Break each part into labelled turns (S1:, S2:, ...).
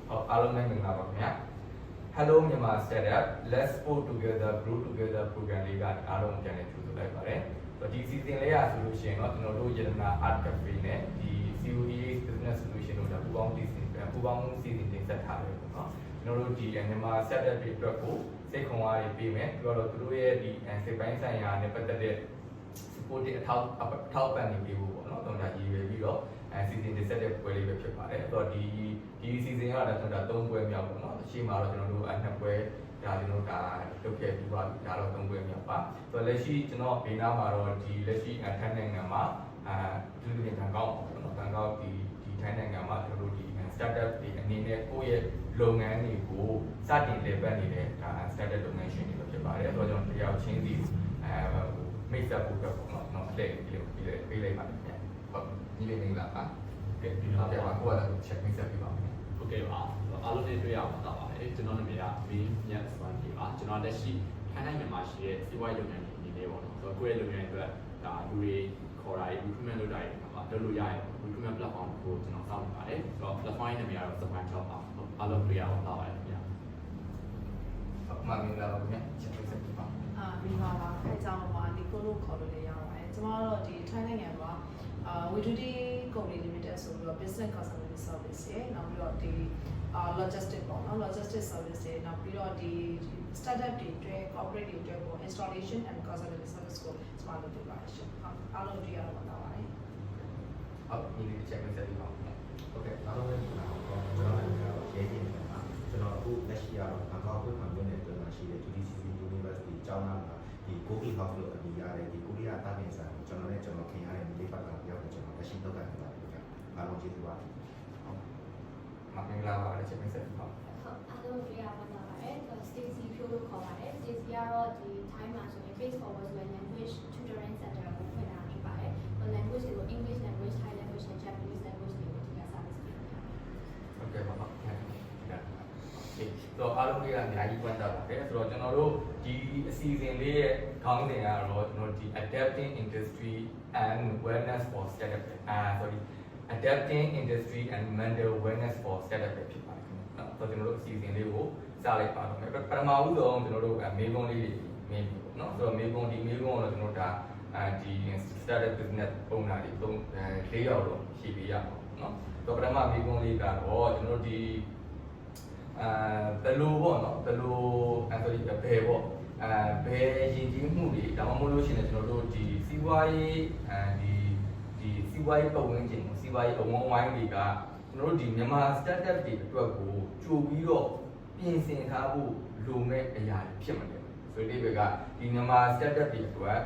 S1: အားလုံးပဲမင်္ဂလာပါခင်ဗျာ Hello မြန်မာ Startup Let's Go Together Grow Together program လေးကအားလုံးပြန်လည်ကြိုဆိုလိုက်ပါတယ်ဒီ season လေးရဆိုလို့ရှိရင်တော့ကျွန်တော်တို့ရတနာ Art Cafe နဲ့ဒီ COEA Business Solution တို့ဒါပူပေါင်းစီစဉ်တင်ဆက်ထားတယ်ပေါ့နော်ကျွန်တော်တို့ဒီမြန်မာ Startup တွေအတွက်ကိုစိတ်ခွန်အားတွေပေးမယ်ပြီးတော့သူတို့ရဲ့ဒီစိတ်ပိုင်းဆိုင်ရာနဲ့ပတ်သက်တဲ့ support အထောက်ပံ့နေပေးဖို့ပေါ့နော်တော့ဒါရည်ရွယ်ပြီးတော့season တင်ဆက်တဲ့ပွဲလေးပဲဖြစ်ပါတယ်အဲ့တော့ဒီ season ကတော့ကျွန်တော်3ပွဲမြောက်ပေါ့နော်အရှိမတော့ကျွန်တော်တို့2ပွဲဒါကျွန်တော်ဒါလုပ်ခဲ့ပြီးပါပြီဒါတော့3ပွဲမြောက်ပါဆိုတော့လက်ရှိကျွန်တော်ဘေးနားမှာတော့ဒီလက်ရှိထိုင်းနိုင်ငံမှာဒီလိုဘန်ကောက်ပေါ့နော်ဘန်ကောက်ဒီထိုင်းနိုင်ငံမှာကျွန်တော်တို့ဒီ startup တွေအနေနဲ့ကိုယ့်ရဲ့လုပ်ငန်းတွေကိုစတင်လည်ပတ်နေတဲ့ဒါ startup လုပ်ငန်းရှင်တွေဖြစ်ပါတယ်အဲ့တော့ကျွန်တော်တရားချင်းစီမိတ်ဆက်ဖို့အတွက်ပေါ့နော်အလှည့်ပေးလိုက်ပါတယ်ခင်ဗျဟုတ်ညီလေးမင်္ဂလာပါကဲဒီတော့ပါကိုကတော့ check မိတ်ဆက်ပေးပါမယ်
S2: ဟုတ်ကဲ့ပါအားလုံးနဲ့တွေ့ရမှာတော့ပါတယ်ကျွန်တော်နာမည်ကမင်းမြတ်စပန်ကြီးပါကျွန်တော်လက်ရှိထိုင်းနိုင်ငံမှာရှိတဲ့စီးပွားရေးလုပ်ငန်းတွေအနေနဲ့ပေါ့နော်ဆိုတော့ကိုယ့်ရဲ့လုပ်ငန်းအတွက်ဒါလူတွေခေါ်တာ recruitment လုပ်တာတွေမှာလုပ်လို့ရရင် recruitment platform ကိုကျွန်တော်စောင့်နေပါတယ်ဆိုတော့ platform ရဲ့နာမည်ကတော့စပန်ချော့ပါအားလုံးတွေ့ရမှာတော့ပါတယ်ခင်ဗျာ
S1: ဟုတ်မှမင်္ဂလာပါခင်ဗျ check မိတ်ဆက်ပေးပါ
S3: မိပါပါအဲကြောင့်ပါဒီကိုလို့ခေါ်လို့လည်းရပါတယ်ကျွန်တော်တို့ဒီထိုင်းနိုင်ငံမှာWituti Company Limited ဆိုပြီးတော့ business consulting service ရယ်နောက်ပြီးတော့ဒီlogistic ပေါ့နော် logistic service ရယ်နောက်ပြီးတော့ဒီ startup တွေအတွက် corporate တွေအတွက်ပေါ့ installation and consulting service ကိုကျွန်တော်လုပ်ပေးပါတယ်ရှင်အားလုံးတွေ့ရတော့ပါပါတယ်
S1: ဟုတ်ဒီ check မိတ်ဆက်ပေးပါဦး
S4: ဟုတ်ကဲ့အားလုံးပဲကျွန်တော်လည်းရဲချင်းနေမှာကျွန်တော်အခုလက်ရှိကတော့ဘန်ကောက်မြို့မှာမြို့နယ်အတွင်းမှာရှိတဲ့ GDCC University ကျောင်းသားမှာဒီ Goki House လို့အမည်ရတဲ့ဒီကိုရီးယားတာဝန်ဆိုင်ကျွန်တော်ခင်ရတဲ့မိဘကပြောတဲ့ကျွန်တော်လက်ရှိတော့ကန်နေတာဖြစ်ကြအားလုံးကျေးဇူးပါဟုတ်
S1: မင်္ဂလာပါလက်ချက်မိတ်ဆက်ပါ
S5: ဟုတ်အားလုံးတွေ့ရပါပါတယ် Stacy ဖြိုးလို့ခေါ်ပါတယ် Stacy ကတော့ဒီ Thai မှာဆိုရင် Face Forward Language Tutoring Center ကိုဖွင့်တာဖြစ်ပါတယ် language တွေကို English language Thai language နဲ့ Japanese language တွေကိုဒီက service ပေးနေတာ
S1: ဟုတ်ကဲ့ပါဟုတ်ကဲ့တော့အားလုံးကအများကြီးပတ်သက်ပါတယ်ဆိုတော့ကျွန်တော်တို့ဒီအစီအစဉ်လေးရဲ့ခေါင်းစဉ်ကတော့ကျွန်တော်ဒီ adapting industry and wellness for startup sorry adapting industry and mental wellness for startup ဖြစ်ပါတယ်ခင်ဗျာ။တော့ကျွန်တော်တို့အစီအစဉ်လေးကိုစလိုက်ပါတော့မယ်။ပထမဦးဆုံးကျွန်တော်တို့မေးခွန်းလေးတွေမေးပြီပေါ့နော်။ဆိုတော့မေးခွန်းကတော့ကျွန်တော်ဒါဒီ startup business owner တွေ4ယောက်တော့ဖြည့်ပေးရပါတော့နော်။တော့ပထမမေးခွန်းလေးကတော့ကျွန်တော်တို့ဒီဘယ်လိုပေါ့နော်ဘယ်လိုsorry ဘယ်ပေါ့ဘယ်ရည်ကြီးမှုတွေဒါမှမဟုတ်လို့ရှိရင်ကျွန်တော်တို့ဒီစီးပွားရေးဒီစီးပွားရေးပတ်ဝန်းကျင်ကိုစီးပွားရေးအဝန်းဝိုင်းတွေကကျွန်တော်တို့ဒီမြန်မာ startup တွေအတွက်ကိုကြိုပြီးတော့ပြင်ဆင်ထားဖို့လိုမဲ့အရာတွေဖြစ်မှာတယ်ဆိုတဲ့ဘက်ကဒီမြန်မာ startup တွေအတွက်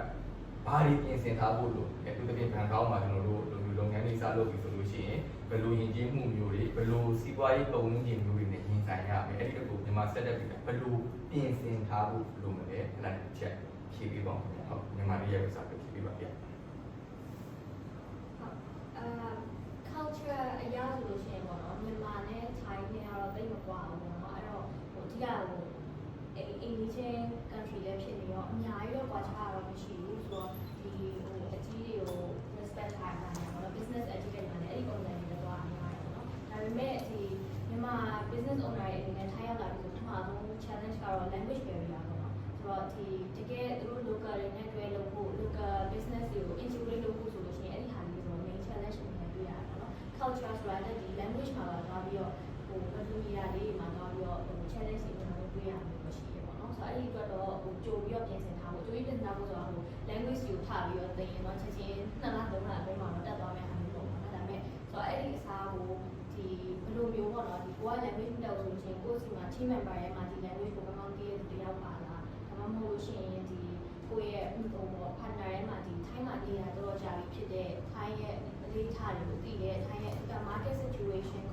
S1: ဘာတွေပြင်ဆင်ထားဖို့လိုအထူးသဖြင့်ဘန်ကောက်မှာကျွန်တော်တို့လုပ်ငန်းတွေစလုပ်ပြီးဆိုလို့ရှိရင်ဘယ်လိုယဉ်ကျေးမှုမျိုးတွေဘယ်လိုစီးပွားရေးပတ်ဝန်းကျင်မျိုးတွေနဲ့ရင်ဆိုင်ရမယ်အဲ့ဒီအကူမြန်မာ startup တွေကဘယ်လိုပြင်ဆင်ထားဖို့လိုမလဲအဲ့ဒါတစ်ချက်ဖြည့်ပေးပါဦးဟုတ်မြန်မာပြည်ရဲ့ဥစ္စာပဲဖြည့်ပေးပါဗျာ
S5: culture အရာဆိုလို့ရှိရင်ပေါ့နော်မြန်မာနဲ့ Thai နဲ့ကတော့တိတ်မကွာဘူးပေါ့နော်အဲ့တော့အဓိကအိမ်ကြီးချင်း country လည်းဖြစ်နေရောအများကြီးတော့ကွာခြားတော့မရှိဘူးဆိုတော့ဒီအကြီးတွေကို respect ထားတာပေါ့နော် business educate မှာလည်းအဲ့ဒီပုံစံတွေတော့အများကြီးပေါ့နော်ဒါပေမဲ့ဒီမြန်မာ business owner တွေအနေနဲ့ Thai ရောက်လာပြီးဆိုပထမဆုံး challenge ကတော့ language barrier ပေါ့နော်ဆိုတော့ဒီတကယ်သူတို့ local တွေနဲ့တွေ့လို့ဖို့ local business တွေကို integrate လုပ်ဖို့ဆိုလို့ရှိရင်အဲ့ဒီဟာလေးဆို main challenge တွေနဲ့တွေ့ရတယ်ပေါ့နော် culture ဆိုတာလည်းဒီ language မှာသွားပြီးတော့မတူညီတာလေးတွေမှာသွားပြီးတော့challenge တွေကျွန်တော်တို့တွေ့ရမှာမရှိရပေါ့နော်ဆိုတော့အဲ့ဒီအတွက်တော့ကြိုပြီးတော့ပြင်ဆင်ထားဖို့ကြိုပြီးပြင်ဆင်ထားဖို့ဆိုတော့language ကိုထားပြီးတော့သင်ရင်တော့ချက်ချင်း2လ3လအတွင်းမှာတော့တက်သွားမယ့်ဟာမျိုးပေါ့နော်ဒါပေမဲ့ဆိုတော့အဲ့ဒီအစားကိုဒီဘယ်လိုမျိုးပေါ့နော်ဒီကိုက language မတက်ဘူးဆိုရင်ကိုယ်စီမှာ team member ရဲ့မှာဒီ language ကိုကောင်းကောင်းသိရတဲ့တယောက်ပါလားဒါမှမဟုတ်လို့ရှိရင်ဒီကိုယ့်ရဲ့ပေါ့ partner ရဲ့မှာဒီ Thai မှာနေတာတော့ကြာပြီဖြစ်တဲ့ Thai ရဲ့အလေးထားတယ်လို့သိတယ် Thai ရဲ့ market situation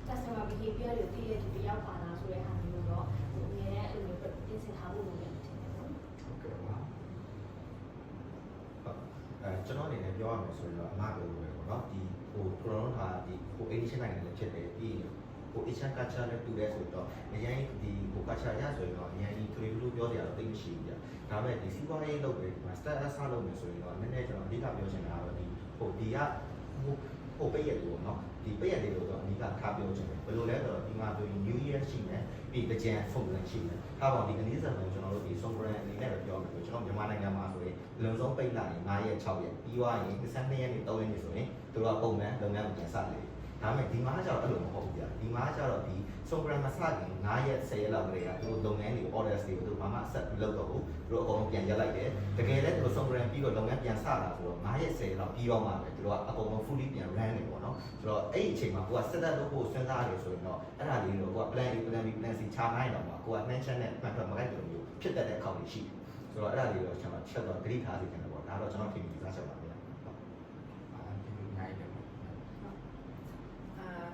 S5: customer behavior တွေသိတဲ့တယောက်ပါလားဆိုတဲ့ဟာမျိုးတော့အများနဲ့အဲ့လိုပြင်ဆင်ထားဖို့လိုတယ်ထင်တယ်နော်
S1: ဟုတ်ကဲ့ပါ
S4: ကျွန်တော်အနေနဲ့ပြောရမယ်ဆိုရင်တော့အမှားပြောလို့ပဲပေါ့နော်ဒီကိုရိုနာဒီAsian နိုင်ငံလည်းဖြစ်တယ်ပြီးAsian culture နဲ့တူတဲ့ဆိုတော့အရင်ဒီculture ရဆိုရင်တော့အရင်ဒီထွေလို့ပြောကြရတော့သိမရှိဘူးကြာဒါပေမဲ့ဒီစီးပွားရေးလုပ်တယ်ဒီမှာ start up စလုပ်မယ်ဆိုရင်တော့နည်းနည်းကျွန်တော်အဓိကပြောချင်တာကတော့ဒီက ဟိုပိတ်ရက်လို့နော်ဒီပိတ်ရက်လေးလို့တော့အဓိကထားပြောချင်တယ်ဘယ်လိုလဲဆိုတော့ဒီမှာဆိုရင် New Year ရှိမယ်ပြီးတကြံ Fogland ရှိမယ်ထားပါဒီကနေ့စံမှာကျွန်တော်တို့ဒီ Songkran အနေနဲ့ပဲပြောမယ်ဆိုကျွန်တော်မြန်မာနိုင်ငံမှာဆိုရင်လုံဆုံးပိတ်လိုက်ရင်9ရက်6ရက်ပြီးသွားရင်22ရက်နေ့3ရက်နေ့ဆိုရင်တို့ကပုံမှန်လုပ်ငန်းကိုပြန်စလေဒါပေမဲ့ဒီမှာကျတော့အဲ့လိုမဟုတ်ဘူးကြာဒီမှာကျတော့ဒီ Songkran မစခင်9ရက်10ရက်လောက်ကလေးကတို့လုပ်ငန်းတွေ orders တွေကိုတို့ဘာမှဆက်လုပ်တော့ဘူးတို့အကုန်လုံးပြန်ရက်လိုက်တယ်တကယ်လည်းတို့ Songkran ပြီးတော့လုပ်ငန်းပြန်စတာဆိုတော့9ရက်10ရက်လောက်ပြီးတော့မှပဲတို့ကအကုန်လုံး fully ပြန် run နေပေါ့နော်ဆိုတော့အဲ့ဒီအချိန်မှာကိုက set up လုပ်ဖို့စဉ်းစားရတယ်ဆိုရင်တော့အဲ့ဒါလေးတော့ကိုက plan A plan B plan C ချနိုင်တော့မှာကိုက mention နဲ့မှတ်တော့မကိုက်တယ်မျိုးဖြစ်တတ်တဲ့အခေါက်တွေရှိတယ်ဆိုတော့အဲ့ဒါလေးတော့ကျွန်တော်ချက်တော့ဂရိထားစီတယ်ပေါ့ဒါတော့ကျွန်တော်ထင်ပြီးသားချက်ပါဗျာ
S1: ဒီလိုနိုင်တယ်ပေါ့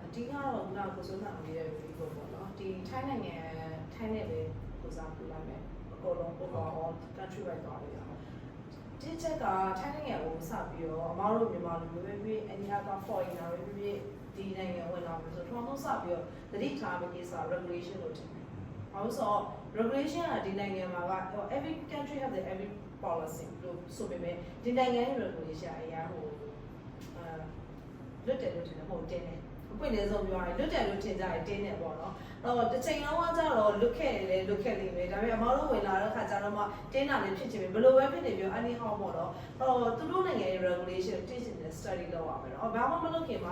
S3: အဓိကတော့နောက်ကိုစိုးဆောင်နေတဲ့ video ပေါ့နော်ဒီထိုင်းနိုင်ငံထိုင်းနဲ့ပဲကိုစားပြလိုက်မယ်အကုန်လုံး overall country wide သွားလို့ရအောင်ဒီချက်ကထိုင်းနိုင်ငံကိုစပြီးတော့အမားတို့မြန်မာလူမျိုးပဲဖြစ်အညာက foreigner ပဲဖြစ်ဒီနိုင်ငံဝင်လာပြီဆိုတော့ထုံးစပြီးတော့တတိထားမယ့်ကိစ္စ regulation လို့ထင်တယ်။ဘာလို့ဆိုတော့ regulation ကဒီနိုင်ငံမှာက every country have their every policy လို့ဆိုပေမဲ့ဒီနိုင်ငံရဲ့ regulation အရာဟိုလွတ်တယ်လို့ထင်တယ်မဟုတ်တင်းတယ်။အပွင့်လေးဆုံးပြောရင်လွတ်တယ်လို့ထင်ကြရင်တင်းတယ်ပေါ့နော်။အဲ့တော့တစ်ချိန်လုံးကကြတော့လွတ်ခဲ့တယ်လေလွတ်ခဲ့လိမ့်မယ်။ဒါပေမဲ့အမားတို့ဝင်လာတဲ့ခါကျတော့မှတင်းတာလည်းဖြစ်ချင်ပြီဘယ်လိုပဲဖြစ်နေပြော anyhow ပေါ့နော်။အဲ့တော့သူတို့နိုင်ငံရဲ့ regulation သိချင်တဲ့ study လုပ်ရမယ်နော်။ဘာမှမလုပ်ခင်မှ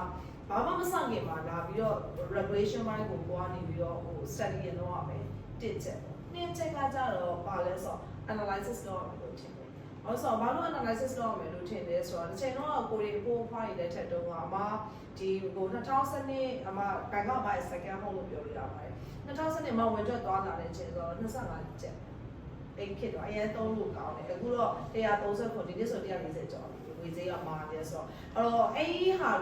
S3: ာဘာမှမဆောင်ခင်မှာလာပြီးတော့ regulation ဘိုင်းကိုပွားနေပြီးတော့ဟို study ရတော့ရမယ်တစ်ချက်ပေါ့။နှစ်ချက်ကကြတော့ပါလဲဆို analysis လုပ်ရမယ်လို့ထင်တယ်။ဟုတ်ဆိုဘာလို့ analysis လုပ်ရမယ်လို့ထင်လဲဆိုတော့တစ်ချိန်တော့ကိုရီပို့ဖွားရတဲ့ထက်တုန်းကအမဒီဟို2012အမဘန်ကောက်မှာ second home လို့ပြောလို့ရပါတယ်။2012မှာဝင်ထွက်သွားလာတဲ့အချိန်ဆိုတော့25ကျပ်အိတ်ဖြစ်တော့အရင်သုံးလို့ကောင်းတယ်အခုတော့130ဒီနေ့ဆို140ကျော်ဝေဈေးကမာတယ်ဆိုတော့အဲ့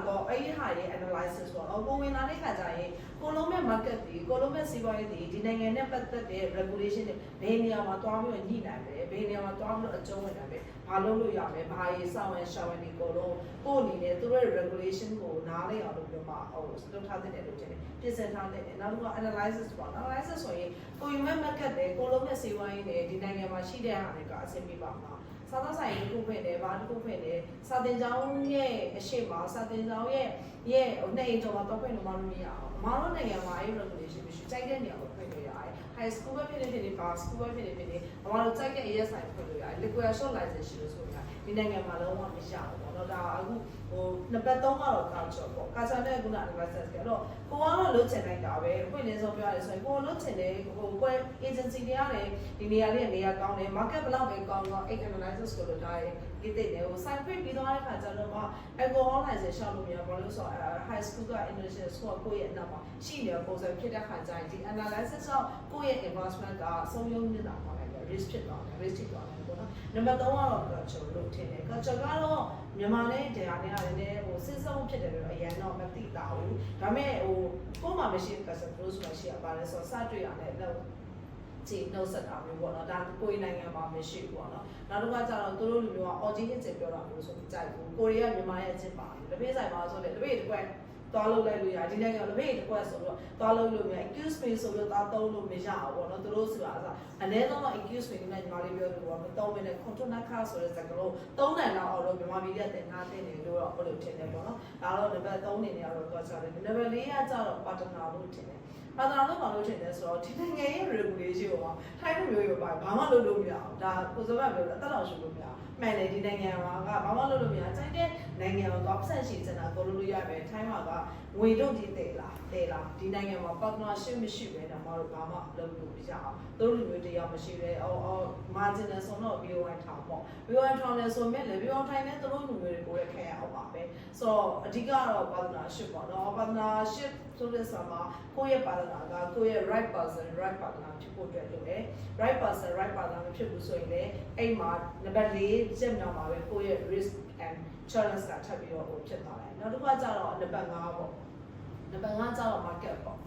S3: တော့အဲ့ဒီဟာရဲ့ analysis ပေါ့နော်ကိုဝင်လာတဲ့ခါကျရင်ကိုလုံးမဲ့ market တွေကိုလုံးမဲ့စီးပွားရေးတွေဒီနိုင်ငံနဲ့ပတ်သက်တဲ့ regulation တွေဘယ်နေရာမှာတွားပြီးတော့ညှိနိုင်လဲဘယ်နေရာမှာတွားပြီးတော့အကျုံးဝင်နိုင်လဲဘာလုပ်လို့ရမလဲဘာရေးစောင့်ရရှောင်ရနေကိုလုံးကိုအနေနဲ့သူတို့ရဲ့ regulation ကိုနားလည်အောင်လုပ်ပြီးမှဟိုလုပ်ထားတဲ့လို့ကျတယ်ပြင်ဆင်ထားတဲ့နောက်တစ်ခုက analysis ပေါ့ analysis ဆိုရင်ကိုယူမဲ့ market တွေကိုလုံးမဲ့စီးပွားရေးတွေဒီနိုင်ငံမှာရှိတဲ့ဟာတွေကအဆင်ပြေပါမှာစားသောက်ဆိုင်တစ်ခုဖွင့်တယ်ဘာတစ်ခုဖွင့်တယ်စာသင်ကျောင်းရဲ့အရှိမစာသင်ကျောင်းရဲ့ဟိုနေအိမ်ကျော်မှာတော့ဖွင့်လို့မရအောင်အမားတို့နိုင်ငံမှာအဲ့ regulation မရှိကြိုက်တဲ့နေရာကိုဖွင့်လို့ရတယ် high school ပဲဖြစ်နေပါ school ပဲဖြစ်နေအမားတို့ကြိုက်တဲ့အရေးဆိုင်ဖွင့်လို့ရတယ် liquor shop license ရှိလို့ဆိုရင်ဒီနိုင်ငံမှာလုံးဝမရဘူးပေါ့နော်ဒါအခုဟိုနှစ်ပတ်သုံးကတော့ culture ပေါ့ culture နဲ့ခုန analysis ကတော့ကိုကတော့လုံးချင်လိုက်တာပဲဖွင့်နေဆုံးပြောရတယ်ဆိုရင်ကိုလုံးချင်တယ်ဟိုကွဲ agency တွေရတယ်ဒီနေရာလေးနေရာကောင်းတယ် market ဘယ်လောက်ပဲကောင်းတော့ analysis ကိုလုပ်ထားတယ်ဒီတဲ့တယ်ဟို site ဖွင့်ပြီးသွားတဲ့ခါကျတော့ alcohol license ရှောက်လို့မရဘာလို့ဆိုတော့ high school က international school ကိုယ့်ရဲ့အနောက်မှာရှိနေတဲ့ပုံစံဖြစ်တဲ့ခါကျရင်ဒီ analysis တော့ကိုယ့်ရဲ့ investment ကဆုံးယုံနေတာပါလေ risk ဖြစ်သွားတယ် risk ဖြစ်သွားတယ်ပေါ့နော်နံပါတ်3ကတော့ culture လို့ထင်တယ် culture ကတော့မြန်မာနဲ့တရားနဲ့လည်းနည်းဟိုစစ်ဆုံးဖြစ်တယ်လို့အရင်တော့မသိတာဘူးဒါပေမဲ့ဟိုကိုယ်မှမရှိ culture လို့ဆိုတာရှိရပါတယ်ဆိုတော့စတွေ့ရတယ်တော့ကြည့်နှုတ်ဆက်တာမျိုးပေါ့နော်ဒါကိုယ်နိုင်ငံမှာမရှိဘူးပေါ့နော်နောက်တစ်ခါကျတော့သူတို့လူမျိုးက original ကျပြောတာမျိုးဆိုပြီးကြိုက်ဘူးကိုရီးယားမြန်မာရဲ့ကျစ်ပါတယ်တပည့်ဆိုင်မှာဆိုလည်းတပည့်တစ်ခွက်သွားလို့လိုက်လို့ရဒီနိုင်ငံတပည့်တစ်ခွက်ဆိုတော့သွားလို့လို့မရ excuse me ဆိုပြီးသွားသုံးလို့မရအောင်ပေါ့နော်သူတို့ဆိုတာအနည်းဆုံးတော့ excuse me နဲ့ညီမလေးပြောလို့ပေါ့မသုံးဘဲနဲ့ control နာခါဆိုတဲ့စကားလုံးသုံးနိုင်တော့အောင်လို့မြန်မာပြည်ကတင်ထားတဲ့နေလို့တော့ဘယ်လိုထင်တယ်ပေါ့နော်ဒါတော့နံပါတ်3နေနေတော့သွားချတယ်နံပါတ်4ကကျတော့ partner လို့ထင်တယ်ဘာသာလို့ဘာလို့ထင်လဲဆိုတော့ဒီနိုင်ငံရဲ့ regulation ကိုထိုင်းလူမျိုးရောဘာမှလုပ်လို့မရအောင်ဒါကိုစောကပြောတာတက်တော်ရှိလို့မရမှန်တယ်ဒီနိုင်ငံမှာကဘာမှလုပ်လို့မရစိုက်တဲ့နိုင်ငံကိုတော့ပတ်ရှိစင်တာကိုလုပ်လို့ရမယ်ထိုင်းမှာကငွေတော့ဒီတဲ့လားဒီနိုင်ငံမှာ partnership မရှိပဲတော့မတို့ဘာမှလုပ်လို့မရအောင်သူတို့လူမျိုးတရားမရှိပဲmarginal ဆိုတော့ BOI ထောင်ပေါ့ BOI ထောင်လဲဆိုမြဲလေ BOI ထိုင်နေသူတို့လူမျိုးတွေကိုလည်းခဲရအောင်ပါပဲဆိုတော့အဓိကတော့ partnership ပေါ့နော် partnership ဆိုတဲ့ဆာမှာကိုယ့်ရဲ့ partner ကကိုယ့်ရဲ့ right person right partner ဖြစ်ဖို့အတွက်လုပ်တယ် right person right partner မဖြစ်ဘူးဆိုရင်လည်းအဲ့မှာနံပါတ်4ချက်မြောက်မှာပဲကိုယ့်ရဲ့ risk and challenge ကထပ်ပြီးတော့ဖြစ်သွားတယ်နောက်တစ်ခါကျတော့နံပါတ်5ပေါ့နံပါတ်5ကျတော့ market ပေါ့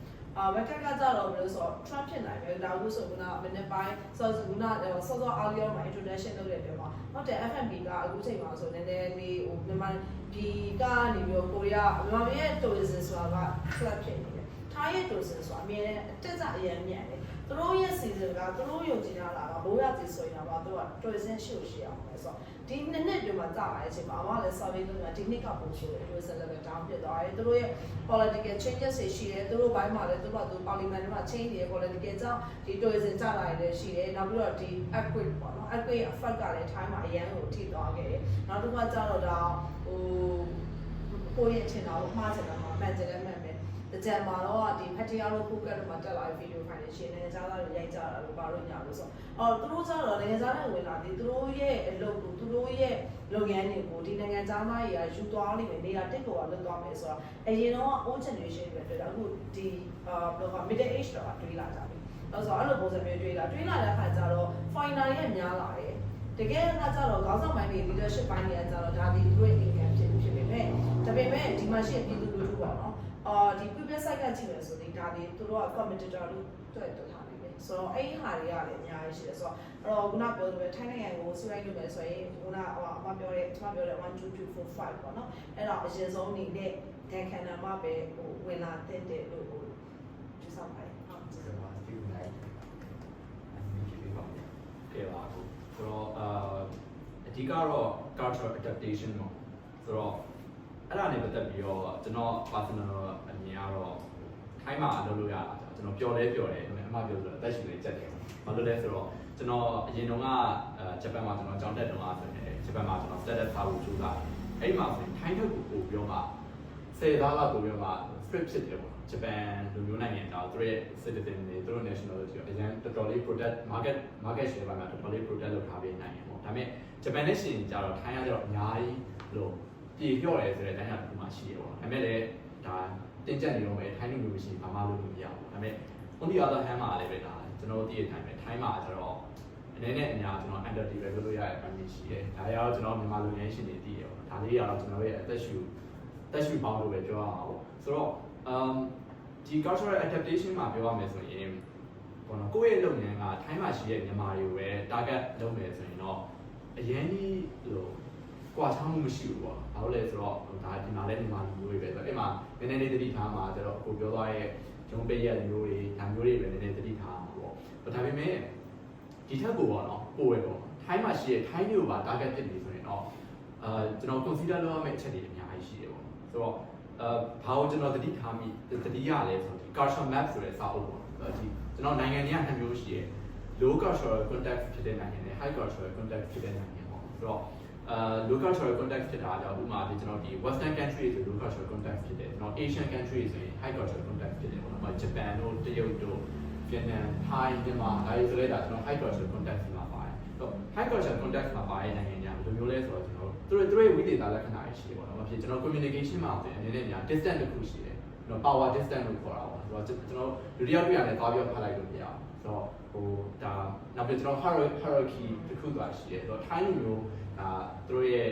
S3: market ကကြတော့ဘယ်လိုဆိုတော့ trap ဖြစ်နိုင်တယ်ဒါအခုဆိုခုနမိနစ်ပိုင်းစောစောအားလျောမှာ introduction လုပ်တဲ့ပြောမှာဟုတ်တယ် F&B ကအခုချိန်မှာဆိုနည်းနည်းလေးဟိုမြန်မာပြည်ကနေပြီးတော့ကိုရီးယားမြန်မာပြည်ရဲ့ tourism ဆိုတာက flat ဖြစ်နေတယ် ထားရဲ့ tourism ဆိုတာအမြဲတမ်းအတက်ကြအရင်မြတ်တယ်သူတို့ရဲ့ season ကသူတို့ယုံကြည်ထားတာကဘိုးရစီဆိုရင်တော့သူက tourism ရှိလို့ရှိအောင်လဲဆိုတော့ဒီနှစ်ပြမှာကြာလာတဲ့အချိန်မှာအမလည်း survey လုပ်တာဒီနှစ်ကပို့ဆိုတယ် tourism level down ဖြစ်သွားတယ်သူတို့ရဲ့ political changes တွေရှိတယ်သူတို့ဘိုင်းမှာလည်းသူတို့က parliament တွေမှာ change တွေ political ကြောင့်ဒီ tourism ကြာလာတယ်ရှိတယ်နောက်ပြီးတော့ဒီ earthquake ပေါ့နော် earthquake effect ကလည်း time မှာအရန်ကိုထိသွားခဲ့တယ်နောက်တစ်ခါကျတော့ဒါကိုရင်ထင်တာကိုမှားချင်တာမှာမှန်တယ်လည်းမှန်ပဲတကြံမှာတော့ဒီဖတ်တရားလို့ဖုတ်ကတ်မှာတက်လာတဲ့ဗီဒီယိုဖိုင်တွေရှင်နေကြတာတွေရိုက်ကြတာလို့ပါလို့ညာလို့ဆိုတော့သူတို့ကျတော့နိုင်ငံသားတွေဝင်လာပြီးသူတို့ရဲ့အလုပ်ကိုသူတို့ရဲ့လုပ်ငန်းတွေကိုဒီနိုင်ငံသားမကြီးကယူသွားလိမ့်မယ်နေရာတက်ပေါ်ကလွတ်သွားမယ်ဆိုတော့အရင်တော့ old generation တွေတွေ့တာအခုဒီဘယ်လိုက middle age တော့တွေးလာကြပြီအဲ့ဆိုအဲ့လိုပုံစံမျိုးတွေးလာတဲ့အခါကျတော့ final ရဲ့များလာတယ်တကယ်ကကျတော့ခေါင်းဆောင်ပိုင်းတွေ leadership ပိုင်းတွေကကျတော့ဒါဒီသူတို့ရဲ့ income ဖြစ်ပေမဲ့ဒါပေမဲ့ဒီမှာရှိပြည်သူလူထုပေါ့နော်ဒီ people side ကကြည့်မယ်ဆိုရင်ဒါတွေသူတို့က competitor လို့တွေ့ထားနေတယ်ဆိုတော့အဲ့ဒီဟာတွေကလည်းအများကြီးရှိတယ်ဆိုတော့ခုနပြောတဲ့ထိုင်းနိုင်ငံကိုစုလိုက်လုပ်မယ်ဆိုရင်ခုနအမပြောတဲ့1 2 3 4 5ပေါ့နော်အဲ့တော့အရင်ဆုံးနေနဲ့ဒန်ခန္ဓာမှာပဲဝင်လာတဲ့လို့ဒီဆောင်ပါတယ်ဟုတ်
S1: ဆိုတော့ feel like အမြင်ကြီးပါဘူး
S2: ကဲပါဘူးဆိုတော့အဓိကတော့ cultural adaptation ပေါ့ဆိုတော့အဲ့ဒါနဲ့ပတ်သက်ပြီးတော့ကျွန်တော် personal အမြင်ကတော့ခိုင်းမှာလုပ်လို့ရတာကျွန်တော်ပျော်တယ်အမပြောဆိုတော့အသက်ရှင်နေကြတယ်ဘာလို့လဲဆိုတော့ကျွန်တော်အရင်တုန်းကဂျပန်မှာကျွန်တော်ကျောင်းတက်တုန်းကဆိုရင်ဂျပန်မှာကျွန်တော် status ထားဖို့ကြိုးစားအဲ့ဒီမှာဆိုရင်ထိုင်းထုတ်ကိုပို့ပြီးတော့မှ10သားလောက်ပို့ပြီးတော့မှ strip ဖြစ်တယ်ပေါ့ဂျပန်လူမျိုးနိုင်ငံသားသူတို့ရဲ့ citizen တွေသူတို့ nationality အရင်တော်တော်လေး product market share မှာတော်တော်လေး product လုပ်ထားပေးနိုင်တယ်ပေါ့ဒါပေမဲ့ဂျပန်နဲ့ရှင်ကြတော့ထိုင်းကကြတော့အများကြီးလို့ပြေပြော့တယ်ဆိုတဲ့တိုင်းကတစ်ခုမှရှိရပေါ့ဒါပေမဲ့လည်းဒါတင်ကြက်နေတော့ပဲထိုင်းလူမျိုးမရှိဘာမှလုပ်လို့မရဘူးဒါပေမဲ့ on the other hand မှာလည်းပဲဒါကျွန်တော်သိရတိုင်းပဲထိုင်းမှာကျတော့အနေနဲ့အများကျွန်တော် under develop လုပ်ရတဲ့ family ရှိတယ်ဒါရတော့ကျွန်တော်မြန်မာလူငယ်ရှင်တွေသိရပေါ့ဒါလေးကတော့ကျွန်တော်ရဲ့အသက်ရှူပေါင်းလို့ပဲပြောရမှာပေါ့ဆိုတော့ဒီ cultural adaptation မှာပြောရမယ်ဆိုရင်ဘောနော်ကိုယ့်ရဲ့လုပ်ငန်းကထိုင်းမှာရှိတဲ့မြန်မာတွေကိုပဲ target လုပ်မယ်ဆိုရင်တော့အရင်ကြီးလို့ကွာခြားမှုမရှိဘူးပေါ့ဘာလို့လဲဆိုတော့ဒါဒီမှာလည်းမြန်မာလူမျိုးတွေပဲဆိုတော့အဲ့မှာနည်းနည်းလေးသတိထားမှာကျတော့ကိုပြောသွားရဲ့ဂျုံပေးရလူမျိုးတွေဒါမျိုးတွေပဲနည်းနည်းသတိထားမှာပေါ့ဒါပေမဲ့ဒီထက်ပိုပေါ့နော်ပိုပဲပေါ့ထိုင်းမှာရှိတဲ့ထိုင်းမျိုးပါ target ဖြစ်နေဆိုရင်တော့ကျွန်တော် consider လုပ်ရမယ့်အချက်တွေအများကြီးရှိတယ်ပေါ့ဆိုတော့ဘာလို့ကျွန်တော်သတိထားမိသတိရလဲဆိုတော့ဒီ culture map ဆိုတဲ့စာအုပ်ပေါ့ဒီကျွန်တော်နိုင်ငံတွေကနှစ်မျိုးရှိတယ် low cultural context ဖြစ်တဲ့နိုင်ငံတွေ high cultural context ဖြစ်တဲ့နိုင်ငံပေါ့ဆိုတော့low cultural context ဖြစ်တာကြောင့်ဥပမာဒီကျွန်တော်ဒီ western country ဆို low cultural context ဖြစ်တယ်ကျွန်တော် Asian country ဆိုရင် high cultural context ဖြစ်တယ်ပေါ့နော်ဂျပန်တို့တရုတ်တို့ဗီယက်နမ်ထိုင်းမြန်မာဒါတွေဆိုလဲဒါကျွန်တော် high cultural context မှာပါတယ်ဆိုတော့ high cultural context မှာပါတဲ့နိုင်ငံတွေကဘယ်လိုမျိုးလဲဆိုတော့ကျွန်တော်တို့ရဲ့ဝိသေသလက္ခဏာတွေရှိတယ်ပေါ့နော်။ဖြစ်ကျွန်တော် communication မှာဆိုရင်အနေနဲ့ညာ distance တစ်ခုရှိတယ်။ကျွန်တော် power distance လို့ခေါ်တာပေါ့။ဆိုတော့ကျွန်တော်လူတစ်ယောက်တွေ့ရတယ်သွားပြီးဖတ်လိုက်လို့မရဘူး။ဆိုတော့ဒါနောက်ပြီးကျွန်တော် hierarchy တစ်ခုသွားရှိတယ်။ဆိုတော့ time မျိုးသူတို့ရဲ့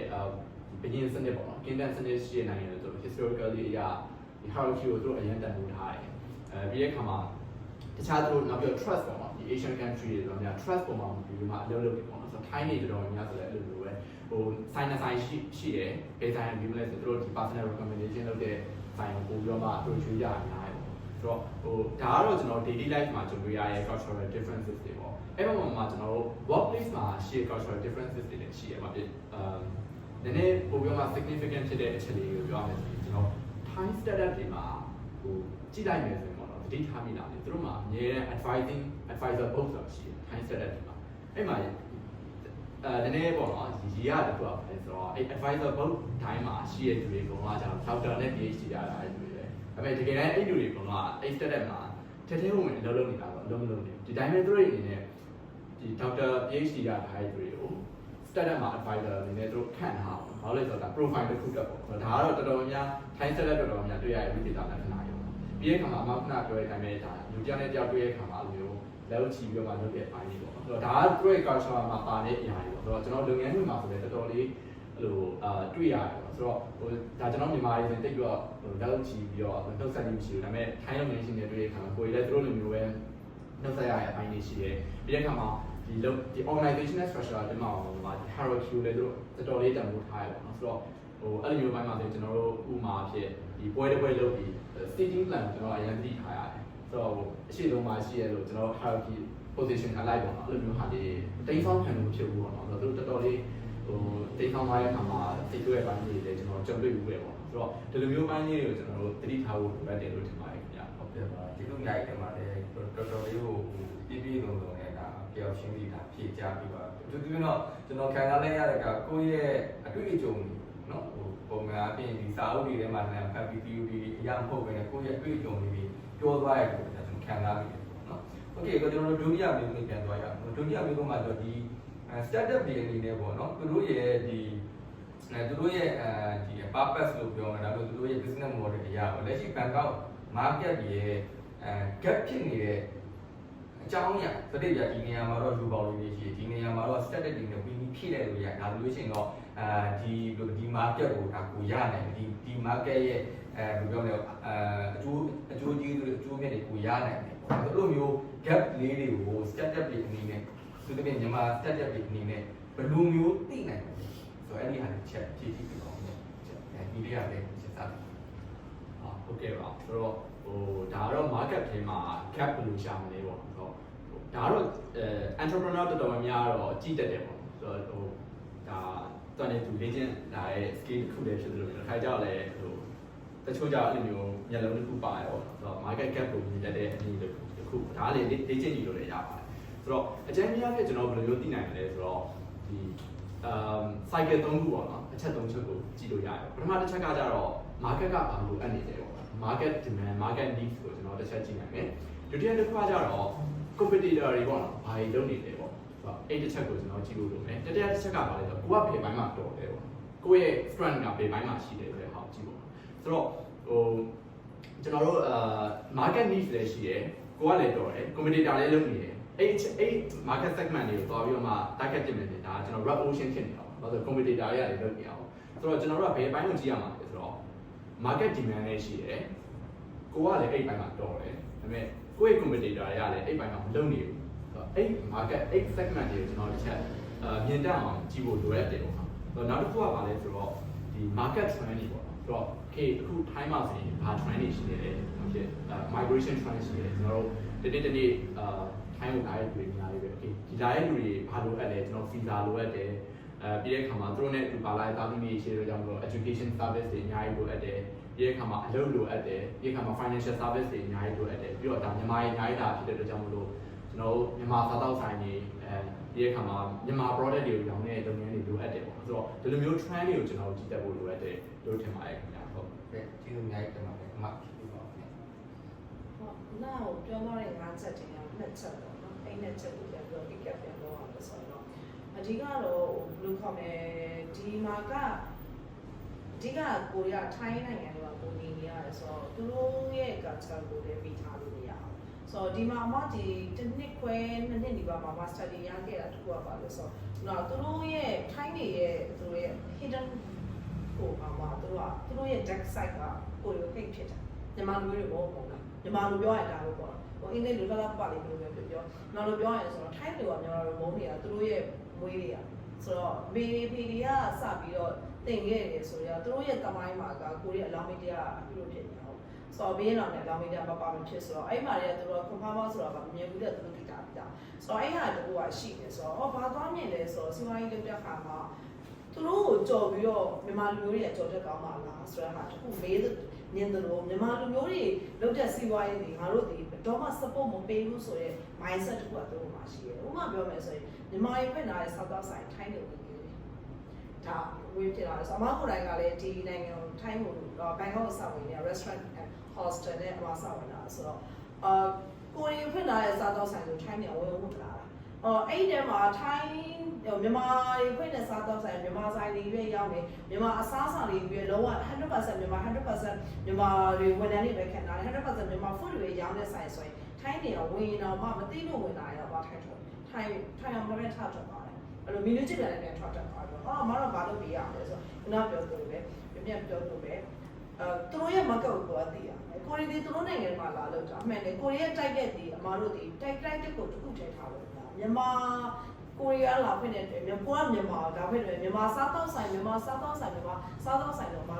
S2: ဘယင်းစနစ်ပေါ့နော်။ kingdom စနစ်ရှိတဲ့နိုင်ငံတွေဆိုတော့ historically အရာဒီ hierarchy ကိုသူတို့အရင်တန်ဖိုးထားတယ်။ပြီးတဲ့အခါမှာတခြားသူတို့နောက်ပြီး trust ပေါ့နော်။ဒီ Asian country တွေဆိုတော့ trust ပေါ်မှာဒီလိုမှအလုပ်လုပ်နေပေါ့နော်။ဆိုတော့ time တွေတော်တော်များများဆိုလည်းအဲ့လိုမျိုးပဲဆိုင်ရှိရယ်ဘယ်ဆိုင် view လဲဆိုတော့ဒီ personal recommendation လုပ်တဲ့ဆိုင်ကိုပို့ပြီးတော့မှသူရွှေ့ရအများကြီးပေါ့ဆိုတော့ဒါကတော့ကျွန်တော် daily life မှာကြုံတွေ့ရတဲ့ cultural differences တွေပေါ့အဲ့ဘက်မှာကျွန်တော်တို့ workplace မှာရှိတဲ့ cultural differences တွေလည်းရှိရမှာဖြစ်နည်းနည်းပို့ပြီးတော့မှ significant ဖြစ်တဲ့အချက်လေးကိုပြောရမယ်ဆိုရင်ကျွန်တော် time startup တွေမှာကြည့်လိုက်မယ်ဆိုရင်ပေါ့နော်သတိထားမိတာလေသူတို့မှာအများနဲ့ advisor post ဆိုတာရှိတယ် time startup တွေမှာအဲ့မှာနည်းနည်းပေါ့နော်ရီရတဲ့တော့ဆိုတော့အဲ့ advisor book တိုင်းမှာရှိတဲ့လူတွေကတော့ကျွန်တော် doctor နဲ့ PhD ရတာအဲ့လူတွေပဲဒါပေမဲ့တကယ်တမ်းအဲ့လူတွေကတော့အဲ့ startup မှာထဲဝင်အလုပ်လုပ်နေတာတော့အလုပ်မလုပ်နေဒီတိုင်းပဲသူတို့အနေနဲ့ဒီ doctor PhD ရတာအဲ့လူတွေကို startup မှာ advisor အနေနဲ့သူတို့ခန့်ထားအောင်ဘာလို့လဲဆိုတော့ profile တစ်ခုတက်ပေါ့ဒါကတော့တော်တော်များ time startup တော်တော်များတွေ့ရတဲ့ဝိသေသလက္ခဏာတွေပေါ့ပြီးတဲ့အခါမှာအမကပြောတဲ့အတိုင်းပဲဒါလူတယောက်နဲ့တယောက်တွေ့တဲ့အခါမှာအဲ့လိုမျိုးလောက်ချီပြီးတော့မှလုပ်တဲ့အပိုင်းတွေပေါ့ဆိုတော့ဒါကသူတို့ရဲ့ culture မှာပါတဲ့အရာတွေပေါ့ဆိုတော့ကျွန်တော်လုပ်ငန်းတွေမှာဆိုလည်းတော်တော်လေးအဲ့လိုတွေ့ရတယ်ပေါ့ဆိုတော့ဒါကျွန်တော်မြန်မာတွေဆိုတိတ်ပြီးတော့လောက်ချီပြီးတော့နှုတ်ဆက်နေမရှိဘူးဒါပေမဲ့ထိုင်းလုပ်ငန်းရှင်တွေတွေ့တဲ့အခါမှာကိုယ်လည်းသူတို့လိုမျိုးပဲနှုတ်ဆက်ရတဲ့အပိုင်းတွေရှိတယ်ပြီးတဲ့အခါမှာဒီ organizational structure တွေမှာ hierarchy လည်းသူတို့တော်တော်လေးတန်ဖိုးထားရပေါ့နော်ဆိုတော့အဲ့လိုမျိုးပိုင်းမှာဆိုကျွန်တော်တို့ဥမာအဖြစ်ဒီပွဲတစ်ပွဲလုပ်ပြီး staging plan ကျွန်တော်အရင်သတိထားရတယ်ဆိုတော့အရှိဆုံးမှာရှိရလို့ကျွန်တော် hierarchy position အလိုက်ပေါ့နော်အဲ့လိုမျိုးဟာဒီတိန်းဆောင်ခံလို့ဖြစ်ဘူးပေါ့နော်ဆိုတော့တော်တော်လေးတိန်းဆောင်သွားတဲ့အခါမှာစိတ်တွေးပိုင်းလေးတွေကျွန်တော်ကြုံတွေ့ဘူးပဲပေါ့ဆိုတော့ဒီလိုမျိုးပိုင်းလေးတွေကိုကျွန်တော်တို့သတိထားဖို့လိုအပ်တယ်လို့ထင်ပါတယ်ခင်ဗျာ
S1: ဟုတ်ကဲ့ပါဒီလိုညာရေးမှာလည်းတော်တော်လေးကိုပြည့်ပြည့်စုံစုံနဲ့ဒါပြောင်းရှင်းပြီးတာဖြည့်ချပြီးပါသူကတော့ကျွန်တော်ခံစားလိုက်ရတဲ့ကကိုယ့်ရဲ့အတွေ့အကြုံနော်ပုံမှန်အပြင်ဒီစာအုပ်တွေထဲမှာလည်းဖတ်ပြီး theory အရာမဟုတ်ဘဲနဲ့ကိုယ့်ရဲ့အတွေ့အကြုံတွေပြောသွားရတယ်လို့ကျွန်တော်ခံစားမိတယ်ပေါ့နော်โอเคကျွန်တော်တို့ဒုတိယမျိုးကိုပြန်သွားရအောင်ဒုတိယမျိုးကမှတော့ဒီ startup တွေအနေနဲ့ပေါ့နော်သူတို့ရဲ့ဒီ သူတို့ရဲ့ဒီ purpose လို့ပြောမှာဒါလို့သူတို့ရဲ့ business model အရာပေါ့လက်ရှိ Bangkok market ရဲ့gap ဖြစ်နေတဲ့အကြောင်းအရာသတိပြဒီနေရာမှာတော့လူပေါင်းတွေရှိဒီနေရာမှာတော့ static တွေနဲ့ပြီးပြီးဖြည့်လိုက်လို့ရဒါလို့ရှိရင်တော့ဒီ market ကိုဒါကိုရနိုင်ဒီ market ရဲ့ဘယ်ပြောမလဲအကျိုးကြီးတွေအကျိုးမြတ်တွေကိုရနိုင်တယ်ပေါ့အဲ့လိုမျိုး gap လေးတွေကို startup တွေအနေနဲ့သူတို့မြန်မာ startup တွေအနေနဲ့ဘယ်လိုမျိုးသိနိုင်လဲဆိုအဲ့ဒီဟာတစ်ချက်ဖြည့်ကြည့်ပြီးတော့ဒီလေးရတယ်ချက်စားတယ်
S2: ဟုတ်ကဲ့ပါဆိုတော့ဒါကတော့ market ထဲမှာ cap ဘယ်လိုရှာမလဲပေါ့ဆိုတော့ဒါကတော့entrepreneur တော်တော်များများတော့ကြည့်တတ်တယ်ပေါ့ဆိုတော့ဒါတော်နေသူလေ့ကျင့်လာတဲ့ skill တစ်ခုလည်းဖြစ်လို့တစ်ခါကြောက်လဲတချို့ကြောက်အဲ့လိုမျိုးမျက်လုံးတစ်ခုပါရောဆိုတော့ market cap ကိုမြင်တတ်တဲ့အနည်းတစ်ခုဒါလည်းလေ့ကျင့်ကြည့်လို့လည်းရပါတယ်ဆိုတော့အကြမ်းများဖြစ်ကျွန်တော်ဘယ်လိုမျိုးသိနိုင်မလဲဆိုတော့ဒီ cycle 3ခုပေါ့နော်အချက်3ချက်ကိုကြည့်လို့ရတယ်ပထမတစ်ချက်ကကြတော့ market ကဘာလို့အပ်နေတယ်ပေါ့ market demand market needs ကိုကျွန်တော်တစ်ချက်ကြည့်နိုင်မယ်ဒုတိယတစ်ခုကကြတော့ competitor တွေပေါ့နော်ဘာတွေလုပ်နေလဲပေါ့အဲ့တစ်ချက်ကိုကျွန်တော်ကြည့်လို့လုပ်မယ်တတိယတစ်ချက်ကဘာလဲဆိုတော့ကိုကဘယ်ဘိုင်းမှာတော်တယ်ပေါ့ကိုရဲ့ strength ကဘယ်ဘိုင်းမှာရှိတယ်ဆိုတဲ့ဟာကိုကြည့်ပေါ့ဆိုတော့ကျွန်တော်တို့market needs လည်းရှိတယ်ကိုကလည်းတော်တယ် competitor လည်းလုပ်နေတယ်အဲ့ market segment တွေကိုတွားပြီးတော့မှ target တင်မယ်ဒါကျွန်တော် red ocean ဖြစ်နေတာပေါ့ဆိုတော့ competitor တွေကလည်းလုပ်နေအောင်ဆိုတော့ကျွန်တော်တို့ကဘယ်ဘိုင်းကိုကြည့်ရမှာလဲဆိုတော့ market demand လည်းရှိတယ်ကိုကလည်းအဲ့ဘိုင်းမှာတော်တယ်ဒါပေမဲ့ကိုယ့်ရဲ့ competitor တွေကလည်းအဲ့ဘိုင်းမှာမလုပ်နေဘူးဆိုတော့အဲ့ market အဲ့ segment တွေကိုကျွန်တော်တစ်ချက်မြင်တတ်အောင်ကြည့်ဖို့လိုအပ်တယ်ပေါ့ဆိုတော့နောက်တစ်ခုကဘာလဲဆိုတော့ဒီ market trend တွေပေါ့ဆိုတော့ okay အခု time မှာဆိုရင်ဘာ trend တွေရှိနေလဲဖြစ် migration trend ရှိတယ်ကျွန်တော်တို့ဒီနေ့time ကိုလာတဲ့လူတွေများလေးပဲ okay ဒီလာတဲ့လူတွေဘာလိုအပ်လဲကျွန်တော် visa လိုအပ်တယ်ပြီးတဲ့အခါမှာသူတို့နဲ့အတူပါလာတဲ့တာဝန်တွေရှိတဲ့ကြောင့်မို့ education service တွေအများကြီးလိုအပ်တယ်ပြီးတဲ့အခါမှာအလုပ်လိုအပ်တယ်ပြီးတဲ့အခါမှာ financial service တွေအများကြီးလိုအပ်တယ်ပြီးတော့ဒါမြန်မာရေးအများကြီးတာဖြစ်တဲ့အတွက်ကြောင့်မို့လို့ကျွန်တော်တို့မြန်မာစားတောက်ဆိုင်တွေပြီးတဲ့အခါမှာမြန်မာ product တွေကိုရောင်းတဲ့လုပ်ငန်းတွေလိုအပ်တယ်ပေါ့ဆိုတော့ဒီလိုမျိုး trend တွေကိုကျွန်တော်ကြည့်တတ်ဖို့လိုအပ်တယ်လို့ထင်ပါတယ်ခင်ဗျာဟုတ်
S1: ကဲ့ကျေးဇူးအများကြီးတင်ပါတယ်အမှဖြစ်ပါဦးခင်ဗျဟ
S3: ုတ်နောက်ပြောတော့တဲ့5ချက်တင်ရ2ချက်တော့နော်အဲ့2ချက်ကိုပြန်ပြီးတော့ pick up ပြန်လုပ်အောင်လို့ဆိုတော့အဓိကတော့ဘယ်လိုခေါ်မလဲဒီမှာကအဓိကကိုရီးယားထိုင်းနိုင်ငံတွေကပုံနေနေရတယ်ဆိုတော့သူတို့ရဲ့ culture ကိုလည်းပြီးထားလို့မရအောင်ဆိုတော့ဒီမှာမှဒီတစ်နှစ်ခွဲ2နှစ်ဒီပါမှာ master တွေရခဲ့တာတခုပါလို့ဆိုတော့သူတို့ရဲ့ထိုင်းတွေရဲ့သူတို့ရဲ့ hidden ကိုပါသူတို့ရဲ့ dark side ကကိုယ်ကိုဖိတ်ဖြစ်တယ်မြန်မာလူတွေဘောပေါ့လားမြန်မာလူပြောရတာလို့ပေါ့ဟိုအင်္ဂလိပ်လိုလာပါလိမ့်လို့ပဲပြောနောက်လိုပြောရရင်ဆိုတော့ထိုင်းတွေကမြန်မာလူဘုံတွေကသူတို့ရဲ့မွေးတွေကဆိုတော့မေဖီတွေကစပြီးတော့တင်ခဲ့တယ်ဆိုတော့သူတို့ရဲ့တမိုင်းမှာကကိုရီးယားအလောင်းမီဒီယာပြုလို့ဖြစ်နေတာဟုတ်ဆိုတော့ဘေးနောက်နဲ့အလောင်းမီဒီယာမပါမဖြစ်ဆိုတော့အဲ့မှာတွေကသူတို့ confirm ဆိုတော့မမြင်ဘူးတဲ့သူတို့တိတာပြတာဆိုတော့အဲ့ဟာတူကရှိတယ်ဆိုတော့ဘာသွားမြင်လဲဆိုတော့စီမံရေးလုပ်တဲ့ခါမှာသူတို့ကိုကြော်ပြီးတော့မြန်မာလူမျိုးတွေကကြော်တက်ကောင်းပါလားဆိုတော့ဟာတခုမေးမြင်တယ်လို့မြန်မာလူမျိုးတွေလုပ်တဲ့စီးပွားရေးတွေငါတို့ဒီတော့မှ support မပေးဘူးဆိုရဲ mindset တခုကသူတို့မှာရှိတယ်ဥပမာပြောမယ်ဆိုရင်မြန်မာရေးဖွင့်လာတဲ့ South South ဆိုင်ထိုင်းတွေဝင်နေတယ်ဒါဝင်ဖြစ်လာတယ်ဆိုအမကိုယ်တိုင်ကလည်းဒီနိုင်ငံထိုင်းကိုဘန်ကောက်ဆောက်ဝင်နေ restaurant and hostel နဲ့အမဆောက်ဝင်လာဆိုတော့ကိုရီးယားဖွင့်လာတဲ့ South South ဆိုင်ကိုထိုင်းတွေဝင်ဝင်လာတာအဲ့ဒီမှာထိုင်းမြန်မာတွေဖွင့်တဲ့စားသောက်ဆိုင်မြန်မာဆိုင်တွေရွေးရောက်နေမြန်မာအစားအစာတွေရွေးလုံးဝ 100% မြန်မာ 100% မြန်မာတွေဝန်ထမ်းတွေပဲခံတာ100% မြန်မာ food တွေရောင်းတဲ့ဆိုင်ဆိုရင်ထိုင်းတွေကဝင်ရင်တော့မသိလို့ဝင်လာရတော့ထိုင်းအောင်မလည်းထားတော့ပါတယ်အဲ့လိုမီနူးချစ်တယ်လည်းပြန်ထွက်တက်သွားတော့မတော့ဘာလို့ပြရမလဲဆိုတော့ခုနပြောသလိုပဲပြန်ပြောသလိုပဲသူတို့ရဲ့ market ကိုသိရမယ်ကိုရီးယားသူတို့နိုင်ငံမှာလာလို့တာအမှန်လေကိုရီးယားတိုက်တဲ့ဒီအမားတို့ဒီတိုက်တဲ့ကိုတစ်ခုထည့်ထားလို့မြန်မာကိုရီးယားလာဖွင့်တဲ့အတွက်မြန်မာဒါဖြစ်တယ်မြန်မာစားတောက်ဆိုင်တော့မ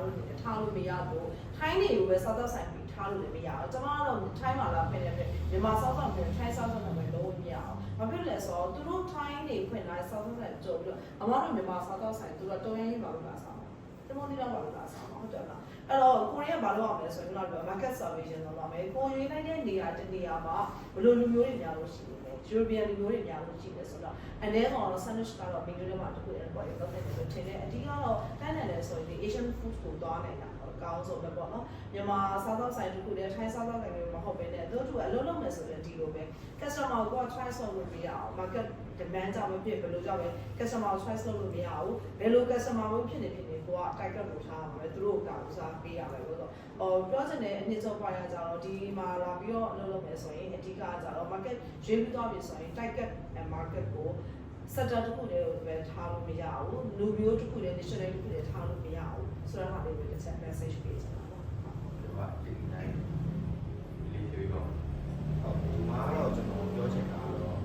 S3: တို့နေထားလို့မရဘူးထိုင်းတွေကိုပဲစားတောက်ဆိုင်ပြီး ထားလို့လည်းမရအောင်ကျွန်မကတော့ time မှာလာဖွင့်တယ်မြန်မာ South ဖွင့် Thai South နာမည်လုံးဝမရအောင်ဘာဖြစ်လဲဆိုတော့သူတို့ Thai တွေဖွင့်လာ South ဆိုင်ကြော်ပြီးတော့အမားတို့မြန်မာ South ဆိုင်သူတို့တုံးရင်းပါလို့လာဆောင်တယ်မွန်တီတော့ပါလို့လာဆောင်ဟုတ်တယ်လားအဲ့တော့ကိုရီးယားဘာလို့အောင်လဲဆိုတော့ကျွန်တော်တို့ market survey လုပ်ပါမယ်ကိုရီးယားနိုင်ငံနေရာတနေရာမှာဘယ်လိုလူမျိုးတွေများလို့ရှိလဲ European လူမျိုးတွေများလို့ရှိတယ်ဆိုတော့အနေနဲ့ကတော့ sandwich ကတော့ menu ထဲမှာတစ်ခုတည်းပေါ်ရောက်တယ်လို့ထင်တယ်အဓိကတော့တိုင်းနယ်ဆိုရင် Asian food ကိုသွားနေတာအကောင်းဆုံးပဲပေါ့နော်မြန်မာစားသောက်ဆိုင်တစ်ခုတည်း Thai စားသောက်ဆိုင်တွေမဟုတ်ဘဲနဲ့တို့ကအလုပ်လုပ်မယ်ဆိုရင်ဒီလိုပဲ customer ကို try လုပ်လို့မရအောင် market demand ကြောင့်ပဲဖြစ်ဘယ်လိုကြောင့်ပဲ customer ကို try လုပ်လို့မရဘူးဘယ်လို customer ကိုဖြစ်နေကိုက target လုပ်ထားမှာပဲသူတို့ကဥစားပေးရမယ်လို့ဆိုပြောချင်တဲ့အနှစ်ဆုံးပိုင်းကကြတော့ဒီမှာလာပြီးတော့အလုပ်လုပ်မယ်ဆိုရင်အဓိကကြတော့ market ရွေးပြီးသွားပြီဆိုရင် target and market ကို sector တစ်ခုတည်းကိုပဲထားလို့မရဘူးလူမျိုးတစ်ခုတည်း national တစ်ခုတည်းထားလို့မရဘူးဆိုတော့ဟာလေးကိုတစ်ချက် message ပေးချင်တာပေါ့
S1: ဟုတ်ကဲ့ဒီတိုင်းလေးပြေတော့
S4: ဟုတ်ဒီမှာတော့ကျွန်တော်ပြောချင်တာကတော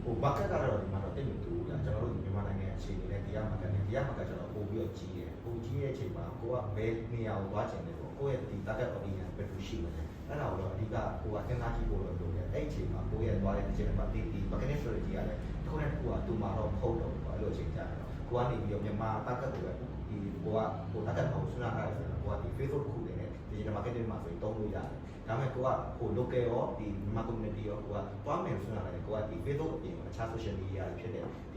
S4: ့ဟို market ကတော့ဒီမှာတော့တိတ်မတူဘူးလားကျွန်တော်တို့မြန်မာနိုင်ငံအခြေအနေနဲ့တရား market နဲ့တရား market ကျွန်တော်ပို့ပြီးတော့ကြီးတယ်ပို့ကြီးရဲ့အချိန်မှာကိုကဘယ်နေရာကိုသွားချင်တယ်ပေါ့ကိုယ့်ရဲ့ဒီ target audience ဘယ်လိုရှိမလဲအဲ့ဒါကိုတော့အဓိကကိုကစဉ်းစားကြည့်ဖို့လိုတယ်အဲ့အချိန်မှာကိုယ့်ရဲ့သွားတဲ့ digital marketing marketing strategy ကလည်းတစ်ခုနဲ့တစ်ခုကတူမှာတော့မဟုတ်တော့ဘူးပေါ့အဲ့လိုအချိန်ကြာတော့ကိုကနေပြီးတော့မြန်မာ target ကိုပဲဒီကိုကဟို target ကိုစဉ်းစားထားတယ်ဆိုတော့ကိုကဒီ Facebook တစ်ခုနဲ့ digital marketing မှာဆိုရင်တုံးလို့ရတယ်ဒါပေမဲ့ကိုကဟို local ရောဒီမြန်မာ community ရောကိုကတွားမယ်ဆိုရင်လည်းကိုကဒီ Facebook အပြင်အခြား social media တွေဖြစ်တဲ့ဒီ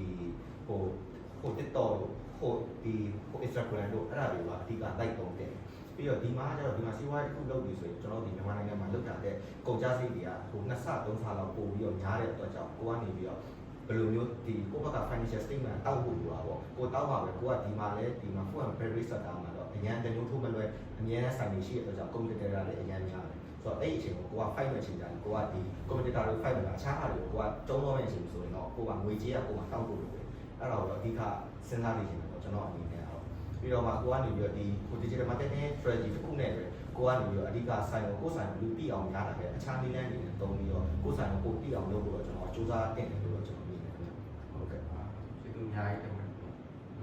S4: ဟို TikTok ဟိုဒီဟို Instagram တို့အဲ့ဒါတွေကအဓိကလိုက်တုံးတယ်ပြီးတော့ဒီမှာကျတော့ဒီမှာစီးပွားရေးတစ်ခုလုပ်ပြီးဆိုရင်ကျွန်တော်ဒီမြန်မာနိုင်ငံမှာလုပ်တာတဲ့ကုန်ကျစရိတ်တွေကဟို2ဆ3ဆလောက်ပို့ပြီးတော့များတဲ့အတွက်ကြောင့်ကိုကနေပြီးတော့ဘယ်လိုမျိုးဒီကိုယ့်ဘက်က financial statement တောက်ဖို့လိုတာပေါ့ကိုတောက်ပါပဲကိုကဒီမှာလဲဒီမှာ food and beverage sector မှာတော့အញ្ញံတမျိုးထိုးမလွယ်အမြဲတမ်းဆိုင်နေရှိတဲ့အတွက်ကြောင့် competitor တွေလည်းအញ្ញံများတယ်ဆိုတော့အဲ့ဒီအချိန်ကိုကိုက fight မဲ့အချိန်ကျရင်ကိုကဒီ competitor တွေ fight မဲ့အခြားဟာတွေကိုကိုကကျုံးတော့မဲ့အချိန်ဆိုရင်တော့ကိုကငွေကြေးကကိုကတောက်ဖို့လိုတယ်အဲ့ဒါကိုတော့အဓိကစဉ်းစားနေချင်တယ်ပေါ့ကျွန်တော်အနေနဲ့တော့ပြီးတော့မှကိုကနေပြီးတော့ဒီ digital marketing strategy တစ်ခုနဲ့ပဲကိုကနေပြီးတော့အဓိကဆိုင်ကိုဆိုင်ကိုလူသိအောင်များတာပဲအခြားနည်းလမ်းတွေနဲ့တုံးပြီးတော့ကိုဆိုင်ကိုသိအောင်လုပ်ဖို့တော့ကျွန်တော်စူးစမ်းတင်တယ်လို့တော့ကျွန်တော်မြင်တယ်ခင်ဗျဟုတ်ကဲ့ပါ
S1: ဒီလိုအများကြီးတယ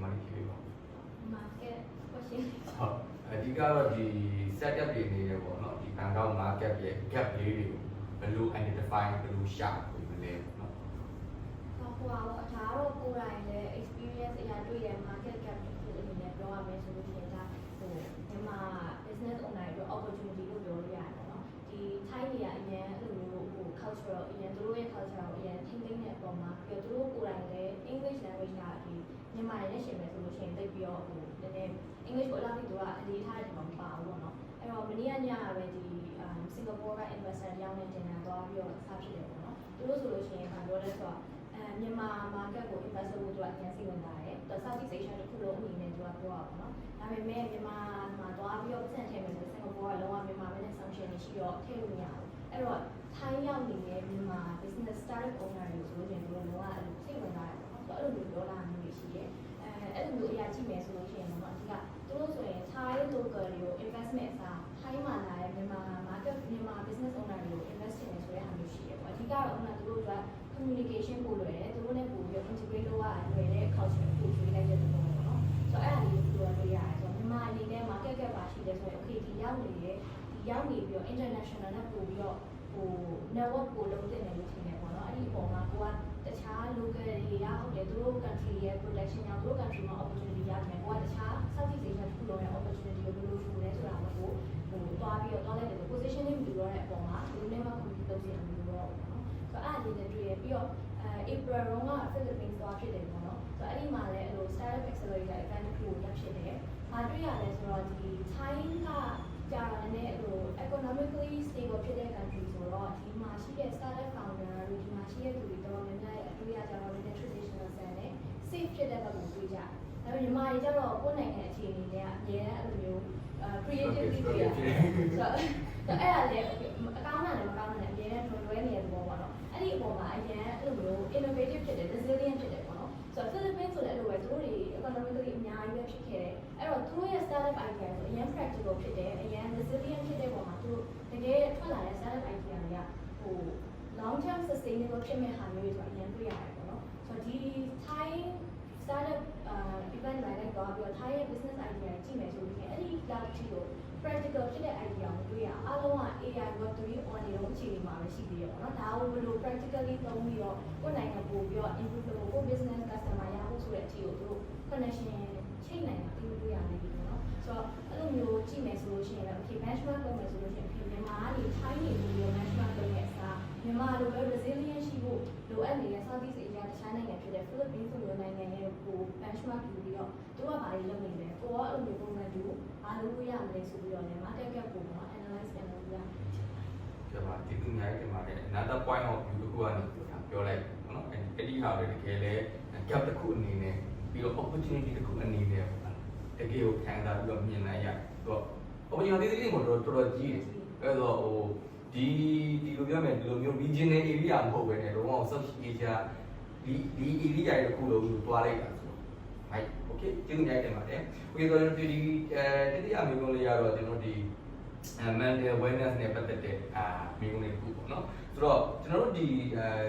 S1: ်မလေးပြေပါ
S5: market question
S1: ဟုတ်အဓိကတော့ဒီ setup တွေနေတယ်ပေါ့နော်ဒီ Bangkok market ရဲ့ gap လေးတွေကိုဘယ်လို identify ဘယ်လိုရှာဖွေမလဲပေါ့နော်
S5: ဟိုဟာဒါတော့ကိုယ်တိုင်လည်း experience အရာတွေ့တဲ့ market gap တစ်ခုအနေနဲ့ပြောရမယ်ဆိုလို့ရှိရင်ဒါဟိုမြန်မာ business owner တွေ opportunity လို့ပြောလို့ရတယ်ပေါ့နော်ဒီ Thai တွေကအရင်အဲ့လိုမျိုးဟို cultural အရင်သူတို့ရဲ့ culture ကိုအရင်ထိမ့်သိမ့်တဲ့အပေါ်မှာပြီးတော့သူတို့ကိုယ်တိုင်လည်း English language ကဒီမြန်မာတွေနဲ့ရှင်မယ်ဆိုလို့ရှိရင်တိတ်ပြီးတော့ဟိုနည်းနည်း English ကိုအလားတူသူကအလေးထားတဲ့ပုံမှာမပါဘူးပေါ့နော်အဲ့တော့မနေ့ကညပဲဒီစင်ကာပူက investor တယောက်နဲ့တင်လာသွားပြီးတော့စဖြစ်တယ်ပေါ့နော်သူတို့ဆိုလို့ရှိရင်ဘာပြောလဲဆိုတော့မြန်မာ market ကို invest လုပ်ဖို့သူကအရင်စီဝင်လာတယ်သူ Southeast Asia တစ်ခုလုံးအနေနဲ့သူကပြောတာပေါ့နော်ဒါပေမဲ့မြန်မာမှာသွားပြီးတော့ပတ်စံထည့်မယ်ဆိုစင်ကာပူကလုံးဝမြန်မာနဲ့ sanction တွေရှိတော့ထည့်လို့မရဘူးအဲ့တော့ Thai ရောက်နေတဲ့မြန်မာ business startup owner တွေဆိုလို့ရှိရင်သူတို့လုံးဝအဲ့လိုစိတ်ဝင်စားတယ်ပေါ့နော်ဆိုတော့အဲ့လိုမျိုးပြောတာမျိုးတွေရှိတယ်အဲ့လိုမျိုးအရာကြည့်မယ်ဆိုလို့ရှိရင်တော့အဓိကသူတို့ဆိုရင် Thai local တွေကို investment အစား Thai မှာလာတဲ့မြန်မာ market မြန်မာ business owner တွေကို invest တင်နေဆိုတဲ့ဟာမျိုးရှိတယ်ပေါ့အဓိကတော့ဥပမာသူတို့က communication ပို့လွယ်တယ်သူတို့နဲ့ပို့ပြီး integrate လုပ်ရလွယ်တဲ့ culture ကိုကျွေးလိုက်တဲ့သဘောပေါ့နော်ဆိုတော့အဲ့ဒါလေးကိုပြောလို့ရတယ်ဆိုတော့မြန်မာအနေနဲ့ market gap ပါရှိတယ်ဆိုရင် okay ဒီရောက်နေပြီးတော့ international နဲ့ပို့ပြီးတော့ဟို network ပို့လုပ်တင်တယ်လို့ထင်တယ်ပေါ့နော်အဲ့ဒီအပေါ်မှာကိုကတခြား local တွေရဟုတ်တယ်သူတို့ country ရဲ့ protection ကြောင့်သူတို့ country မှာ opportunity ရတယ်ကိုကတခြား Southeast Asia တစ်ခုလုံးရဲ့ opportunity ကိုဘယ်လိုယူလဲဆိုတာကိုဟိုသွားပြီးတော့လိုက်တယ် positioning ပြီးတော့တဲ့အပေါ်မှာဒီနေ့မှ compete လုပ်စီအောင်လို့တော့ပေါ့နော်ဆိုတော့အဲ့ဒီနဲ့တွေ့ရပြီးတော့April တုန်းက Philippines သွားဖြစ်တယ်ပေါ့နော်ဆိုတော့အဲ့ဒီမှာလည်းအဲ့လို startup accelerator event တစ်ခုကိုတက်ဖြစ်တယ်။ဘာတွေ့ရလဲဆိုတော့ဒီ Thai ကကြာတဲ့အဲ့လို economically stable ဖြစ်တဲ့ country ဆိုတော့ဒီမှာရှိတဲ့ startup founder တို့ဒီမှာရှိတဲ့လူတွေတော့များများအတွေ့အကြုံတွေနဲ့ traditional ဆန်နဲ့ safe ဖြစ်တဲ့ဘက်ကိုတွေ့ကြတယ်။ဒါပေမဲ့မြန်မာတွေကျတော့ကိုယ့်နိုင်ငံအခြေအနေတွေကအများအဲ့လိုမျိုးcreativity တွေရတယ်။ဆိုတော့အဲ့ဒါလည်းအကောင်းနဲ့မကောင်းနဲ့အများနဲ့တွဲနေတဲ့သဘောပေါ့နော်။အဲ့ဒီအပေါ်မှာအရင်အဲ့လိုမျိုး innovative ဖြစ်တယ် resilient ဖြစ်တယ်ပေါ့နော်။ဆိုတော့ Philippines ဆိုလည်းအဲ့လိုပဲသူတို့တွေ economically အများကြီးပဲဖြစ်ခဲ့တယ်။အဲ့တော့သူတို့ရဲ့ startup idea ဆိုအရင် practical ဖြစ်တယ်အရင် resilient ဖြစ်တဲ့ပုံမှာသူတို့တကယ်ထွက်လာတဲ့ startup idea တွေကဟို long term sustainable ဖြစ်မဲ့ဟာမျိုးတွေဆိုအရင်တွေ့ရတယ်ပေါ့နော်။ဆိုတော့ဒီ Thai startup event လိုက်တော့ပြီးတော့ Thai ရဲ့ business idea ကြည့်မယ်ဆိုရင်အဲ့ဒီ clarity ကို practical ဖြစ်တဲ့ idea ကိုတွေ့ရအားလုံးက AI Web 3 on နေတော့အခြေအနေမှာပဲရှိသေးတယ်ပေါ့နော်ဒါကိုဘယ်လို practically သုံးပြီးတော့ကိုယ်နိုင်ငံပို့ပြီးတော့ improve လုပ်ဖို့ business customer ရဖို့ဆိုတဲ့အထိကိုသူတို့ connection ချိန်နိုင်တာတွေ့ရနေပြီပေါ့နော်ဆိုတော့အဲ့လိုမျိုးကြည့်မယ်ဆိုလို့ရှိရင်လည်း okay benchmark လုပ်မယ်ဆိုလို့ရှိရင်မြန်မာကနေ China နေပြီးတော့ benchmark လုပ်ရဲ့အစားမြန်မာလိုပဲ resilient ရှိဖို့လိုအပ်နေတဲ့ Southeast Asia တခြားနိုင်ငံဖြစ်တဲ့ Philippines လိုနိုင်ငံရဲ့ကို benchmark ယူပြီးတော့သူကဘာတွေလုပ်နေလဲကိုရောအဲ့လိုမျိုးပုံစံတူအားလုံးကိုရမလဲဆိုပြီးတော့လည်း market gap ကိုပေါ့ analyze ပြန်လုပ်ရအောင်
S1: ကျပါဒီသူများရဲ့မှာလည်း another point of view တစ်ခုကနေပြောလိုက်ပေါ့နော်အဲ့ဒီဟာတွေတကယ်လဲ gap တစ်ခုအနေနဲ့ပြီးတော့ opportunity တစ်ခုအနေနဲ့တကယ်ကိုခံစားပြီးတော့မြင်နိုင်ရတော့ opportunity တွေကတော့တော်တော်ကြီးတယ်အဲ့တော့ဟိုဒီလိုပြောမယ်ဒီလိုမျိုး regional area မဟုတ်ဘဲနဲ့တော့ South Asia ဒီ area ရဲ့တစ်ခုလုံးကိုတွားလိုက်တာဆိုတော့ right okay ကျေးဇူးများတင်ပါတယ် okay ဆိုတော့ဒီတတိယမျိုးလုံးလေးကတော့ကျွန်တော်ဒီ mental awareness နဲ့ပတ်သက်တဲ့မျိုးလေးတစ်ခုပေါ့နော်ဆိုတော့ကျွန်တော်တို့ဒီ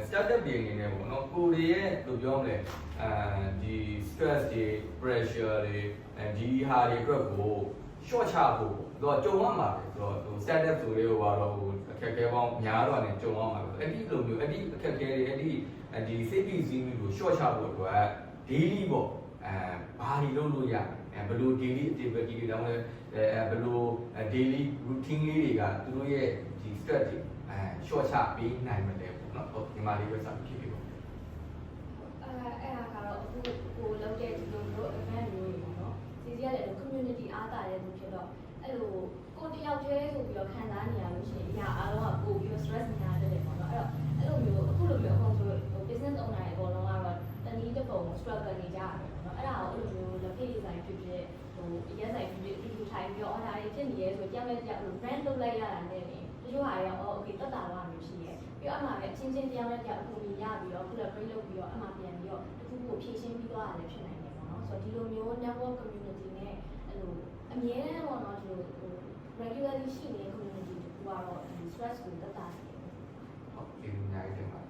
S1: startup တွေအနေနဲ့ပေါ့နော်ကိုရီးရဲ့လိုပြောမလဲဒီ stress တွေ pressure တွေဒီဟာတွေအတွက်ကို short ချဖို့တော့ကြုံရမှာပဲဆိုတော့ဟို startup ဆိုလေးဟိုကတော့ဟိုအခက်အခဲပေါင်းများတော့ねကြုံရမှာပဲအဲ့ဒီလိုမျိုးအဲ့ဒီအခက်အခဲတွေအဲ့ဒီ safety zone ကို short ချဖို့အတွက် daily ပေါ့ဘာတွေလုပ်လို့ရဘယ်လို daily activity တွေတောင်းလဲဘယ်လို daily routine လေးတွေကသူတို့ရဲ့ဒီ stress တွေshort ချပေးနိုင်မှာလဲပေါ့နော်ဟုတ်ဒီမှာလေးပဲစဖြစ်ပြီပေါ့အ
S5: ဲ့ဒါကတော့အခုကိုလောက်တဲ့ဒီလိုမျိုး event မျိုးတွေပေါ့နော်စီစီရတဲ့ community အားတာတဲ့သူဖြစ်တော့အဲ့လိုကိုတယောက်တည်းဆိုပြီးတော့ခံစားနေရလို့ရှိရင်အရာအားလုံးကပို့ပြီးတော့ stress များတယ်ပေါ့နော်အဲ့လိုမျိုးအခုလိုမျိုးအခုဆို business owner တွေအကုန်လုံးကတော့တနည်းတစ်ပုံ struggle နေကြရတယ်ပေါ့နော်အဲ့ဒါကိုအဲ့လိုမျိုးလက်ဖေးဆိုင်ဖြစ်ဖြစ်ဟိုအရက်ဆိုင်ဖြစ်ဖြစ်အတူတူထိုင်ပြီးတော့ order တွေဖြစ်နေရဲဆိုကြောက်လက်ကြောက် brand လုပ်လိုက်ရတာနဲ့တချို့ဟာတွေရော okay တက်တာလာမျိုးရှိရဲပြီးတော့အမှပဲအချင်းချင်းတယောက်နဲ့တယောက်အကူအညီရပြီးတော့ခုလည်း break လုပ်ပြီးတော့အမှပြန်ပြီးတော့တစ်ခုခုဖြည့်ရှင်းပြီးသွားတာလည်းဖြစ်နိုင်တယ်ပေါ့နော်ဆိုတော့ဒီလိုမျိုး network community နဲ့အဲ့လိုအမြဲတမ်းပေါ့နော်ဒီလို regularly ရှိနေတဲ့ community တခုကတော့ဒီ stress ကိုတက်တာတယ်ဟ
S1: ုတ်ဒီများတင်ပါတယ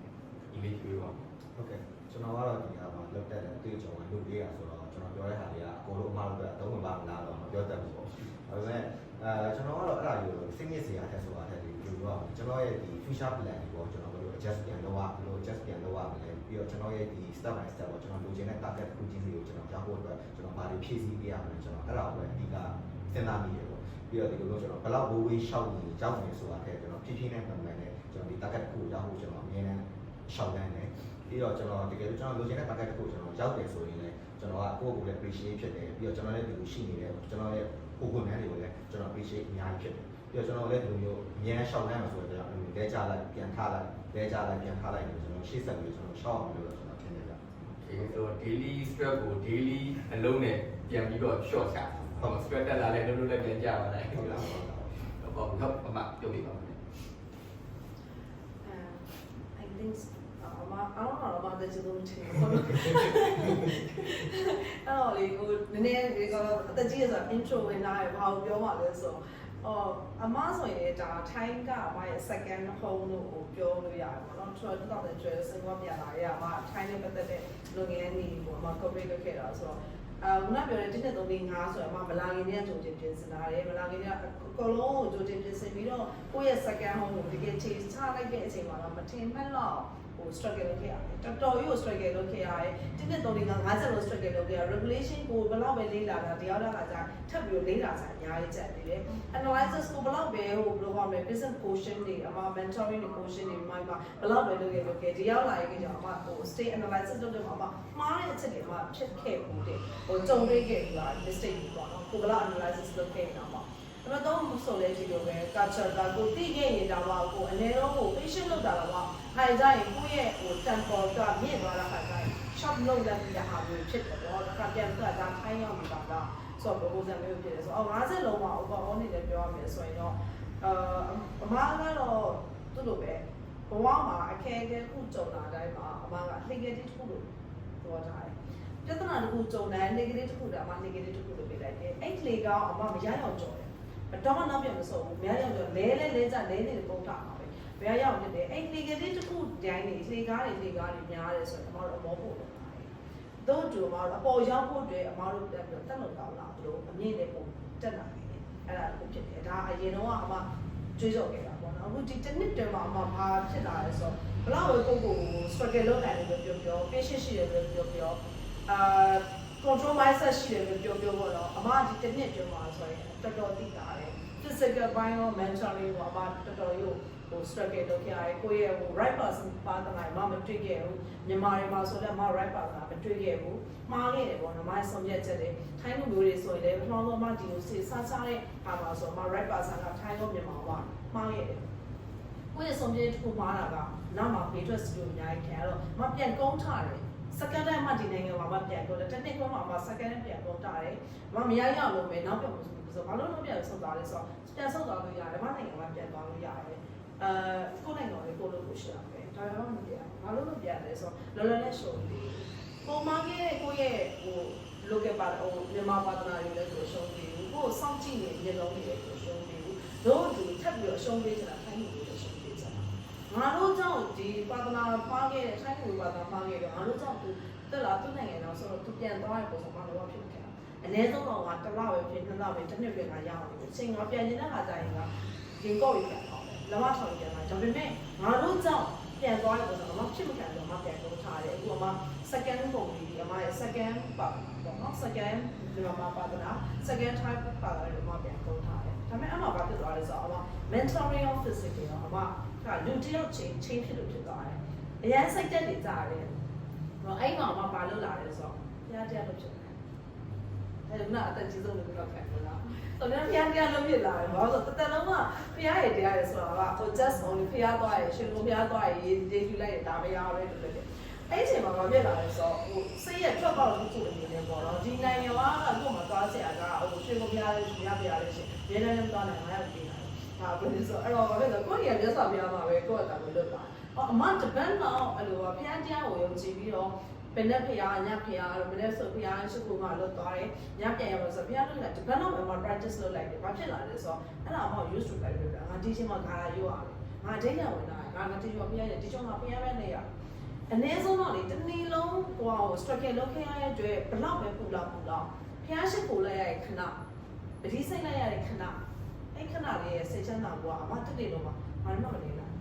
S1: ်ဒီလေးပြောပါ
S4: ဟုတ်ကဲ့ကျွန်တော်ကတော့ဒီကမှာလောက်တက်တဲ့အတွေ့အကြုံကလုပ်ပေးရဆိုတော့ကျွန်တော်ပြောတဲ့ဟာတွေကအကုန်လုံးအမှားလို့ပြောသုံးဝင်ပါမလားတော့မပြောတတ်ဘူးပေါ့ဒါပေမဲ့ကျွန်တော်ကတော့အဲ့ဒါကိုစိတ်ညစ်စရာထက်ဆိုတာထက်ဒီလိုပြောကျွန်တော်ရဲ့ဒီ future plan တွေပေါ့ကျွန်တော်ဘယ်လို adjust ပြန်လုပ်ရဘယ်လို adjust ပြန်လုပ်ရမလဲပြီးတော့ကျွန်တော်ရဲ့ဒီ step by step ပေါ့ကျွန်တော်လိုချင်တဲ့ target တစ်ခုချင်းစီကိုကျွန်တော်ကြားဖို့အတွက်ကျွန်တော်ဘာတွေဖြည့်ဆည်းပေးရမလဲကျွန်တော်အဲ့ဒါကိုပဲအဓိကစဉ်းစားမိတယ်ပေါ့ပြီးတော့ဒီလိုမျိုးကျွန်တော်ဘယ်လောက် way ရှောက်နေကြောက်နေဆိုတာထက်ကျွန်တော်ဖြည်းဖြည်းနဲ့မှန်မှန်နဲ့ကျွန်တော်ဒီ target တစ်ခုကိုရောက်ဖို့ကျွန်တော်အမြဲတမ်းရှောက်တန်းတယ်ပြီးတော့ကျွန်တော်တကယ်လို့ကျွန်တော်လိုချင်တဲ့ target တစ်ခုကျွန်တော်ရောက်တယ်ဆိုရင်လည်းကျွန်တော်ကကိုယ့်ကိုယ်လည်း appreciate ဖြစ်တယ်ပြီးတော့ကျွန်တော်လည်းဒီလိုရှိနေတယ်ကျွန်တော်လည်းကိုယ်ကိုယ်နဲ့တွေကိုလည်းကျွန်တော် appreciate အများကြီးဖြစ်တယ်ပြီးတော့ကျွန်တော်လည်းဒီလိုမျိုးအများရှောက်တန်းမှာဆိုတော့ကျွန်တော်လဲကြလိုက်ပြန်ထားလိုက်လဲကြလိုက်ပြန်ထားလိုက်နေကျွန်တော်ရှေ့ဆက်ပြီးကျွန်တော်ရှောက်အောင်လုပ်လို့ကျွန်တော်ထင်တယ်ဗျ။
S1: Okay ဆိုတော့ daily stress ကို daily အလုံးနဲ့ပြန်ပြီးတော့ short ချဟုတ် stress တက်လာလဲလုံးလည်းပြန်ကြပါလိုက်ဟုတ်လားဟုတ်ဟုတ်အမပြောပြပါဦး
S3: I think I don't know about the Zoom too. အဲ့တော့လေကိုနည်းနည်းဒီကအသက်ကြီးရဆို intro ဝင်လာရဘာကိုပြောမှလဲဆိုတော့အမဆိုရင်ဒါ time ကအမရဲ့ second home လို့ပြောလို့ရတယ်ပေါ့နော်2012စင်ကာပြန်လာရအမ time နဲ့ပတ်သက်တဲ့လုပ်ငန်းတွေပေါ့အမ corporate လုပ်ခဲ့တာဆိုတော့ခုနပြောတဲ့1 2 3 4 5ဆိုတော့အမမလာခင်တည်းကကြိုတင်ပြင်ဆင်လာတယ်မလာခင်တည်းကအကုန်လုံးကိုကြိုတင်ပြင်ဆင်ပြီးတော့ကိုယ့်ရဲ့ second home ကိုတကယ်ချချလိုက်တဲ့အချိန်မှာတော့မထင်မှတ်တော့ဟို struggle လုပ်ခဲ့ရတယ်တော်တော်ကြီးကို struggle လုပ်ခဲ့ရတယ်1 2 3 4 50လို့ struggle လုပ်ခဲ့ရ regulation ကိုဘယ်လောက်ပဲလေ့လာတာတရားတော်ကကြာထပ်ပြီးလေ့လာစားအများကြီးချက်နေတယ် analysis ကိုဘယ်လောက်ပဲဟိုဘယ်လိုပါမလဲ business quotient တွေအမ mentoring quotient တွေမှာဘယ်လောက်ပဲလုပ်ခဲ့ဒီရောက်လာရင်ကြောင့်အမဟို stay analysis လုပ်တယ်မှာအမမှားတဲ့အချက်တွေမှာဖြစ်ခဲ့ဘူးတဲ့ဟိုကြုံတွေ့ခဲ့ဘူးလား mistake တွေပေါ့နော်ကိုဘယ်လောက် analysis လုပ်ခဲ့နေတာပေါ့ဒါပေမဲ့တော့ဆိုလဲဒီလိုပဲ culture ကကိုသိခဲ့နေတာပါကိုအနည်းဆုံးကို patient လုပ်တာတော့ခိုင်ကြရင်ကိုယ့်ရဲ့ဟို temper ကမြင့်သွားတာခိုင်ကြရင် shop လုပ်တဲ့ပြဟာမျိုးဖြစ်တယ်ပေါ့ဒါကပြန်ပြတာထိုင်းရောက်နေတာလားဆိုတော့ proposal မျိုးဖြစ်တယ်ဆိုတော့50လုံးမှာ overall နေလည်းပြောရမယ်ဆိုရင်တော့အမကတော့သူ့လိုပဲဘဝမှာအခက်အခဲခုကြုံလာတိုင်းမှာအမက negative တစ်ခုလို့ပြောထားတယ်ပြဿနာတစ်ခုကြုံတိုင်း negative တစ်ခုတည်းအမ negative တစ်ခုလို့ပြလိုက်တယ်အဲ့လေကောင်းအမမရအောင်ကြော်တယ်တော့မှနောက်ပြန်မဆုံးဘူးမရအောင်ကြော်လဲကြလဲနေပုံတာပါပဲဘယ်ရောက်နေတယ်အဲ့ negative တစ်ခုတိုင်းနေလေကားတွေများတယ်ဆိုတော့အမတို့အမောဖို့လုပ်ပါတယ်တို့တို့အမတို့အပေါ်ရောက်ဖို့အတွက်အမတို့တက်လို့တောင်းလာတို့အမြင့်နဲ့ပုံတက်လာတယ် အဲ့ဒါကိုဖြစ်တယ်ဒါအရင်တော့အမကြွေးကြော်ခဲ့တာပေါ့နော်အခုဒီတစ်နှစ်တည်းမှာအမဘာဖြစ်လာလဲဆိုဘလောက်ပဲကိုကို struggle လုပ်နိုင်တယ်လို့ပြော patient ရှိတယ်လို့ပြောcontrol mindset ရှိတယ်လို့ပြောပေါ့နော်အမဒီတစ်နှစ်တည်းမှာဆိုရင်တော်တော်သိတာတယ် physical ဘိုင်းရော mentally ရောအမတော်တော်ရို့ဟို struggle လုပ်ခဲ့ရတယ်ကိုယ့်ရဲ့ဟို right person ပါတနာမတွေ့ခဲ့ဘူးမြန်မာတွေမှာဆိုလည်းမ right person မတွေ့ခဲ့ဘူးမှားခဲ့တယ်ပေါ့နော်မဆုံးဖြတ်ချက်တယ်ထိုင်းလူမျိုးတွေဆိုရင်လည်းပထမဆုံးအမဒီလိုစစ်စားစားတဲ့ဟာမှာဆိုအမ right person ကထိုင်းရောမြန်မာမှာမှားခဲ့တယ်ကိုယ့်ရဲ့ဆုံးဖြတ်ချက်ကိုမှားတာကနောက်မှာဘေးထွက်စတူအများကြီးခံရတော့မပြန်ကုန်းထားတယ်second time မှာဒီနိုင်ငံမှာမပြန်ကုန်းတယ်တစ်နှစ်ခွဲမှာမ second time ပြန်ကုန်းထားတယ်မမရရအောင်လုပ်မယ်နောက်ပြန်မဆိုဘာလို့တော့ပြန်ဆုတ်သွားလဲဆိုတော့ပြန်ဆုတ်သွားလို့ရတယ်မနိုင်ငံမှာပြန်သွားလို့ရတယ်ကိုယ်နိုင်ငံလေးကိုလို့ကိုရှိရမယ်ဒါပေမဲ့မပြဘာလို့မပြလဲဆိုတော့လောလောနဲ့ရှုံးတယ်ပုံမှန်ရဲ့ကိုယ့်ရဲ့ဟို local ပါဟိုမြန်မာပါတနာတွေလည်းကိုရှုံးတယ်ကိုယ်စောင့်ကြည့်နေမျက်လုံးတွေလည်းကိုရှုံးတယ်တို့သူထပ်ပြီးတော့ရှုံးပေးချင်တာခိုင်းလို့လည်းရှုံးပေးချင်တာငါတို့ကြောင့်ဒီပါတနာပါခဲ့တဲ့ခိုင်းလို့ပါတနာပါခဲ့တယ်ငါတို့ကြောင့်သူတက်လာသူ့နိုင်ငံတော့ဆိုတော့သူပြန်သွားတဲ့ပုံစံမှတော့ဖြစ်ခဲ့တာအနည်းဆုံးတော့ကတစ်လပဲဖြစ်နှစ်လပဲတစ်နှစ်ပဲကရအောင်အချိန်ကပြန်နေတဲ့ခါကျရင်ကရင်ကော့ပြီးပြန်တော့လမထောင်ပြန်လာဒါပေမဲ့ငါတို့ကြောင့်ပြန်သွားတဲ့ပုံစံမှဖြစ်မခံတော့မှပြန်တော့ထားတယ်အခုမှ second ပုံပြီးအမရဲ့ second ပါပေါ့နော် second ဒီမှာပါဒနာ second type ပါတယ်လို့မှပြန်တော့ထားတယ်ဒါပေမဲ့အမဘာဖြစ်သွားလဲဆိုတော့အမ mental and physical ရောအမကလူတယောက်ချင်းဖြစ်လို့ဖြစ်သွားတယ်အရင်စိတ်တက်နေကြတယ်ဟောအဲ့မှာအမဘာလုပ်လာလဲဆိုတော့တရားတရားလုပ်ဖြစ်တယ်အဲ့ဒါကအတကြီးဆုံးလို့ပြောခဲ့တယ်လားတော်တော်ဖျားဖျားလုပ်ဖြစ်လာတယ်ဘာလို့ဆိုတော့တလုံးကဖျားရတရားရဆိုတာကဟို just only ဖျားသွားရရှင်ကိုဖျားသွားရရေးဒေးယူလိုက်တာမရပဲလို့ပြောတယ်အဲ့ဒီအချိန်မှာဘာဖြစ်လာလဲဆိုတော့ဟိုစိတ်ရထွက်ပေါက်လို့ဆိုနေတယ်ပေါ့နော်ဒီနိုင်ငံကအခုမှသွားဆရာကဟိုရှင်ကိုဖျားလေးရှင်ရဖျားလေးရှင်ရဲနေနေသွားနိုင်မှာရပြီဒါဘယ်လိုဆိုအဲ့တော့ဘာဖြစ်လဲကိုကြီးကမျက်စာပြမှာပဲကိုယ့်အတံကိုလွတ်လာအော်အမတပန်းတော့အဲ့လိုဖျားတရားကိုယုံကြည်ပြီးတော့ဘယ်နဲ့ဖျားညဖျားဘယ်နဲ့ဆိုဖျားရှိခိုးမှလွတ်သွားတယ်ညပြန်ရလို့ဆိုဖျားလို့လည်းတပန်းတော့မှ practice လုပ်လိုက်တယ်ဘာဖြစ်လာလဲဆိုတော့အဲ့ဒါမှ use to လိုက်လို့ငါဒီချင်းမှာခါရရွာတယ်ငါဒိတ်ရဝင်လာငါဒီချင်းမှာဖျားတယ်ဒီချင်းမှာဖျားပဲနေရအနည်းဆုံးတော့လေတစ်နေ့လုံးဟို struggle လုပ်ခဲ့ရတဲ့အတွက်ဘလောက်ပဲပူလောက်ဖျားရှိခိုးလိုက်ရတဲ့ခဏပတိစိတ်လိုက်ရတဲ့ခဏအဲ့ခဏလေးရဲ့စိတ်ချမ်းသာဘွားအမတစ်နေ့လုံးမှာဘာမှမနေလား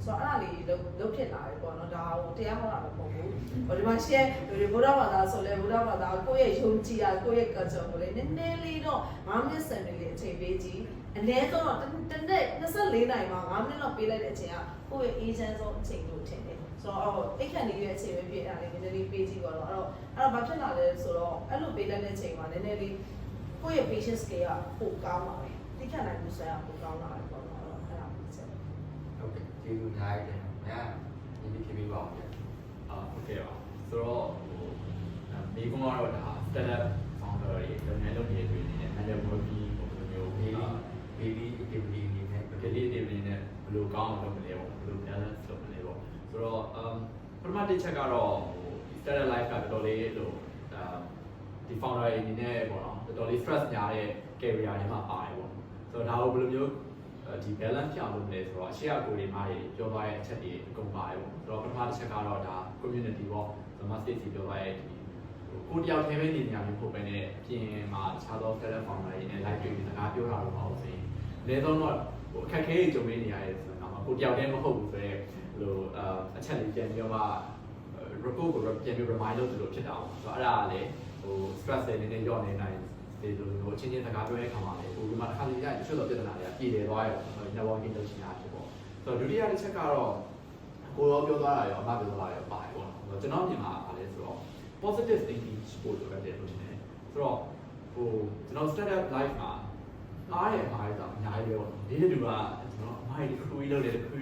S3: ဆိုတော့အဲ့ဒါလေးလုံးဖြစ်လာတယ်ပေါ့နော်ဒါဟိုတရားဟောတာမဟုတ်ဘူးဟိုဒီမှာရှင်းဒီဗုဒ္ဓဘာသာဆိုလဲဗုဒ္ဓဘာသာကိုယ့်ရဲ့ယုံကြည်တာကိုယ့်ရဲ့ culture ကိုလည်းနည်းနည်းလေးတော့9မိနစ်စံလေးအချိန်ပေးကြည့်အနည်းဆုံးတော့တစ်နေ့24နိုင်မှာ9မိနစ်လောက်ပေးလိုက်တဲ့အချိန်ကကိုယ့်ရဲ့ agent ဆုံးအချိန်လို့ထင်တယ်ဆိုတော့အိတ်ခန့်နေတဲ့အချိန်ပဲပြည့်အဲ့ဒါလေးနည်းနည်းလေးပေးကြည့်ပါတော့အဲ့တော့ဘာဖြစ်လာလဲဆိုတော့အဲ့လိုပေးလိုက်တဲ့အချိန်မှာနည်းနည်းလေးကိုယ့်ရဲ့ patience ကပိုကောင်းလာတယ်တိကျနိုင်မှုဆိုင်ရာပိုကောင်းလာတယ်ပေါ့နော်အဲ့ဒါဖြစ်ချက်
S1: ဟုတ်ကဲ့ကျေးဇူးများတယ်ညာဒီနေ့ခင်ဗျပါအောင်ဗျာ
S2: โอเคပါဆိုတော့ဟိုမိကုန်းကတော့ဒါ startup founder တွေလုပ်ငန်းလုပ်နေတဲ့တွေနေနဲ့ networking ပုံစံမျိုး
S1: daily activity အနေနဲ့
S2: daily activity နဲ့ဘယ်လိုကောင်းအောင်လုပ်မလဲပေါ့ဘယ်လို balance လုပ်မလဲပေါ့ဆိုတော့ပထမတစ်ချက်ကတော့ဟို startup life ကတော်တော်လေးလို့ဒီ founder တွေအနေနဲ့ပေါ့နော်တော်တော်လေး stress များတဲ့ career တွေမှာပါတယ်ပေါ့ဆိုတော့ဒါကိုဘယ်လိုမျိုးဒီ balance ပြောင်းလုပ်လဲဆိုတော့အရှိအကိုတွေမှာပြောသွားတဲ့အချက်တွေအကုန်ပါတယ်ပေါ့ဆိုတော့ပထမတစ်ချက်ကတော့ဒါ community ပေါ့ master စီပြောသွားတဲ့ဒီကိုတယောက်တည်းပဲနေနေရမျိုးပုံပဲနဲ့အပြင်မှာခြားသော talent founder တွေနဲ့ live တွေ့ပြီးစကားပြောတာတော့မဟုတ်ဘူးဆိုရင်အနည်းဆုံးတော့ဟိုအခက်အခဲတွေကြုံနေရတယ်ဆိုတော့ကိုတယောက်တည်းမဟုတ်ဘူးဆိုတော့ဟိုအချက်လေးပြန်ပြောမှ report ကိုပြန်ပြီး remind လုပ်လို့ဖြစ်တာပေါ့ဆိုတော့အဲ့ဒါကလည်းဟို stress တွေနည်းနည်းလျော့နေနိုင်ဒီလိုမျိုးချင်းချင်းစကားပြောတဲ့အခါမှာလေကိုဒီမှာတစ်ခါတည်းရတချို့တော့ပြဿနာတွေကပြည်တယ်သွားရတော့ networking လုပ်ချင်တာဖြစ်ပေါ့ဆိုတော့ဒုတိယတစ်ချက်ကတော့ကိုရောပြောသွားတာရောအမပြောသွားတာရောပါတယ်ပေါ့နော်ကျွန်တော်မြင်မှာပါလဲဆိုတော့ positive thinking ပို့လို့ရတယ်လို့ထင်တယ်ဆိုတော့ဟိုကျွန်တော် startup life မှာအားရမှာတော့အများကြီးပဲပေါ့ဒီနေ့ဒီမှာကျွန်တော်အမိုက်တစ်ခုကြီးလုပ်တယ်ဆိ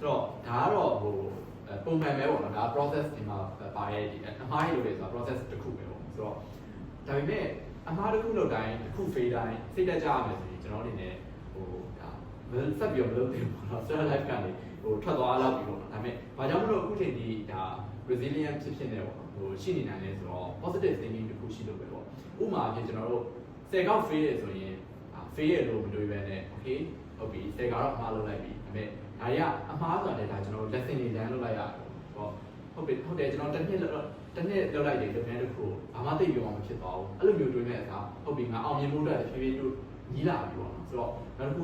S2: ုတော့ဒါကတော့ဟိုပုံမှန်ပဲပေါ့နော်ဒါ process ဒီမှာပါရဲ့ဒီအမှားကြီးလုပ်တယ်ဆိုတာ process တစ်ခုပဲပေါ့ဆိုတော့ဒါပေမဲ့အမှားတစ်ခုလုပ်တိုင်းတစ်ခု fail တိုင်းစိတ်တက်ကြရမယ်ဆိုရင်ကျွန်တော်အနေနဲ့ဟိုဒါဆက်ပြီးမလုပ်သေးဘူးပေါ့နော် startup life ကနေဟိုထွက်သွားလောက်ပြီပေါ့နော်ဒါပေမဲ့ဘာကြောင့်မလို့အခုချိန်ဒီဒါ resilient ဖြစ်နေပေါ့ဟိုရှိနေနိုင်လဲဆိုတော့ positive thinking တစ်ခုရှိလို့ပဲပေါ့ဥပမာအဖြစ်ကျွန်တော်တို့10ကောက် fail ရဆိုရင် fail ရလို့မတွေးပဲနဲ့ okay ဟုတ်ပြီ10ကောက်တော့အမှားလုပ်လိုက်ပြီဒါပေမဲ့ဒါတွေကအမှားဆိုတာလည်းဒါကျွန်တော် lesson တွေလမ်းလုပ်လိုက်ရတယ်ပေါ့ဟုတ်တယ်ကျွန်တော်တစ်နှစ်လုပ်လိုက်တယ်လုပ်ငန်းတစ်ခုဘာမှသိပြီးမှမဖြစ်သွားဘူးအဲ့လိုမျိုးတွေးမဲ့အခါဟုတ်ပြီငါအောင်မြင်မှုအတွက်ဖြည်းဖြည်း ညီလာပြီပေါ့ဆိုတော့နောက်တစ်ခု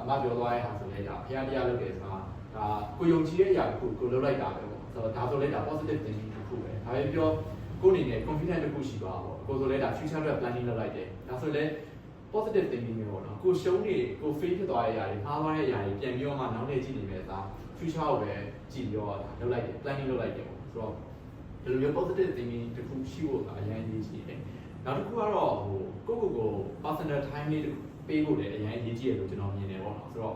S2: အမပြောသွားတဲ့ဟာဆိုလဲဒါဖျားတရားလုပ်တယ်ဆိုတာဒါကိုယုံကြည်တဲ့အရာတစ်ခုကိုလုပ်လိုက်တာပဲပေါ့ဆိုတော့ဒါဆိုလဲဒါ positive thinking တစ်ခုပဲဒါပဲပြောကိုအနေနဲ့ confident တစ်ခုရှိပါပေါ့ကိုဆိုလဲဒါ future အတွက် planning လုပ်လိုက်တယ်ဒါဆိုလဲ positive thinking မျိုးပေါ့နော်ကိုရှုံးနေကို fail ဖြစ်သွားတဲ့အရာတွေမှားသွားတဲ့အရာတွေပြန်ပြီးတော့မှနောက်နေ့ကြည့်နေမယ်သာ future ကိုပဲကြည့်ပြီးတော့လုပ်လိုက်တယ် planning လုပ်လိုက်တယ်ပေါ့ဆိုတော့ဒီလိုမျိုး positive thinking တစ်ခုရှိဖို့အရင်အရေးကြီးတယ်နောက်တစ်ခုကတော့ကို personal time လေးပေးဖို့လည်းအရင်အရေးကြီးတယ်လို့ကျွန်တော်မြင်တယ်ပေါ့နော်ဆိုတော့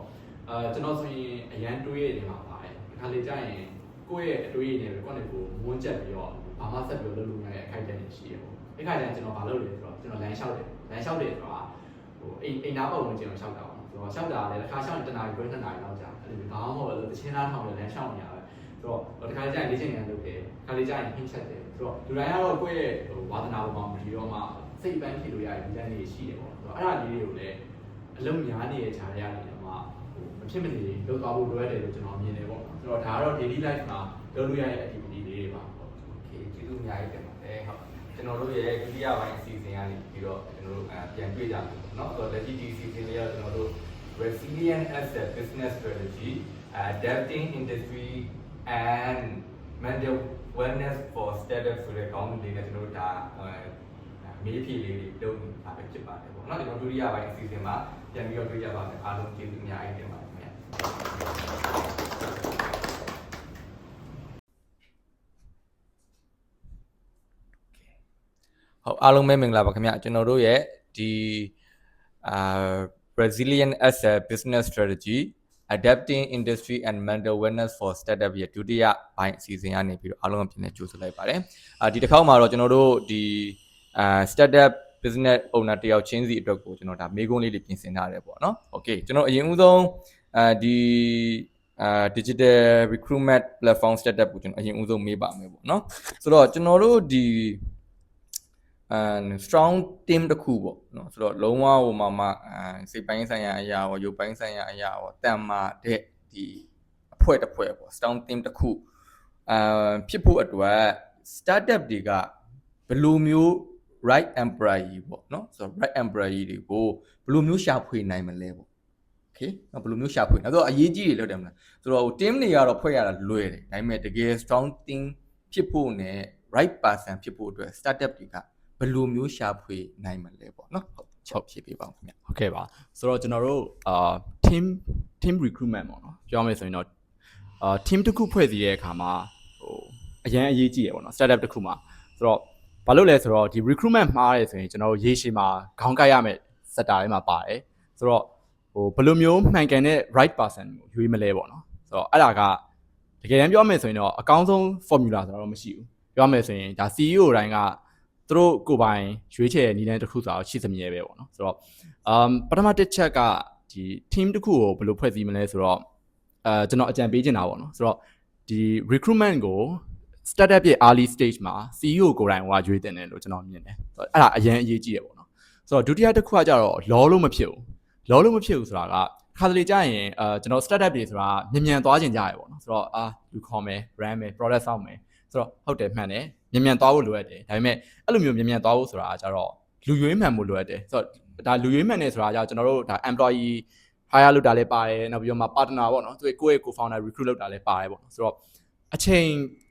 S2: ကျွန်တော်ဆိုရင်အရင်တွေးရနေမှာပါတယ်ဒီခါလေးကြာရင်ကိုယ့်ရဲ့အတွေးနဲ့ပဲကိုယ့်နဲ့ကိုမွန်းချက်ပြီးတော့ဘာမှဆက်ပြီးလုပ်လို့ရတဲ့အခိုက်အတန့်ရှိရပေါ့အဲ့ခါကျရင်ကျွန်တော်မလုပ်လဲဆိုတော့ကျွန်တော်လမ်းလျှောက်တယ်ဆိုတာအိမ်နာပုံဝင်ကျွန်တော်လျှောက်တာပေါ့ဆိုတော့လျှောက်တာလည်းတစ်ခါလျှောက်ရင်တစ်နာရီခွဲနှစ်နာရီလောက်ကြာအဲ့လိုဘာမှမဟုတ်လို့တချင်းသားထောင်တယ်လမ်းလျှောက်နေရပဲဆိုတော့တစ်ခါကျရင်လေ့ကျင့်ခန်းလုပ်တယ်ခါလေးကျရင်ဟင်းချက်တယ်ဆိုတော့လူတိုင်းကတော့ကိုယ့်ရဲ့ဝါသနာပေါ်မှာမကြည့်တော့မှစိတ်ပန်းဖြစ်လို့ရတဲ့ဒီလမ်းလေးရှိတယ်ပေါ့ဆိုတော့အဲ့ဒါလေးတွေကိုလည်းအလုံးများနေတဲ့ခြားရရတယ်တော့မှမဖြစ်မနေလုပ်သွားဖို့လိုရတယ်လို့ကျွန်တော်မြင်တယ်ပေါ့ဆိုတော့ဒါကတော့ daily life မှာလုပ်လို့ရတဲ့ activity လေးတွေပါဟုတ်
S1: okay ကျေးဇူးအများကြီးတင်ပါတယ်ဟုတ်ကျွန်တော်တို့ရဲ့ဒုတိယပိုင်းအစီအစဉ်ကနေပြီးတော့ကျွန်တော်တို့ပြန်တွေ့ကြမယ်เนาะဆိုတော့လက်ရှိဒီအစီအစဉ်လေးကကျွန်တော်တို့ resilient as a business strategy adapting industry and mental wellness for startup ဆိုတဲ့ခေါင်းလေးနဲ့ကျွန်တော်တို့ဒါမေးဖြေလေးတွေလုပ်နေတာပဲဖြစ်ပါတယ်ပေါ့เนาะကျွန်တော်ဒုတိယပိုင်းအစီအစဉ်မှာပြန်ပြီးတော့တွေ့ကြပါမယ်အားလုံးကျေးဇူးအများကြီးတင်ပါတယ်ခင်ဗျာဟုတ်အားလုံးပဲမင်္ဂလာပါခင်ဗျကျွန်တော်တို့ရဲ့ဒီBrazilian as a business strategy adapting industry and mental wellness for startup ရဲ့ဒုတိယပိုင်းအစီအစဉ်ကနေပြီးတော့အားလုံးပြန်လည်ကြိုဆိုလိုက်ပါတယ်ဒီတစ်ခေါက်မှာတော့ကျွန်တော်တို့ဒီstartup business owner တယောက်ချင်းစီအတွက်ကိုကျွန်တော်ဒါမေးခွန်းလေးတွေပြင်ဆင်ထားတယ်ပေါ့နော် okay ကျွန်တော်အရင်ဦးဆုံးဒီ digital recruitment platform startup ကိုကျွန်တော်အရင်ဦးဆုံးမေးပါမယ်ပေါ့နော်ဆိုတော့ကျွန်တော်တို့ဒီstrong team တစ်ခုပေါ့နော်ဆိုတော့လုံးဝဟိုမှာစိတ်ပိုင်းဆိုင်ရာအရာရောရုပ်ပိုင်းဆိုင်ရာအရာရောတန်မာတဲ့ဒီအဖွဲ့တစ်ဖွဲ့ပေါ့ strong team တစ်ခုဖြစ်ဖို့အတွက် startup တွေကဘယ်လိုမျိုး right employee ပေါ့နော်ဆိုတော့ right employee တွေကိုဘယ်လိုမျိုးရှာဖွေနိုင်မလဲပေါ့ okay ဘယ်လိုမျိုးရှာဖွေလဲဆိုတော့အရေးကြီးတွေလုပ်တယ်မလားဆိုတော့ team တွေကတော့ဖွဲ့ရတာလွယ်တယ်ဒါပေမဲ့တကယ် strong team ဖြစ်ဖို့နဲ့ right person ဖြစ်ဖို့အတွက် startup တွေကဘယ်လိုမျိုးရှာဖွေနိုင်မလဲပေါ့နော်ဟုတ်ဖြည့်ပေးပါဦးခင်ဗျ
S2: ဟုတ်ကဲ့ပါဆိုတော့ကျွန်တော်တို့team recruitment ပေါ့နော်ပြောမယ်ဆိုရင်တော့team တစ်ခုဖွဲ့စည်းတဲ့အခါမှာအရင်အရေးကြီးရပေါ့နော် startup တစ်ခုမှာဆိုတော့ဘာလို့လဲဆိုတော့ဒီ recruitment မှားရဲဆိုရင်ကျွန်တော်တို့ရေရှည်မှာခေါင်းကိုက်ရမယ် sector တွေမှာပါတယ်ဆိုတော့ဘယ်လိုမျိုးမှန်ကန်တဲ့ right person ကိုရွေးမလဲပေါ့နော်ဆိုတော့အဲ့ဒါကတကယ်တမ်းပြောမယ်ဆိုရင်တော့အကောင်းဆုံး formula ဆိုတော့မရှိဘူးပြောမယ်ဆိုရင်ဒါ CEO တိုင်းကသူတို့ကိုယ်ပိုင်ရွေးချယ်နည်းလမ်းတစ်ခုဆိုတော့ရှိစမြဲပဲပေါ့နော်ဆိုတော့ပထမတစ်ချက်ကဒီ team တစ်ခုကိုဘယ်လိုဖွဲ့စည်းမလဲဆိုတော့ကျွန်တော်အကြံပေးချင်တာပေါ့နော်ဆိုတော့ဒီ recruitment ကို startup ရဲ့ early stage မှာ CEO ကိုယ်တိုင်ဟိုကရွေးတင်တယ်လို့ကျွန်တော်မြင်တယ်ဆိုတော့အဲ့ဒါအရင်အရေးကြီးတယ်ပေါ့နော်ဆိုတော့ဒုတိယတစ်ခုကကြတော့လောလို့မဖြစ်ဘူးဆိုတာကခါတလေကြာရင်ကျွန်တော် startup တွေဆိုတာမြန်သွားခြင်းကြရပေါ့နော်ဆိုတော့လူခေါ်မယ် brand မယ် product ဆောက်မယ်ဆိုတော့ဟုတ်တယ်မှန်တယ်မြန်သွားဖို့လိုအပ်တယ်ဒါပေမဲ့အဲ့လိုမျိုးမြန်သွားဖို့ဆိုတာကကြတော့လူရွေးမှန်ဖို့လိုအပ်တယ်ဆိုတော့ဒါလူရွေးမှန်နေဆိုတာကကျွန်တော်တို့ဒါ employee hire လုပ်တာလည်းပါတယ်နောက်ပြီးတော့မှ partner ပေါ့နော်သူကိုယ့်ရဲ့ co-founder recruit လုပ်တာလည်းပါတယ်ပေါ့နော်ဆိုတော့အချိန်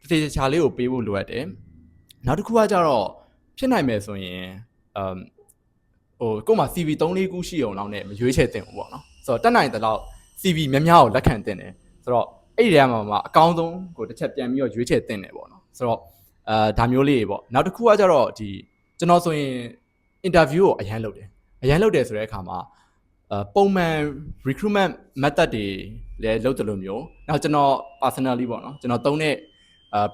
S2: တစ်ခြားလေးကိုပေးဖို့လိုအပ်တယ်နောက်တစ်ခုကကြတော့ဖြစ်နိုင်မယ်ဆိုရင်ကို့မှာ CV 3-4ခုရှိအောင်လောက်နဲ့မရွေးချယ်တင်ဘူးပေါ့နော်ဆိုတော့တက်နိုင်တဲ့လောက် CV များများကိုလက်ခံတင်တယ်ဆိုတော့အဲ့ဒီထဲမှာအကောင်းဆုံးကိုတစ်ချက်ပြန်ပြီးတော့ရွေးချယ်တင်တယ်ပေါ့နော်ဆိုတော့ဒါမျိုးလေးပေါ့နောက်တစ်ခုကကြတော့ဒီကျွန်တော်ဆိုရင် interview ကိုအရန်လုပ်တယ်ဆိုတဲ့အခါမှာပုံမှန် recruitment method တွေလည်းလုပ်တယ်လို့မျိုးနောက်ကျွန်တော် personally ပေါ့နော်ကျွန်တော်သုံးတဲ့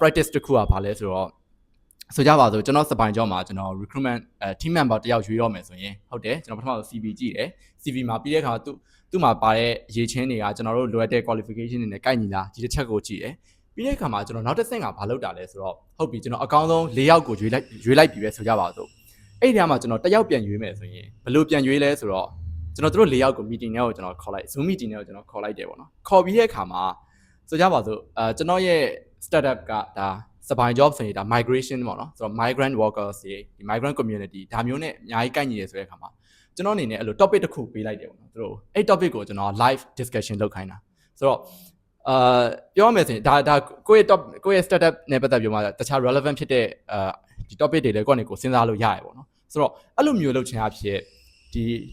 S2: practice တစ်ခုကဘာလဲဆိုတော့ဆိုကြပါစို့ကျွန်တော်စပိုင် job မှာကျွန်တော် recruitment team member တယောက်ရွေးရမယ်ဆိုရင်ဟုတ်တယ်ကျွန်တော်ပထမဆုံး CV ကြည့်တယ် CV မှာပြီးတဲ့အခါသူ့မှာပါတဲ့အရေးချင်းတွေကကျွန်တော်တို့လိုအပ်တဲ့ qualification တွေနဲ့ကိုက်ညီလားဒီတစ်ချက်ကိုကြည့်တယ်ပြီးတဲ့အခါမှာကျွန်တော်နောက်တစ်ဆင့်ကဘာလုပ်တာလဲဆိုတော့ဟုတ်ပြီကျွန်တော်အကောင်းဆုံး၄ယောက်ကိုရွေးလိုက်ပြီပဲဆိုကြပါစို့အဲ့ဒီထဲမှာကျွန်တော်တစ်ယောက်ပြန်ရွေးမယ်ဆိုရင်ဘယ်လိုပြန်ရွေးလဲဆိုတော့ကျွန်တော်တို့၄ယောက်ကို meeting နဲ့ကိုကျွန်တော်ခေါ်လိုက် Zoom meeting နဲ့ကိုကျွန်တော်ခေါ်လိုက်တယ်ပေါ့နော်ခေါ်ပြီးတဲ့အခါမှာဆိုကြပါစို့ကျွန်တော်ရဲ့ startup ကဒါစပိုင် job ဆိုရင်ဒါ migration ပေါ့နော်ဆိုတော့ migrant workers တွေဒီ migrant community ဒါမျိုးနဲ့အများကြီးကိုက်ညီရဆိုတဲ့အခါမှာ ကျွန်တော်အနေနဲ့အဲ့လို topic တစ်ခုပေးလိုက်တယ်ပေါ့နော်သူတို့အဲ့ topic ကိုကျွန်တော် live discussion လုပ်ခိုင်းတာဆိုတော့ပြောရမယ်ဆိုရင်ဒါကိုယ့်ရဲ့ startup နဲ့ပတ်သက်ပြီးမှတခြား relevant ဖြစ်တဲ့ဒီ topic တွေလည်းကိုယ့်အနေကိုစဉ်းစားလို့ရတယ်ပေါ့နော်ဆိုတော့အဲ့လိုမျိုးလုပ်ချင်အဖြစ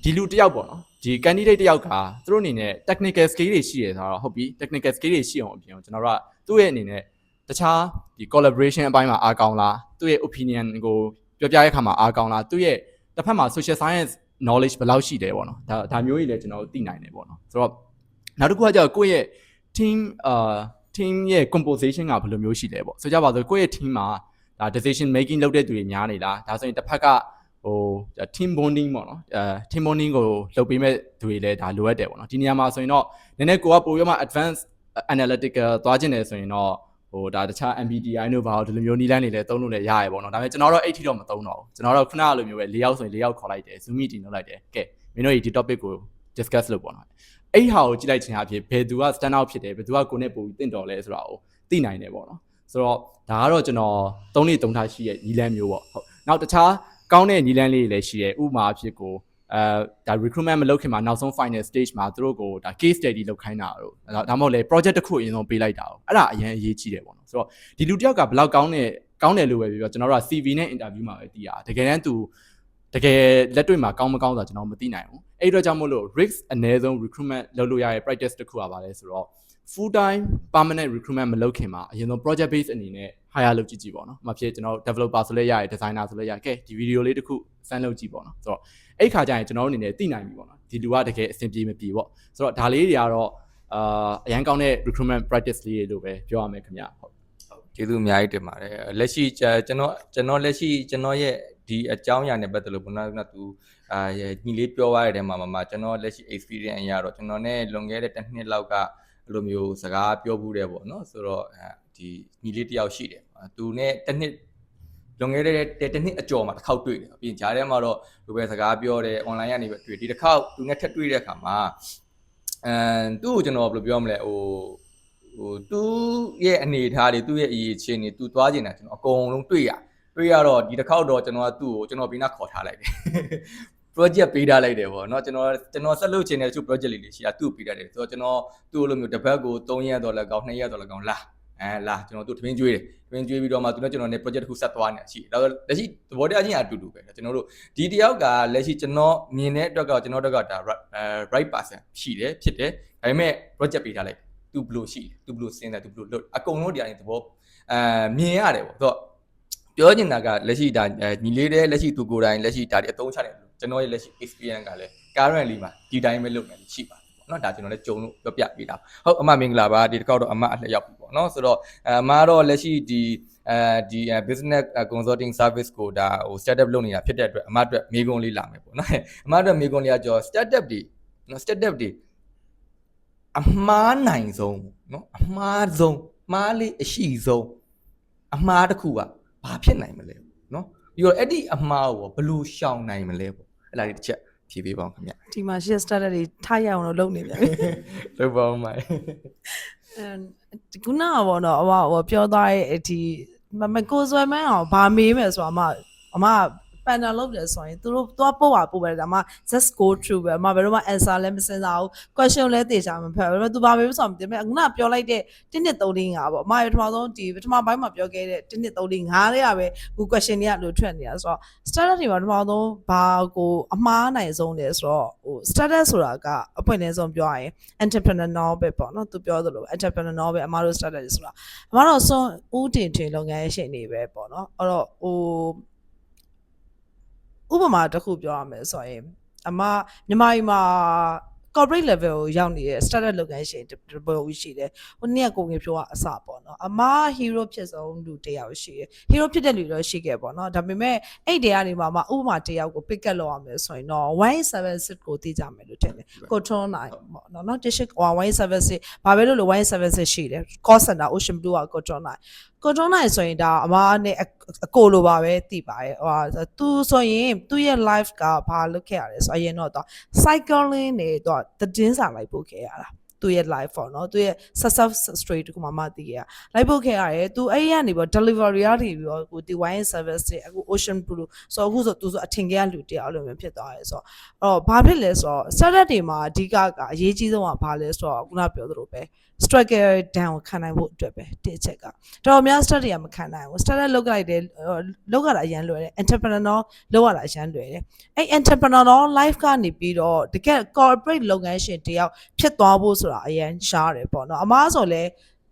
S2: ်ဒီလူတယောက်ပေါ့နော်ဒီ candidate တယောက်ကသူတို့အနေနဲ့ technical skill တွေရှိရဆိုတော့ဟုတ်ပြီ technical skill တွေရှိအောင်အပြင်ကျွန်တော်တို့ကသူ့ရဲ့အနေနဲ့တခြားဒီ collaboration အပိုင်းမှာအားကောင်းလားသူ့ရဲ့ opinion ကိုပြောပြရတဲ့အခါမှာအားကောင်းလားသူ့ရဲ့တစ်ဖက်မှာ social science knowledge ဘယ်လောက်ရှိတယ်ပေါ့နော်ဒါမျိုးကြီးလည်းကျွန်တော်တို့သိနိုင်တယ်ပေါ့နော်ဆိုတော့နောက်တစ်ခုကကျတော့ကိုယ့်ရဲ့ team ရဲ့ composition ကဘယ်လိုမျိုးရှိလဲပေါ့ဆိုကြပါစို့ကိုယ့်ရဲ့ team မှာဒါ decision making လုပ်တဲ့သူတွေများနေလားဒါဆိုရင်တစ်ဖက်ကteam bonding ပေါ့နော်team bonding ကိုလုပ်ပေးမဲ့သူတွေလည်းဒါလိုအပ်တယ်ပေါ့နော်ဒီနေရာမှာဆိုရင်တော့နည်းနည်းကိုကပိုပြီးမှ advanced analytical သွားခြင်းတယ်ဆိုရင်တော့ဒါတခြား MBTI တို့ဘာလို့ဒီလိုမျိုးနီးလန်းနေလဲသုံးလို့လည်းရရပေါ့နော်ဒါပေမဲ့ကျွန်တော်တော့အဲ့ထိတော့မသုံးတော့ဘူးကျွန်တော်တော့ခုနကလိုမျိုးပဲ၄ယောက်ဆိုရင်၄ယောက်ခေါ်လိုက်တယ် Zoom meeting လုပ်လိုက်တယ်ကဲမင်းတို့ဒီ topic ကို discuss လုပ်ပေါ့နော်အဲ့ဟာကိုကြည့်လိုက်ခြင်းအဖြစ်ဘယ်သူက stand out ဖြစ်တယ်ဘယ်သူကကိုယ်နဲ့ပိုပြီးတင့်တော်လဲဆိုတာကိုသိနိုင်တယ်ပေါ့နော်ဆိုတော့ဒါကတော့ကျွန်တော်၃နေ့၃ထားရှိရဲ့နီးလန်းမျိုးပေါ့ဟုတ်နောက်တခြားကောင်းတဲ့နီးလန်းလေးတွေလည်းရှိရဲ့ဥပမာအဖြစ်ကိုဒါ recruitment မလုပ်ခင်မှာနောက်ဆုံး final stage မှာသူတို့ကိုဒါ case study လုပ်ခိုင်းတာတို့ဒါမှမဟုတ်လေ project တစ်ခုအရင်ဆုံးပေးလိုက်တာအဲ့ဒါအရင်အရေးကြီးတယ်ပေါ့နော်ဆိုတော့ဒီလူတယောက်ကဘယ်လောက်ကောင်းတယ်လို့ပဲပြောကျွန်တော်တို့က CV နဲ့ interview မှာပဲသိရတကယ်တမ်းသူတကယ်လက်တွေ့မှာကောင်းမကောင်းဆိုတာကျွန်တော်မသိနိုင်ဘူးအဲ့အတွက်ကြောင့်မို့လို့ risk အနည်းဆုံး recruitment လုပ်လို့ရတဲ့ practice တစ်ခုပါလဲဆိုတော့ full time permanent recruitment မလုပ်ခင်မှာအရင်ဆုံး project base အနေနဲ့ hire လုပ်ကြည့်ပေါ့နော်။မဖြစ်ကျွန်တော် developer ဆိုလဲရရ designer ဆိုလဲရကဲဒီ video လေးတစ်ခု send လုပ်ကြည့်ပေါ့နော်။ဆိုတော့အဲ့ခါကျရင်ကျွန်တော်တို့အနေနဲ့သိနိုင်ပြီပေါ့နော်။ဒီလူကတကယ်အဆင်ပြေမပြေပေါ့။ဆိုတော့ဒါလေးတွေကတော့အရန်ကောင်းတဲ့ recruitment practice လေးတွေလို့ပဲပြောရမယ်ခင်ဗျ။ဟုတ်
S1: ကျေးဇူးအများကြီးတင်ပါတယ်လက်ရှိကျွန်တော်လက်ရှိကျွန်တော်ရဲ့ဒီအကြောင်းအရာနဲ့ပတ်သက်လို့ခုနကသူညီလေးပြောသွားတဲ့ထဲမှာကျွန်တော်လက်ရှိ experience အရတော့ကျွန်တော်နဲ့လွန်ခဲ့တဲ့တစ်နှစ်လောက်ကအဲ့လိုမျိုးစကားပြောဘူးတယ်ပေါ့နော်ဆိုတော့ဒီညီလေးတယောက်ရှိတယ်သူနဲ့တစ်နှစ်လွန်ခဲ့တဲ့တစ်နှစ်အကျော်မှာတစ်ခေါက်တွေ့တယ်ပြီးရင်ဂျားထဲမှာတော့လူပဲစကားပြောတယ် online ကနေပဲတွေ့ဒီတစ်ခေါက်သူနဲ့ထပ်တွေ့တဲ့အခါမှာသူ့ကိုကျွန်တော်ဘယ်လိုပြောမလဲသူရဲ့အနေအထားတွေသူ့ရဲ့အရေးချင်းတွေသူသွားကျင်တာကျွန်တော်အကုန်လုံးတွေ့ရတော့ဒီတစ်ခေါက်တော့ကျွန်တော်ကသူ့ကိုကျွန်တော်ပြီးနောက်ခေါ်ထားလိုက်တယ် project ပေးထားလိုက်တယ်ပေါ့เนาะကျွန်တော်ဆက်လုပ်ချင်တဲ့သူ project လေးတွေရှိတာသူ့ပေးထားတယ်ဆိုတော့ကျွန်တော်သူ့လိုမျိုးတစ်ပတ်ကို3ရက်တော့လည်းကောင်း2ရက်တော့လည်းကောင်းလာကျွန်တော်သူ့ထမင်းကျွေးတယ်ထမင်းကျွေးပြီးတော့မှသူနဲ့ကျွန်တော်နဲ့ project တစ်ခုဆက်သွားနေတာရှိတယ်လက်ရှိသဘောတရားချင်းအတူတူပဲကျွန်တော်တို့ဒီတယောက်ကလက်ရှိကျွန်တော်မြင်တဲ့အတွက်ကကျွန်တော်တို့ကဒါ right person ရှိတယ်ဖြစ်တယ်ဒါပေမဲ့ project ပေးထားလိုက်သူဘလို့ရှိတယ်သူဘလို့စဉ်းစားသူဘလို့လုပ်အကုန်လုံးတရားရင်သဘောမြင်ရတယ်ပေါ့ဆိုတော့ပြောချင်တာကလက်ရှိဒါညီလေးတဲ့လက်ရှိသူကိုယ်တိုင်လက်ရှိဒါတွေအသုံးချတယ်ကျွန်တော်ရဲ့လက်ရှိ experience ကလည်း currently မှာဒီတိုင်းပဲလုပ်နေရှိပါတယ်ပေါ့နော်ဒါကျွန်တော်လည်းကြုံလို့ပြောပြပေးတာဟုတ်အမမင်္ဂလာပါဒီတစ်ခေါက်တော့အမအလှည့်ရောက်ပြီပေါ့နော်ဆိုတော့အမတော့လက်ရှိဒီ business consulting service ကိုဒါဟို startup လုပ်နေတာဖြစ်တဲ့အတွက်အမအတွက်မေးခွန်းလေးလာမယ်ပေါ့နော်အမအတွက်မေးခွန်းလေးကကြော startup တွေနော် startup တွေအမှားနိုင်ဆုံးနော်အမှားဆုံးမှားလေးအရှိဆုံးအမှားတစ်ခုကဘာဖြစ်နိုင်မလဲနော်ပြီးတော့အဲ့ဒီအမှားကိုဘယ်လိုရှောင်နိုင်မလဲပေါ့အဲ့ဒါလေးတစ်ချက်ဖြေပေးပါဦးခင်ဗျဒ
S3: ီမှာ share starter တွေထားရအောင်လို့လုပ်နေပြန်ပြီ
S1: လုပ်ပါဦးမိုင်ခ
S3: ုနကပေါ့နော်ဟိုပြောသွားတဲ့ဒီမကိုစွဲမန်းအောင်ဗာမေးမယ်ဆိုတော့အမပန်တာလုပ်တယ်ဆိုရင်သူတို့သွားပို့ပဲဒါမှ just go through ပဲအမဘယ်တော့မှ answer လည်းမစင်စားဘူး question လည်းသေချာမဖတ်ဘူးသူဗာမေးဆိုတော့ခုနပြောလိုက်တဲ့1 2 3 4 5ပေါ့အမပထမဆုံးဒီပထမပိုင်းမှာပြောခဲ့တဲ့1 2 3 4 5တွေကပဲခု question တွေကလို့ထွက်နေတာဆိုတော့ starter တွေမှာပထမဆုံးဘာကိုအမှားနိုင်ဆုံးလဲဆိုတော့ဟို starter ဆိုတာကအပွင့်လင်းဆုံးပြောရရင် entrepreneur ပဲပေါ့နော်သူပြောသလို entrepreneur ပဲအမတို့ starter တွေဆိုတာအမတို့ဆုံးဦးတင်ထွင်လုပ်ငန်းရှင်တွေပဲပေါ့နော်အဲ့တော့ဟိုဥပမာတစ်ခုပြောရမယ်ဆိုရင်အမမြန်မာပြည်မှာ corporate level ကိုရောက်နေတဲ့ startup လုပ်ငန်းရှင်တစ်ပုံရှိတယ်ဟိုနေ့ကကိုငယ်ဖြိုးကအစပေါ့နော်အမ hero ဖြစ်ဆုံးလူတစ်ယောက်ရှိတယ် hero ဖြစ်တဲ့လူတော့ရှိခဲ့ပေါ့နော်ဒါပေမဲ့အဲ့တရားတွေမှာဥပမာတစ်ယောက်ကို pick up လုပ်ရမယ်ဆိုရင်တော့176ကိုသိကြမယ်လို့ထင်တယ်ကိုထွန်းနိုင်ပေါ့နော်တစ်ရှိ176ဘာပဲလို့176ရှိတယ် call center Ocean Blue ကကိုထွန်းနိုင်ဆိုရင်ဒါအမနဲ့အကိုလိုပါပဲသိပါတယ်ဟိုသူဆိုရင်သူ့ရဲ့ life ကဘာလုပ်ခဲ့ရလဲဆိုအရင်တော့ cycling နေတော့တင်းစာလိုက်ပို့ခဲ့ရတာ
S6: သူ့ရဲ့ live ပေါ့နော်သူရဲ့ success story တခုမှမသိခဲ့ရလိုက်ဖို့ခဲ့ရတယ်သူအဲ့ရနေပေါ့ delivery ရနေပြီးတော့ကိုဒီ wine service တွေအခု ocean blue ဆိုအခုဆိုသူဆိုအထင်ကြီးလူတယောက်အဲ့လိုမျိုးဖြစ်သွားရဲဆိုတော့ဘာဖြစ်လဲဆိုတော့ startup တွေမှာအဓိကကအရေးကြီးဆုံးကဘာလဲဆိုတော့ခုနပြောသလိုပဲ struggle down ကိုခံနိုင်ဖို့အတွက်ပဲတစ်ချက်ကတော်များ startup တွေကမခံနိုင်ဘူး startup လုပ်လိုက်တယ်လုပ်ရတာအရန်လွယ်တယ် entrepreneur လုပ်ရတာအရန်လွယ်တယ်အဲ့ entrepreneur life ကနေပြီးတော့တကယ် corporate လုပ်ငန်းရှင်တယောက်ဖြစ်သွားဖို့ဆိုတာအရန်ရှားတယ်ပေါ့နော်အမားဆိုလ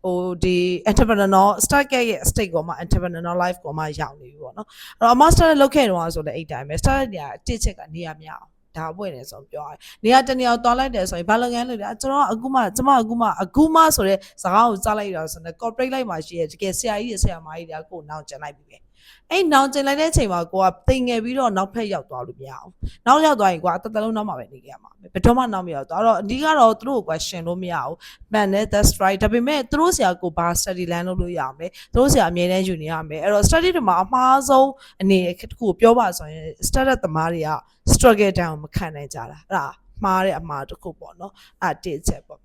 S6: ဲဟိုဒီ entrepreneur start ရဲ့ state ကိုမှ entrepreneur life ကိုမှရောက်နေပြီပေါ့နော်အဲ့တော့အမား start လုပ်ခဲ့တော့ဆိုလဲအဲ့တိုင်းပဲ start တွေကတစ်ချက်ကနေရာမရအောင်ဒါပွင့်နေဆိုပြောရတယ်။နေရာတနေရာတွားလိုက်တယ်ဆိုရင်ဘာလုပ်ငန်းလုပ်လဲကျွန်တော်အခုမှဆိုတဲ့စကားကိုကြားလိုက်ရဆိုတော့ corporate လိုက်မှာရှိရဲ့တကယ်ဆရာကြီးတွေဆရာမကြီးတွေကကိုယ်နောက်ကျန်လိုက်ပြီပဲ။အဲ့နောက်ကျန်လိုက်တဲ့အချိန်မှာကိုကတိမ်ငယ်ပြီးတော့နောက်ဖက်ရောက်သွားလို့မရအောင်။နောက်ရောက်သွားရင်ကိုကအတလုံးနောက်မှာပဲနေကြရမှာပဲ။ဘယ်တော့မှနောက်မရောက်သွားတော့အဓိကတော့သူတို့ကိုရှင်လို့မရဘူး။မှန်တယ် that's right ဒါပေမဲ့သူတို့ဆရာကိုဘာ study land လုပ်လို့ရအောင်လဲ။သူတို့ဆရာအမြဲတမ်းယူနေရမယ်။အဲ့တော့ study တွေမှာအမှားဆုံးအနေတစ်ခုကိုပြောပါဆိုရင် startup သမားတွေက struggle down မခံနိုင်ကြတာအဲ့ဒါမှားတဲ့အမှားတစ်ခုပေါ့နော်အဲ့တစ်ချက်ပေါ့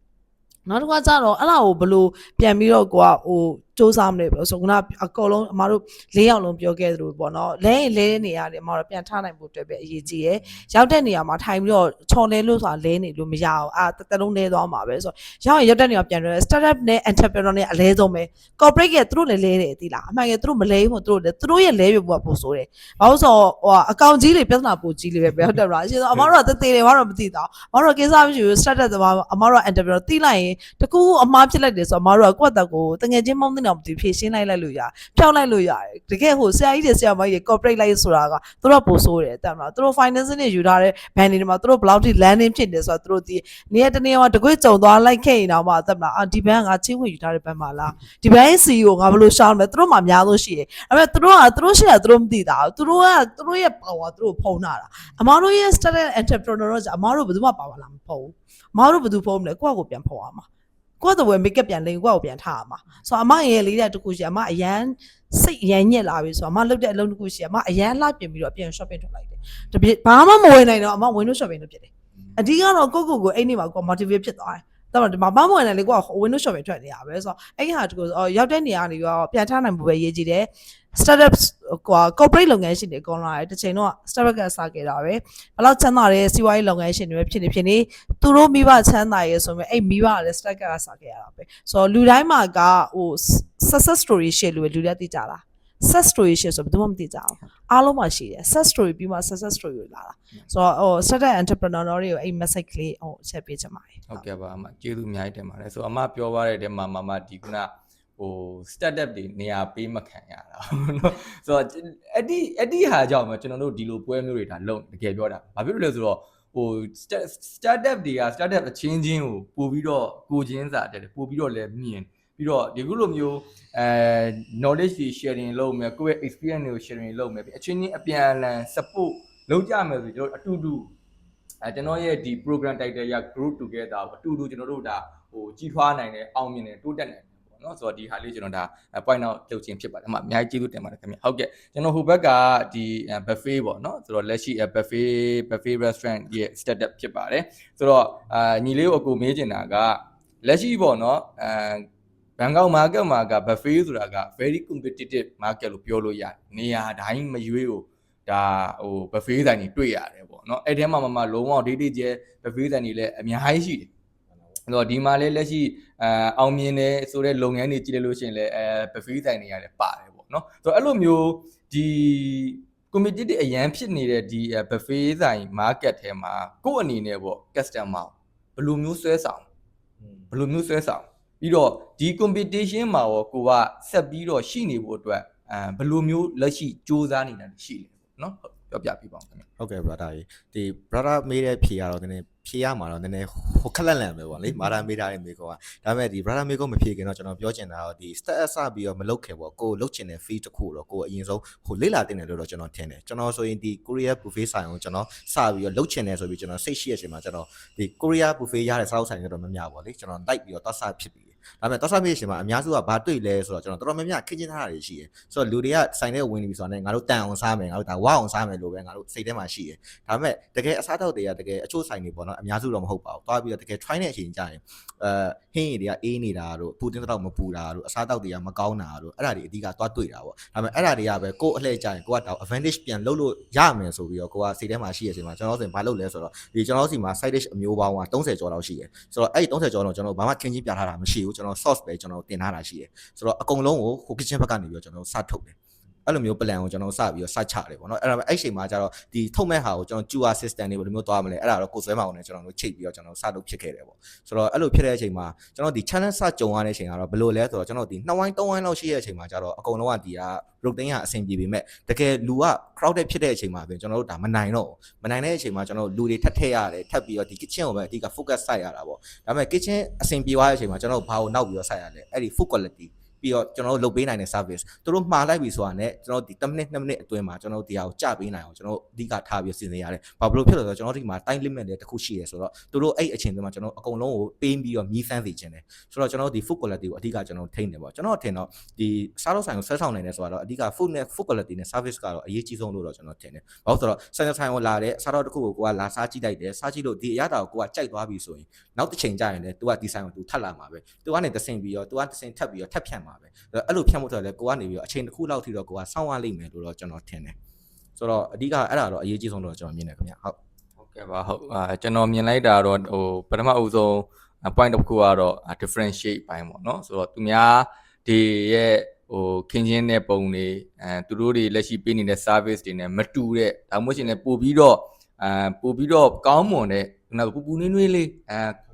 S6: နောက်တစ်ခါကျတော့အဲ့ဒါကိုဘလို့ပြန်ပြီးတော့ကိုကဟိုစူးစမ်းမလဲပေါ့ဆိုခုနအကုန်လုံးအမတို့၄ယောက်လုံးပြောခဲ့သလိုပေါ့နော်လဲရင်လဲနေရတယ်အမတို့ပြန်ထားနိုင်ဖို့အတွက်ပဲအရေးကြီးရယ်ရောက်တဲ့နေရာမှာထိုင်ပြီးတော့ချော်လဲလို့ဆိုတာလဲနေလို့မရအောင်တလုံးလဲသွားမှာပဲဆိုတော့ရောက်တဲ့နေရာပြန်လဲ startup နဲ့ entrepreneur နဲ့အလဲဆုံးပဲ corporate ကသူတို့လည်းလဲတယ်သိလားအမှန်ကသူတို့မလဲဘူးသူတို့ရဲ့လဲပြဖို့ကပိုဆိုးတယ်ဘာလို့ဆိုဟိုအကောင့်ကြီးတွေပြဿနာပိုကြီးလေးပဲဟုတ်တယ်လားရှင်းတော့အမတို့ကတသေးတယ်ဘာလို့မသိတော့အမတို့ကကိစ္စမရှိဘူး startup သမားအမတို့က entrepreneur သိလိုက်ရင်တကူအမှားဖြစ်လိုက်တယ်ဆိုတော့အမတို့ကကိုယ့်အတက်ကိုတငယ်ချင်းမောင်းတဲ့အောင်မသိဖြည့်ရှင်းလိုက်လို့ရဖြောက်လိုက်လို့ရတယ်တကယ်ဟိုဆရာကြီးတွေဆရာမကြီး corporate လိုက်ဆိုတာကသူတို့ပို့ဆိုးတယ်တဲ့မလားသူတို့ finance နဲ့ယူထားတဲ့ band တွေမှာသူတို့ဘယ်လောက်ထိ landing ဖြစ်နေဆိုတော့သူတို့ဒီနေရာတနေရာမှာတကွေ့ကြုံသွားလိုက်ခဲ့ရင်တော့မှတဲ့မလားဒီ band ကချင်းဝင်ယူထားတဲ့ band မှာလားဒီ band CEO ငါဘယ်လိုရှောင်းလဲသူတို့မှများလို့ရှိတယ်ဒါပေမဲ့သူတို့ရှိတာသူတို့မသိတာသူတို့ရဲ့ power သူတို့ဖုံးတာအမားတို့ရဲ့ startup entrepreneur တို့အမားတို့ဘယ်သူမှပါလာမဖုံးအမားတို့ဘယ်သူဖုံးမလဲကိုယ့်ကိုပြန်ဖုံးရမှာကိုယ့်တော့ဝယ် make up ပြန်လိန်ကိုယ့်ကိုပြန်ထားရမှာဆိုတော့အမရဲ့လေးတဲ့တခုရှိအမအရန်စိတ်အရန်ညက်လာပြီဆိုတော့အမလုပ်တဲ့အလုပ်တစ်ခုရှိအမအရန်လှပြင်ပြီးတော့ပြန် shopping ထွက်လိုက်တယ်တပြည့်ဘာမှမဝယ်နိုင်တော့အမ window shopping လုပ်ဖြစ်တယ်အဓိကတော့ကိုအဲ့နေ့မှာကို motivate ဖြစ်သွားတယ်တော့ဒီမှာဘာမှမဝယ်နိုင်လေကိုက window shopping ထွက်နေရပဲဆိုတော့အဲ့ဒီဟာတကူရောက်တဲ့နေရာကနေရောပြန်ထားနိုင်ဖို့ပဲရေးကြည့်တယ် startups ကွာ corporate လုပ်ငန်းရှင်တွေအကုန်လာတယ်တစ်ချိန်တော့ startup ကစခဲ့တာပဲဘယ်လောက်ချမ်းသာတဲ့စီးပွားရေးလုပ်ငန်းရှင်တွေပဲဖြစ်နေသူတို့မိဘချမ်းသာရဲဆိုပေမဲ့အဲ့မိဘကလည်း startup ကစခဲ့ရတာပဲဆိုတော့လူတိုင်းမှာကဟို success story ရှယ်လို့လူတွေသိကြတာ success story ရှယ်ဆိုဘယ်သူမှမသိကြအောင်အားလုံးမှာရှိတယ် success story ပြီးမှ success story ကိုလာတာဆိုတော့ဟို startup entrepreneur တွေကိုအဲ့ message ကလေးဟိုချက်ပေးချင်ပါတယ်ဟ
S1: ုတ်ကဲ့ပါအမကျေးဇူးအများကြီးတင်ပါတယ်ဆိုအမပြောသွားတဲ့တဲမှာမဒီခုနဟို startup တွေနေရာပေးမခံရတာเนาะဆိုတော့အဲ့ဒီဟာကြောင့်ကျွန်တော်တို့ဒီလိုပွဲမျိုးတွေဒါလုံးတကယ်ပြောတာဘာဖြစ်လို့လဲဆိုတော့ဟို startup တွေက startup အချင်းချင်းကိုပို့ပြီးတော့ကိုချင်းစာတက်တယ်ပို့ပြီးတော့လည်းမြင်ပြီးတော့ဒီခုလိုမျိုးknowledge တွေ sharing လုပ်မယ်ကိုယ့်ရဲ့ experience တွေကို sharing လုပ်မယ်ပြီးအချင်းချင်းအပြန်အလှန် support လုပ်ကြမယ်ဆိုကျွန်တော်အတူတူကျွန်တော်ရဲ့ဒီ program title ရ group together အတူတူကျွန်တော်တို့ဒါဟိုကြီးထွားနိုင်တယ်အောင်မြင်တယ်တိုးတက်နိုင်တယ်ပေါ့နော်ဆိုတော့ဒီဟာလေးကျွန်တော်ဒါ point out လုပ်ခြင်းဖြစ်ပါတယ်အများကြီးကျေးဇူးတင်ပါတယ်ခင်ဗျဟုတ်ကဲ့ကျွန်တော်ဟိုဘက်ကဒီ buffet ပေါ့နော်ဆိုတော့လက်ရှိ buffet restaurant ရဲ့ startup ဖြစ်ပါတယ်ဆိုတော့ညီလေးကိုအကူမေးချင်တာကလက်ရှိပေါ့နော်ဘန်ကောက် market မှာက buffet ဆိုတာက very competitive market လို့ပြောလို့ရတယ်နေရာတိုင်းမရွေးကိုဒါဟို buffet ဆိုင်တွေတွေ့ရတယ်ပေါ့နော်အဲ့ထဲမှာမှလုံးဝ daily ကျဲ buffet ဆိုင်တွေလည်းအများကြီးရှိတယ်အဲ့တော့ဒီမှာလည်းလက်ရှိအောင်မြင်တယ်ဆိုတဲ့လုပ်ငန်းတွေကြည့်လိုက်လို့ရှိရင်လည်းbuffet ဆိုင်တွေရတယ်ပါတယ်ပေါ့နော်ဆိုတော့အဲ့လိုမျိုးဒီ competitive အရန်ဖြစ်နေတဲ့ဒီ buffet ဆိုင် market ထဲမှာကိုယ့်အနေနဲ့ပေါ့ customer ဘယ်လိုမျိုးဆွဲဆောင်ပြီးတော့ဒီ competition မှာရောကိုကဆက်ပြီးတော့ရှိနေဖို့အတွက်ဘယ်လိုမျိုးလက်ရှိစူးစမ်းနေတာရှိလဲပေါ့နော်ပြောပြပြပါဦးခင်ဗျဟ
S4: ုတ်ကဲ့ brother ကြီးဒီ brother မေးတဲ့ဖြေကတော့နည်းနည်းဖြေရမှာတော့နည်းနည်းဟိုခက်လက်လန့်ပဲပေါ့လေမာတာမေးထားတဲ့မေးကောကဒါပေမဲ့ဒီ brother မေးကောမဖြေခင်တော့ကျွန်တော်ပြောချင်တာတော့ဒီ step အစပြီးတော့မလုပ်ခင်ပေါ့ကိုလုတ်ချင်တဲ့ fee တစ်ခုတော့ကိုအရင်ဆုံးဟိုလေ့လာတင်တယ်လို့တော့ကျွန်တော်ထင်တယ်ကျွန်တော်ဆိုရင်ဒီ Korea buffet ဆိုင်ကိုကျွန်တော်စပြီးတော့လုတ်ချင်တယ်ဆိုပြီးကျွန်တော်စိတ်ရှိရချိန်မှာကျွန်တော်ဒီ Korea buffet ရတဲ့စားအုပ်ဆိုင်တွေတော့မများပါဘူးလေကျွန်တော်လိုက်ပြီးတော့သွားစဖြစ်ပြီး ဒါပေမဲ့သွားစားမိရှင်မှာအများစုကဘာတွေ့လဲဆိုတော့ကျွန်တော်တော်တော်များများခင်းချင်းထားတာတွေရှိတယ်ဆိုတော့လူတွေကဆိုင်ထဲဝင်နေပြီဆိုတော့ငါတို့တန်အောင်စားမယ်ငါတို့ဒါဝအောင်စားမယ်လို့ပဲငါတို့စိတ်ထဲမှာရှိတယ်ဒါပေမဲ့တကယ်အစားတောက်တွေကတကယ်အချို့ဆိုင်တွေပေါ့နော်အများစုတော့မဟုတ်ပါဘူးသွားပြီးတော့တကယ် try တဲ့အချိန်ကြာရင်ဟင်းရည်တွေကအေးနေတာတို့ပူတင်းတော့မပူတာတို့အစားတောက်တွေကမကောင်းတာတို့အဲ့ဒါတွေအဓိကသွားတွေ့တာပေါ့ဒါပေမဲ့အဲ့ဒါတွေကပဲကိုယ်အလှည့်ကြာရင်ကိုကတော့ advantage ပြန်လုပ်လို့ရမယ်ဆိုပြီးတော့ကိုကစိတ်ထဲမှာရှိရချိန်မှာကျွန်တော်ဆိုရင်ဘာလုပ်လဲဆိုတော့ဒီကျွန်တော်စီမှာ side dish အမျိုးပေါင်းက30ကျော်လောက်ရှိတယ်ဆိုတော့အဲ့ဒီ30ကျော်တော့ကျွန်တော်ဘာမှခင်းချင်းပြထားတာမရှိဘူးကျွန်တော် sauce ပဲကျွန်တော်တင်ထားတာရှိတယ်ဆိုတော့အကုန်လုံးကို kitchen ဘက်ကနေပြီးတော့ကျွန်တော်စထုတ်တယ်အဲ့လိုမျိုး plan ကိုကျွန်တော်စပြီးတော့စချတယ်ပေါ့နော်အဲ့ဒါပေမဲ့အဲ့ချိန်မှာကျတော့ဒီထုတ်မဲ့ဟာကိုကျွန်တော် QR system တွေဘယ်လိုမျိုးသွားမလဲအဲ့ဒါတော့ကိုယ်ဆွဲမအောင်နဲ့ကျွန်တော်တို့ချိတ်ပြီးတော့ကျွန်တော်စလုပ်ဖြစ်ခဲ့တယ်ပေါ့ဆိုတော့အဲ့လိုဖြစ်တဲ့အချိန်မှာကျွန်တော်ဒီ challenge စကြုံရတဲ့အချိန်ကတော့ဘယ်လိုလဲဆိုတော့ကျွန်တော်ဒီ2ဝိုင်း3ဝိုင်းလောက်ရှိတဲ့အချိန်မှာကျတော့အကုန်လုံးကဒီက routine ကအဆင်ပြေပေမဲ့တကယ်လူက crowded ဖြစ်တဲ့အချိန်မှာပဲကျွန်တော်တို့ဒါမနိုင်တော့မနိုင်တဲ့အချိန်မှာကျွန်တော်တို့လူတွေထပ်ထည့်ရတယ်ထပ်ပြီးတော့ဒီ kitchen ကိုပဲအဓိက focus စိုက်ရတာပေါ့ဒါပေမဲ့ kitchen အဆင်ပြေသွားတဲ့အချိန်မှာကျွန်တော်တို့ဘာကိုနောက်ပြီးတော့စိုက်ရလဲအဲ့ဒီ food qualityပြီးတော့ကျွန်တော်တို့လုပ်ပေးနိုင်တဲ့ service သူတို့မှားလိုက်ပြီဆိုတာနဲ့ကျွန်တော်ဒီ10မိနစ်2မိနစ်အတွင်းမှာကျွန်တော်တို့ဒီဟာကိုကြပေးနိုင်အောင်ကျွန်တော်တို့အဓိကထားပြီးစီစဉ်ရတယ်ဘာလို့ဖြစ်လို့လဲဆိုတော့ကျွန်တော်တို့ဒီမှာ time limit တွေတစ်ခုရှိရဆိုတော့သူတို့အဲ့အချိန်တွေမှာကျွန်တော်အကုန်လုံးကိုပေးပြီးတော့မြည်ဆန်းစေခြင်းတယ်ဆိုတော့ကျွန်တော်တို့ဒီ food quality ကိုအဓိကကျွန်တော်ထိန်းတယ်ပေါ့ကျွန်တော်ထင်တော့ဒီစားလို့ဆိုင်ကိုဆွဲဆောင်နိုင်တယ်ဆိုတော့အဓိက food quality နဲ့ service ကတော့အရေးကြီးဆုံးလို့တော့ကျွန်တော်ထင်တယ်ဘာလို့ဆိုတော့ဆိုင်ကိုလာတဲ့စားတော့တစ်ခုကိုကိုကလာစားကြည့်လိုက်တယ်စားကြည့်လို့ဒီအရသာကိုကိုကကြိုက်သွားပြီဆိုရင်နောက်တစ်ချိန်ကြာရင်လည်း तू ကဒီဆိုင်ကို तू ထပ်လာမှာပဲ तू ကနေတဆင်ပြီးတော့ तू ကတဆင်ထပ်ပြီးတော့ထပ်ဖြန့်မှာပဲအဲ့လိုဖြတ်မှုတော့လေကိုကနေပြီးတော့အချိန်တစ်ခုလောက်ထိတော့ကိုကစောင့်ရလိမ့်မယ်လို့တော့ကျွန်တော်ထင်တယ်ဆိုတော့အဓိကအဲ့ဒါတော့အရေးကြီးဆုံးလို့ကျွန်တော်မြင်တယ်ခင်ဗျဟုတ်က
S1: ဲ့ပါဟုတ်ကျွန်တော်မြင်လိုက်တာတော့ဟိုပထမအဦးဆုံး point တစ်ခုကတော့ differentiate ပိုင်းပေါ့နော်ဆိုတော့သူများဒီရဲ့ဟိုခင်းချင်းတဲ့ပုံတွေသူတို့တွေလက်ရှိပေးနေတဲ့ service တွေနဲ့မတူတဲ့ဒါမှမဟုတ်ရှင်လည်းပို့ပြီးတော့ကောင်းမွန်တဲ့နောက်ပူနွေးနွေးလေး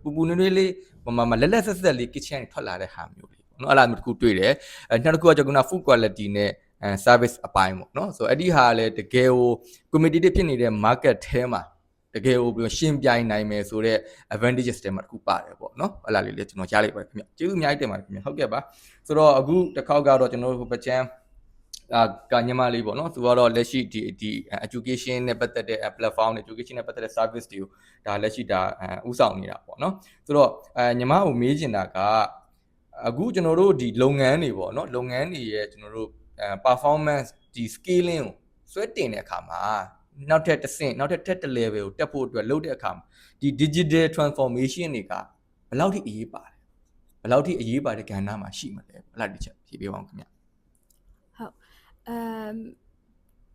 S1: ပူနွေးနွေးလေးမလက်လက်ဆက်ဆက်လေး kitchen ထွက်လာတဲ့ဟာမျိုးလေးနော်အဲ့ဒါမျိုးတစ်ခုတွေ့တယ်နောက်တစ်ခုကကျွန်တော် food quality နဲ့ service အပိုင်းပေါ့နော်ဆိုတော့အဲ့ဒီဟာလည်းတကယ်ကို competitive ဖြစ်နေတဲ့ market ထဲမှာတကယ်ကိုပြီးရှင်းပြိုင်နိုင်မယ်ဆိုတော့ advantages တွေမှာတစ်ခုပါတယ်ပေါ့နော်အဲ့ဒါလေးလည်းကျွန်တော်ကြားလိုက်ပါတယ်ခင်ဗျကျေးဇူးအများကြီးတင်ပါတယ်ခင်ဗျဟုတ်ကဲ့ပါဆိုတော့အခုတစ်ခေါက်ကတော့ကျွန်တော်တို့ပချမ်းကညမလေးပေါ့နော်သူကတော့လက်ရှိဒီ education နဲ့ပတ်သက်တဲ့ platform နဲ့ education နဲ့ပတ်သက်တဲ့ service တွေကိုဒါလက်ရှိဒါဥဆောင်နေတာပေါ့နော်ဆိုတော့ညီမကိုမေးချင်တာကအခုကျွန်တော်တို့ဒီလုပ်ငန်းတွေပေါ့နော်လုပ်ငန်းတွေရဲ့ကျွန်တော်တို့ performance ဒီ scaling ကိုဆွဲတင်တဲ့အခါမှာနောက်ထပ်တစ်ဆင့်နောက်ထပ် level ကိုတက်ဖို့အတွက်လုပ်တဲ့အခါမှာဒီ digital transformation တွေကဘယ်လောက်ထိအရေးပါတယ်ဘယ်လောက်ထိအရေးပါတဲ့ကဏ္ဍမှာရှိမှာလဲဘယ်လောက်တစ်ချက်ဖြေပေးပါဦးခင်ဗျဟ
S5: ုတ်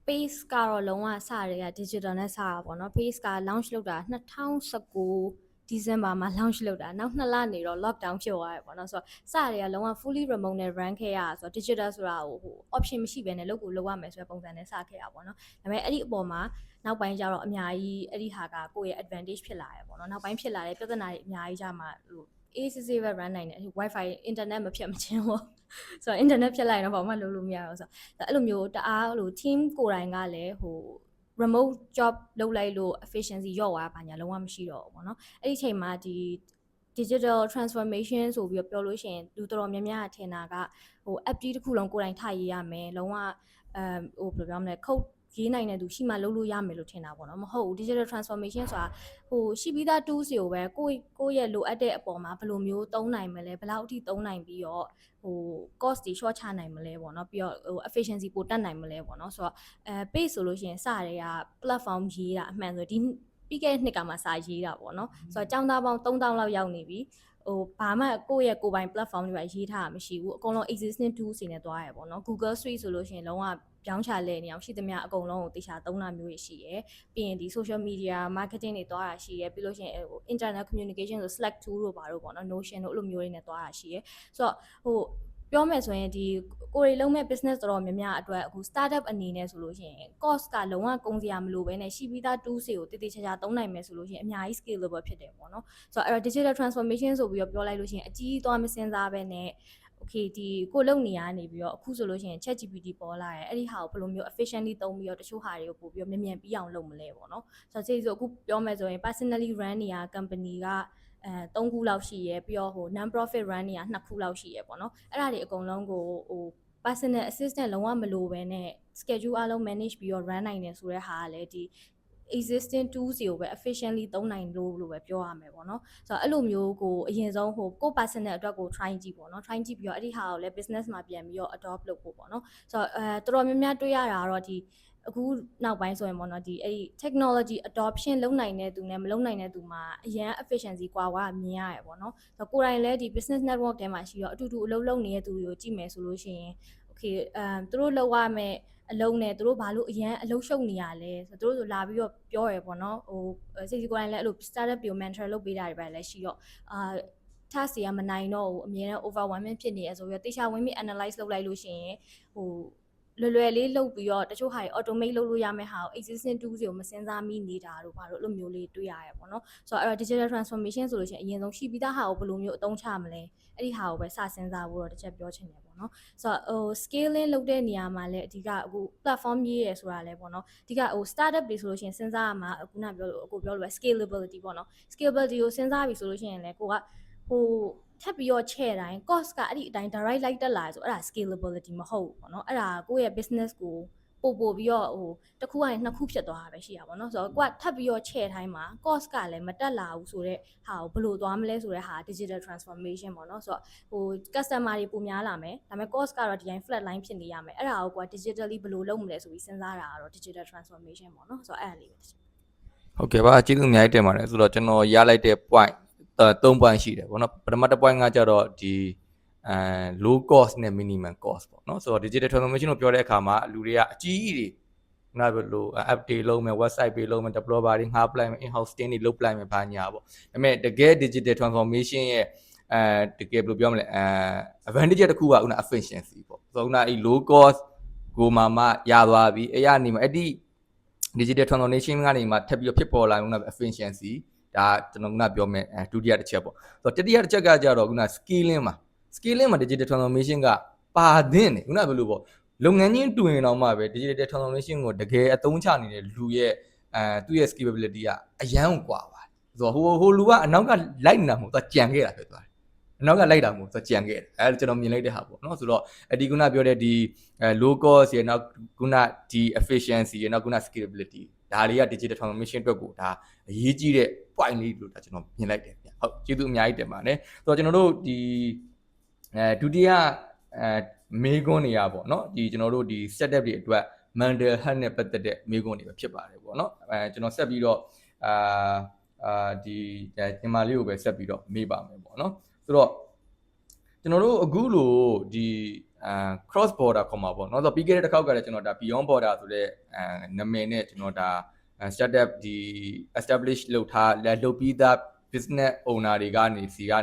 S5: pace ကတော့လုံးဝစရက digital နဲ့စတာပေါ့နော် pace က launch လုပ်တာ2019 December မှာ launch လုပ်တာနောက်2လနေတော့ lockdown ဖြစ်သွားတယ်ပေါ့နော်ဆိုတော့စရကလုံးဝ fully remote နဲ့ run ခဲ့ရဆိုတော့ digital ဆိုတာဟို option မရှိဘဲနဲ့လုပ်ကိုလုပ်ရမယ်ဆိုတဲ့ပုံစံနဲ့စခဲ့ရပေါ့နော်ဒါပေမဲ့အဲ့ဒီအပေါ်မှာနောက်ပိုင်းကျတော့အများကြီးအဲ့ဒီဟာကကိုယ့်ရဲ့ advantage ဖြစ်လာတယ်ပေါ့နော်နောက်ပိုင်းဖြစ်လာတဲ့ပြဿနာတွေအများကြီးကြမှာဟို ACC ပဲ run နိုင်တယ် Wi-Fi internet မဖြစ်မချင်းပေါ့ဆိုတော့ internet ဖြစ်လိုက်တော့ဘာမှလုပ်လို့မရတော့ဆိုတော့အဲ့လိုမျိုးတအားဟို team ကိုယ်တိုင်ကလည်းဟို remote job လုပ်လိုက်လို့ efficiency လျော့သွားပါညာလုံးဝမရှိတော့ဘူးပေါ့နော်အဲ့ဒီချိန်မှာဒီ digital transformation ဆိုပြီးတော့ပြောလို့ရှိရင်လူတော်တော်များများထင်တာကဟို app တစ်ခုလုံးကိုယ်တိုင်ထားရေးရမယ်လုံးဝဟိုဘယ်လိုပြောမလဲ code ရေးနိုင်တဲ့သူရှိမှလုပ်လို့ရမယ်လို့ထင်တာပေါ့နော်မဟုတ်ဘူး digital transformation ဆိုတာဟိုရှိပြီးသား tools တွေကိုပဲကိုယ့်ရဲ့လိုအပ်တဲ့အပေါ်မှာဘယ်လိုမျိုးသုံးနိုင်မလဲဘယ်လောက်အထိသုံးနိုင်ပြီးတော့ဟို cost တွေ short ချနိုင်မလဲပေါ့နော်ပြီးတော့ဟို efficiency ပိုတက်နိုင်မလဲပေါ့နော်ဆိုတော့page ဆိုလို့ရှိရင်စရဲက platform ရေးတာအမှန်ဆိုဒီပြီးခဲ့တဲ့နှစ်ကမှစာရေးတာပေါ့နော်ဆိုတော့ကျောင်းသားပေါင်း3000လောက်ရောက်နေပြီဟိုဘာမှကိုယ့်ရဲ့ကိုယ်ပိုင် platform တွေပါရေးထားတာမရှိဘူးအကုန်လုံး existing tools တွေနဲ့တွားရပေါ့နော် Google Suite ဆိုလို့ရှိရင်လုံးဝပြောင်းချလဲနေအောင်ရှိသမျှအကုန်လုံးကိုတေချာသုံးတာမျိုးရှိရယ်ပြီးရင်ဒီ social media marketing တွေတွားတာရှိရယ်ပြီးလို့ရှိရင်ဟို internet communication ဆို Slack tool တို့ပါတော့ပေါ့နော် Notion တို့အဲ့လိုမျိုးတွေနဲ့တွားတာရှိရယ်ဆိုတော့ဟိုပြောမယ်ဆိုရင်ဒီကိုယ်တွေလုံးမဲ့ business တော်တော်များများအတွက်အခု startup အနေနဲ့ဆိုလို့ရှိရင် cost ကလုံးဝကုန်စရာမလိုဘဲနဲ့ရှိပြီးသား tools တွေကိုတည်တည်ချာချာသုံးနိုင်မယ်ဆိုလို့ရှိရင်အများကြီး scalable ဖြစ်တယ်ပေါ့နော်ဆိုတော့အဲ့တော့ digital transformation ဆိုပြီးတော့ပြောလိုက်လို့ရှိရင်အကြီးသွားမစင်စားဘဲနဲ့okay ဒီကိုလုံနေရနေပြီးတော့အခုဆိုလို့ရှိရင် ChatGPT ပေါ်လာတယ်အဲ့ဒီဟာကိုဘယ်လိုမျိုး efficiently သုံးပြီးတော့တချို့ဟာတွေကိုပို့ပြီးတော့မြန်ပြီးအောင်လုပ်မလဲပေါ့နော်ဆိုတော့ဆိုအခုပြောမယ်ဆိုရင် personally run နေရ company က3ခုလောက်ရှိရယ်ပြီးတော့ဟို non profit run နေရ2ခုလောက်ရှိရယ်ပေါ့နော်အဲ့ဒါတွေအကုန်လုံးကိုဟို personal assistant လုံးဝမလိုဘဲနဲ့ schedule အားလုံး manage ပြီးတော့ run နိုင်တယ်ဆိုတဲ့ဟာကလည်းဒီ existing tools တွေကိုပဲ efficiently သုံးနိုင်လို့ပဲပြောရမယ်ပေါ့နော်ဆိုတော့အဲ့လိုမျိုးကိုအရင်ဆုံးကို personal အတွက်ကို try ကြည့်ပေါ့နော် try ကြည့်ပြီးတော့အဲ့ဒီဟာကိုလည်း business မှာပြန်ပြီးတော့ adopt လုပ်ဖို့ပေါ့နော်ဆိုတော့တော်တော်များများတွေ့ရတာကတော့ဒီအခုနောက်ပိုင်းဆိုရင်ပေါ့နော်ဒီအဲ့ဒီ technology adoption လုပ်နိုင်တဲ့သူနဲ့မလုပ်နိုင်တဲ့သူမှာအရင် efficiency ကွာဝါမြင်ရတယ်ပေါ့နော်ဆိုတော့ကိုယ်တိုင်လည်းဒီ business network ထဲမှာရှိတော့အတူတူအလုပ်လုပ်နေတဲ့သူတွေကိုကြည့်မယ်ဆိုလို့ရှိရင် okay သူတို့လောက်ရမယ်အလုံးနဲ့သူတို့ဘာလို့အရန်အလုံးရှုပ်နေရလဲဆိုတော့သူတို့ဆိုလာပြီးတော့ပြောရပေါ့နော်ဟိုစိတ်စီကိုယ်တိုင်လည်းအဲ့လို startup တွေကို mentor လုပ်ပေးတာတွေပဲလည်းရှိတော့task တွေကမနိုင်တော့ဘူးအမြဲတမ်း overwhelming ဖြစ်နေရဆိုပြီးတော့တေချာဝင်ပြီး analyze လုပ်လိုက်လို့ရှိရင်ဟိုလွယ်လေးလုပ်ပြီးတော့တချို့ဟာတွေ automate လုပ်လို့ရမယ့်ဟာကို existing tools တွေကိုမစင်စားမိနေတာတို့ဘာလို့အဲ့လိုမျိုးလေးတွေ့ရရပေါ့နော်ဆိုတော့အဲ့တော့ digital transformation ဆိုလို့ရှိရင်အရင်ဆုံးရှိပြီးသားဟာကိုဘယ်လိုမျိုးအသုံးချမလဲအဲ့ဒီဟာကိုပဲစစဉ်းစားဖို့တော့တစ်ချက်ပြောချင်တယ်ပေါ့နော်ဆိုတော့scaling လုပ်တဲ့နေရာမှာလည်းအဓိကအခု platform ရေးရဆိုတာလည်းပေါ့နော်အဓိကstartup တွေဆိုလို့ရှိရင်စဉ်းစားရမှာခုနပြောလို့ပြောလို့ပဲ scalability ပေါ့နော် scalability ကိုစဉ်းစားပြီဆိုလို့ရှိရင်လည်းကိုကထပ်ပြီးတော့ချဲ့တိုင်း cost ကအဲ့ဒီအတိုင်း direct လိုက်တက်လာဆိုအဲ့ဒါ scalability မဟုတ်ဘူးပေါ့နော်အဲ့ဒါကိုယ့်ရဲ့ business ကိုပို့ပြီးတော့တစ်ခုကနေနှစ်ခုဖြစ်သွားတာပဲရှိတာပေါ့နော်ဆိုတော့ကိုကထပ်ပြီးတော့ချဲ့တိုင်းမှာ cost ကလည်းမတက်လာဘူးဆိုတော့ဟာကိုဘယ်လိုသွားမလဲဆိုတဲ့ဟာ digital transformation ပေါ့နော်ဆိုတော့customer တွေပိုများလာမယ်ဒါပေမဲ့ cost ကတော့ဒီတိုင်း flat line ဖြစ်နေရမယ်အဲ့ဒါကိုက digitally ဘယ်လိုလုပ်မလဲဆိုပြီးစဉ်းစားတာကတော့ digital transformation ပေါ့နော်ဆိုတော့အဲ့ဒါလေးပဲဟ
S1: ုတ်ကဲ့ပါကျေးဇူးအများကြီးတင်ပါတယ်ဆိုတော့ကျွန်တော်ရလိုက်တဲ့ point 3 point ရှိတယ်ပေါ့နော်ပထမတစ် point ကကြတော့ဒီ low cost နဲ့ minimum cost ပေါ့နော်ဆိုတော့ digital transformation ကိုပြောတဲ့အခါမှာလူတွေကအကြီးကြီးတွေနားဘယ်လို app တွေလုပ်မယ် website တွေလုပ်မယ် developer တွေငှားပလိုက်မယ် in-house team တွေလုပ်ပလိုက်မယ်ဘာညာပေါ့ဒါပေမဲ့တကယ် digital transformation ရဲ့တကယ်ဘယ်လိုပြောမလဲ advantage တစ်ခုကefficiency ပေါ့ဆိုတော့အဲ့ low cost ကိုမှရသွားပြီအဲ့ရနေမှာအဲ့ဒီ digital transformation ကနေမှထပ်ပြီးတော့ဖြစ်ပေါ်လာတဲ့ efficiency ဒါကျွန်တော်ကပြောမယ်ဒုတိယတစ်ချက်ပေါ့ဆိုတော့တတိယတစ်ချက်ကကြတော့scaling မှာ digital transformation ကပါသင့်တယ်ခုနကဘယ်လိုပေါ့လုပ်ငန်းချင်းတူရင်တော့မှပဲ digital transformation ကိုတကယ်အသုံးချနေတဲ့လူရဲ့သူ့ရဲ့ scalability ကအရန်ကိုကွာပါတယ်ဆိုတော့ဟိုလူကအနောက်ကလိုက်နေတာမဟုတ်သူကြံခဲ့တာဖြစ်သွားတယ်အနောက်ကလိုက်တာမဟုတ်သူကြံခဲ့တယ်အဲကျွန်တော်မြင်လိုက်တဲ့ဟာပေါ့နော်ဆိုတော့ဒီခုနပြောတဲ့ဒီ low cost ရေနောက်ခုနဒီ efficiency ရေနောက်ခုန scalability ဒါတွေက digital transformation အတွက်ကိုဒါအရေးကြီးတဲ့ point လေးလို့ဒါကျွန်တော်မြင်လိုက်တယ်ဗျဟုတ်ကျေးဇူးအများကြီးတင်ပါတယ်ဆိုတော့ကျွန်တော်တို့ဒီဒုတိယမေးခွန်းနေရပေါ့နော်ဒီကျွန်တော်တို့ဒီ setup တွေအတွက် mental health နဲ့ပတ်သက်တဲ့မေးခွန်းတွေပဲဖြစ်ပါတယ်ပေါ့နော်ကျွန်တော်ဆက်ပြီးတော့ဒီညီမလေးကိုပဲဆက်ပြီးတော့မေးပါမယ်ပေါ့နော်ဆိုတော့ကျွန်တော်တို့အခုလို့ဒီ cross border ခေါ်မှာပေါ့နော်ဆိုတော့ပြီးခဲ့တဲ့တစ်ခေါက်ကလည်းကျွန်တော်ဒါ beyond border ဆိုတဲ့နာမည်နဲ့ကျွန်တော်ဒါ startup ဒီ establish လုပ်ပြီးသား business owner တွေက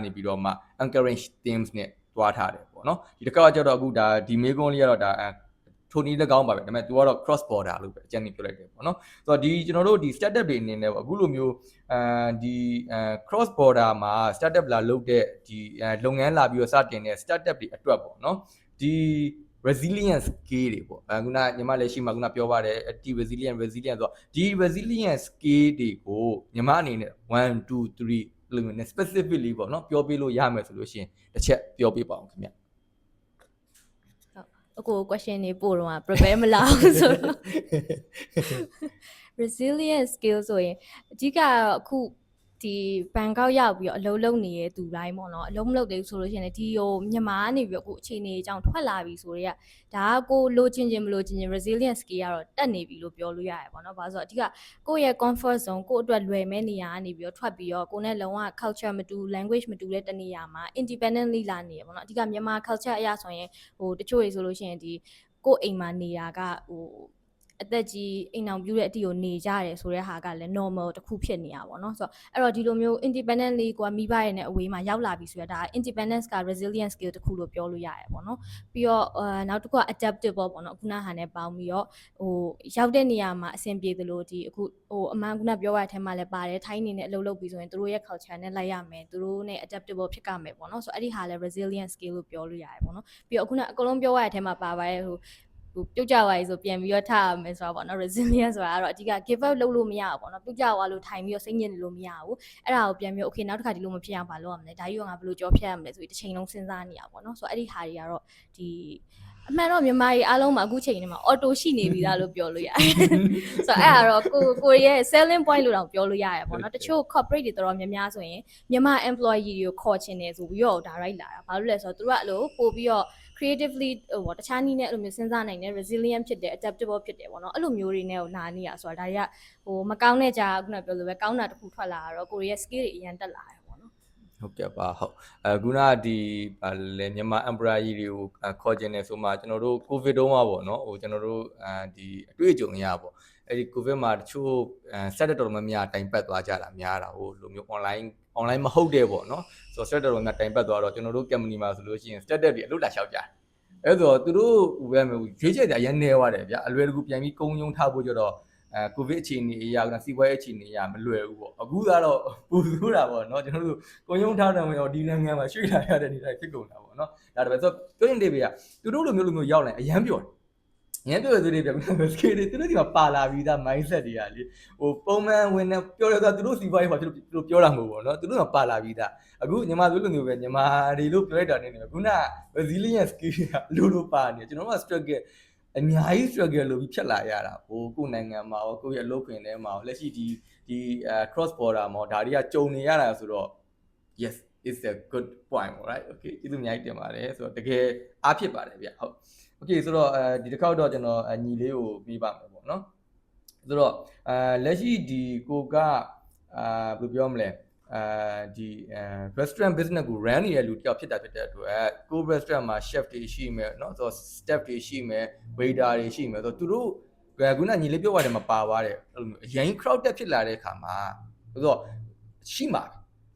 S1: နေပြီးတော့မှ encourage teams နဲ့တွားထားတယ်ပေါ့နော်ဒီတစ်ခါကျတော့အခုဒါဒီမေးခွန်းလေးကတော့ဒါထိုနည်းလည်းကောင်းပါပဲဒါပေမဲ့ तू ကတော့ cross border လို့ပဲအကျဉ်းပြောလိုက်တယ်ပေါ့နော်ဆိုတော့ဒီကျွန်တော်တို့ဒီ startup တွေအနေနဲ့ပေါ့အခုလိုမျိုးဒီ cross border မှာ startup လာလုပ်တဲ့ဒီလုပ်ငန်းလာပြီးတော့စတင်တဲ့ startup တွေအတွက်ပေါ့နော်ဒီ resilience skill တွေပေါ့ခုနညီမလည်းရှိမှခုနပြောပါတယ် active resilience ဆိုတော့ဒီ resilience skill တွေကိုညီမအနေနဲ့1 2 3လို့မျိုး specifically ပေါ့နော်ပြောပြလို့ရမယ်ဆိုလို့ရှိရင်တစ်ချက်ပြောပြပါအောင်ခင်ဗျ
S5: အခု question တွေပို့တော့ prepare မလာဘူးဆိုတော့ resilient skill ဆိုရင်အဓိကအခုဒီဘန်ကောက်ရောက်ပြီးတော့အလုံးလုံးနေတဲ့သူတိုင်းပေါ့နော်အလုံးမလုပ်သေးဘူးဆိုလို့ရှိရင်ဒီမြန်မာကနေပြီးတော့အခုအခြေအနေအကြောင်းထွက်လာပြီဆိုတော့ဒါကကိုလိုချင်မလို့ချင် resilient skill ကတော့တက်နေပြီလို့ပြောလို့ရတယ်ပေါ့နော်ဘာလို့ဆိုတော့အဓိကကိုယ့်ရဲ့ comfort zone ကိုယ့်အတွက်လွယ်မဲ့နေရာကနေပြီးတော့ထွက်ပြီးတော့ကိုယ်နဲ့လုံးဝ culture မတူ language မတူတဲ့တနေရာမှာ independently လာနေရပေါ့နော်အဓိကမြန်မာ culture အရဆိုရင်တချို့တွေဆိုလို့ရှိရင်ဒီကိုယ့်အိမ်မှာနေတာကအသက်ကြီးအိမ်အောင်ပြုတဲ့အတီကိုနေကြရတယ်ဆိုတဲ့ဟာကလည်း normal တစ်ခုဖြစ်နေတာပေါ့နော်ဆိုတော့အဲ့တော့ဒီလိုမျိုး independently ကိုမိဘရဲ့နဲ့အဝေးမှာရောက်လာပြီဆိုတော့ဒါ independence က resilience skill တစ်ခုလို့ပြောလို့ရတယ်ပေါ့နော်ပြီးတော့နောက်တစ်ခုက adaptive ပေါ့နော်ခုနဟာနဲ့ပေါင်းပြီးတော့ရောက်တဲ့နေရာမှာအဆင်ပြေသလိုဒီအခုအမှန်ခုနပြောရတဲ့အထက်မှာလည်းပါတယ်ထိုင်းနေနဲ့အလုပ်လုပ်ပြီးဆိုရင်တို့ရဲ့ culture နဲ့လိုက်ရမယ်တို့နဲ့ adaptable ဖြစ်ကြမယ်ပေါ့နော်ဆိုတော့အဲ့ဒီဟာလည်း resilience skill လို့ပြောလို့ရတယ်ပေါ့နော်ပြီးတော့ခုနအကုန်လုံးပြောရတဲ့အထက်မှာပါပါတယ်ပြုတ်ကြသွားပြီဆိုပြန်ပြီးတော့ထားရမယ်ဆိုတော့ပေါ့နော် resilience ဆိုတာကတော့အဓိက give up လုပ်လို့မရဘူးပေါ့နော်ပြုတ်ကြသွားလို့ထိုင်ပြီးတော့စိတ်ညစ်နေလို့မရဘူးအဲ့ဒါကိုပြန်ပြီး okay နောက်တစ်ခါဒီလိုမဖြစ်အောင်မလုပ်ရမလဲဒါကြီးကငါဘယ်လိုကြောဖြတ်ရမလဲဆိုပြီးတစ်ချိန်လုံးစဉ်းစားနေရပါပေါ့နော်ဆိုတော့အဲ့ဒီဟာတွေကတော့ဒီ အမှန်တော့မြန်မာကြီးအားလုံးမှာအခုချိန်နေမှာ auto ရှိနေပြီလားလို့ပြောလို့ရတယ်ဆိုတော့အဲ့ဒါတော့ကိုရဲ့ selling point လို့တောင်ပြောလို့ရတယ်ပေါ့နော်တချို့ corporate တွေတော်တော်များများဆိုရင်မြန်မာ employee တွေကိုခေါ်ချင်တယ်ဆိုပြီးတော့ direct လာတာဘာလို့လဲဆိုတော့သူတို့ကအဲ့လိုပို့ပြီးတော့ creatively ဟိုတခြားနည်းနဲ့အဲ့လိုမျိုးစဉ်းစားနိုင်တယ် resilient ဖြစ်တယ် adaptable ဖြစ်တယ်ပေါ့နော်အဲ့လိုမျိုးတွေနဲ့ကိုလာနေရဆိုတော့ဒါတွေကဟိုမကောင်းတဲ့ကြားခုနပြောလို့ပဲကောင်းတာတစ်ခုထွက်လာတော့ကိုရဲ့ skill တွေအရင်တက်လာတယ်ပေါ့နော်
S1: ဟုတ်ကဲ့ပါဟုတ်ခုနကဒီလေမြန်မာ employee တွေကိုခေါ်ခြင်းနေဆိုမှကျွန်တော်တို့ covid တုန်းကပေါ့နော်ဟိုကျွန်တော်တို့ဒီအတွေ့အကြုံရပေါ့အဲ့ဒီ covid မှာတချို့set တော်တော်များများတိုင်ပတ်သွားကြတာများတာဟိုလိုမျိုး online မဟုတ်တဲ့ပေါ့နော်ဆိုတော့ set တော်တော်များတိုင်ပတ်သွားတော့ကျွန်တော်တို့ company မှာဆိုလို့ရှိရင် startup တွေအလုပ်လာလျှောက်ကြတယ်အဲ့ဆိုသူတို့ဟိုပဲရွေးချက်တွေအရင်နေသွားတယ်ဗျအလွယ်တကူပြန်ပြီးကုန်းယုံထားဖို့ကြတော့ကိုဗစ်အခြေအနေအရာကစီးပွားရေးအခြေအနေအရာမလွယ်ဘူးပေါ့အခုကတော့ပူဆိုးတာပေါ့နော်ကျွန်တော်တို့ကုန်းယုံထားတယ်ရောဒီနိုင်ငံမှာရွှေ့လာရတဲ့နေတိုင်းဖြစ်ကုန်တာပေါ့နော်ဒါတပည့်ဆိုတွင်းတေးပြသူတို့လိုမျိုးရောက်လာအရန်ပြောတယ်ရမ်းပြောရသေးတယ်ဗျ။ scale တွေသူတို့ဒီမှာပါလာပြီးသား mindset တွေကလေဟိုပုံမှန်ဝင်နေပြောရတာသူတို့စီးပွားရေးမှာသူတို့ပြောတာမဟုတ်ဘူးเนาะသူတို့ကပါလာပြီးသားအခုညီမတို့လိုမျိုးပဲညီမတွေလို့ပြောရတာနေတယ်ခုန resilient skill ကလိုပါနေကျွန်တော်တို့က struggle အများကြီး struggle လို့ပြီးဖြတ်လာရတာဟိုကိုယ်နိုင်ငံမှာရောကိုယ့်ရဲ့အလုပ်ခွင်ထဲမှာရောလက်ရှိဒီ cross border မှာဒါတွေကကြုံနေရတာဆိုတော့ yes it's a good point right okay ကျေးဇူးအများကြီးတင်ပါတယ်ဆိုတော့တကယ်အားဖြစ်ပါတယ်ဗျဟုတ်okay ဆိုတော့ဒီတစ်ခေါက်တော့ကျွန်တော်ညီလေးကိုပြီးပါမယ်ပေါ့နော်ဆိုတော့လက်ရှိဒီကိုကဘယ်လိုပြောမလဲဒီ restaurant business ကို run နေတဲ့လူတယောက်ဖြစ်တာဖြစ်တဲ့အတွက်ကို restaurant မှာ chef တွေရှိမယ်เนาะဆိုတော့ staff တွေရှိမယ် waiter တွေရှိမယ်ဆိုတော့သူတို့ခုနညီလေးပြောပါတယ်မပါသွားတယ်အဲ့လိုမျိုးအရင် crowded ဖြစ်လာတဲ့အခါမှာဆိုတော့ရှိမှာ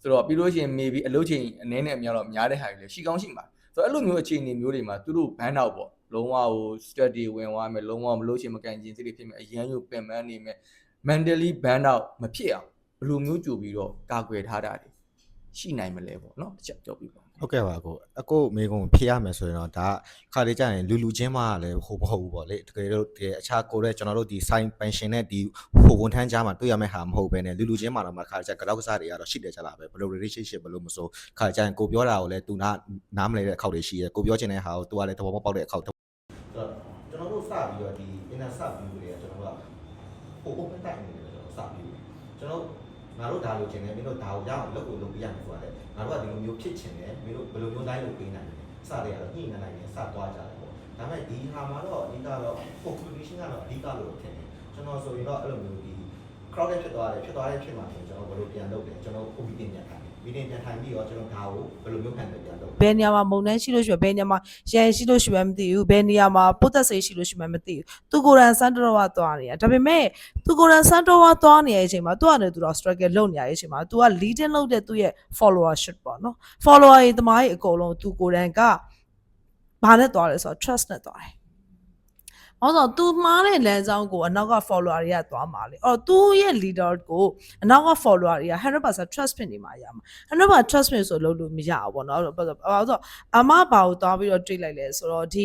S1: ဆိုတော့ပြီးလို့ရှိရင် maybe အလုပ်ချိန်အနည်းနဲ့အများတော့များတဲ့ဟာတွေလည်းရှိကောင်းရှိမှာဆိုတော့အဲ့လိုမျိုးအခြေအနေမျိုးတွေမှာသူတို့ ban out ပေါ့လုံးဝဟို study ဝင်သွားမယ်လုံးဝမလို့ချင်မကန်ကျင်စိတ်တွေဖြစ်မယ်အရန်ယူပင်ပန်းနေမယ် mentally ban out မဖြစ်အောင်ဘယ်လိုမျိုးကြိုပြီးတော့ကာကွယ်ထားတာတွေရှိနိုင်မလဲပေါ့နော်တစ်ချက်ပြောပြပါဟ
S4: ုတ်ကဲ့ပါအကိုမေကုံဖြေရမယ်ဆိုရင်တော့ဒါခါလေးကြာရင်လူချင်းမှလည်းဟိုမဟုတ်ဘူးပေါ့လေတကယ်လို့ဒီအခြားကိုတဲ့ကျွန်တော်တို့ဒီ sign pension နဲ့ဒီဟိုဝန်ထမ်းကြားမှာတွေ့ရမယ့်ဟာမဟုတ်ဘဲနဲ့လူချင်းမှတော့ခါကြာကြောက်ကစားတွေကတော့ရှိတယ်ကြလားပဲဘယ်လို relationship ဘယ်လိုမဆိုခါကြာရင်ကိုပြောတာကိုလည်းသူနားမလဲတဲ့အခောက်တွေရှိတယ်ကိုပြောချင်တဲ့ဟာကိုသူကလည်းသဘောပေါက်တဲ့အခောက်ကျွန်တော်တို့စပြီးတော့ဒီ inner sub view တွေကကျွန်တော်တို့ကဟို open time နေတယ်ကျွန်တော်စပြီးကျွန်တော်ငါတို့ဒါလိုချင်တယ်မင်းတို့ဒါကိုရအောင်လုပ်ကိုလုပ်ပြရမယ်ဆိုတာလေငါတို့ကဒီလိုမျိုးဖြစ်ချင်တယ်မင်းတို့ဘယ်လိုမျိုးတိုင်းလုပ်ပေးနိုင်တယ်စတယ်ကတော့ညှိနှိုင်းနိုင်တယ်စသွားကြတယ်ပေါ့ဒါပေမဲ့ဒီဟာမှာတော့အဓိကတော့ population ကတော့အဓိကလို့ထင်တယ်ကျွန်တော်ဆိုရင်တော့အဲ့လိုမျိုးဒီ crowded ဖြစ်သွားတယ်ဖြစ်မှာဆိုရင်ကျွန်တော်ဘယ်လိုပြန်လုပ်လဲကျွန်တော် OB တင်ပြန်ထိုင်ပြီးတော့ကျွန်တော်ဒါကိုဘယ်လိုမျိုး handle ပြန်လုပ်
S6: ဘယ်နေရာမှာမုံနှမ်းရှိလို့ရှိရင်ဘယ်နေရာမှာရန်ရှိလို့ရှိမှမသိဘူးဘယ်နေရာမှာပုတ်သက်စိတ်ရှိလို့ရှိမှမသိဘူးသူကိုယ်တိုင်စမ်းတော်ဝါသွားနေတာဒါပေမဲ့သူကိုယ်တိုင်စမ်းတော်ဝါသွားနေတဲ့အချိန်မှာသူကနေသူတော့ struggle လုပ်နေရတဲ့အချိန်မှာ तू က leading လုပ်တဲ့သူ့ရဲ့ followership ပေါ့နော် follower တွေတမားကြီးအကုန်လုံးသူကိုယ်တိုင်ကဘာနဲ့သွားလဲဆိုတော့ trust နဲ့သွားတယ်။ဟုတ်ဆို तू မှားတဲ့လမ်းကြောင်းကိုအနောက်က follower တွေကသွားမှာလေ။အော် तू ရဲ့ leader ကိုအနောက်က follower တွေက 100% trust ဖြစ်နေမှာရမှာ။ 100% trust ဖြစ်ဆိုလို့မရဘူးပေါ့နော်။အဲ့တော့အမဘာကိုသွားပြီးတော့တွေးလိုက်လဲဆိုတော့ဒီ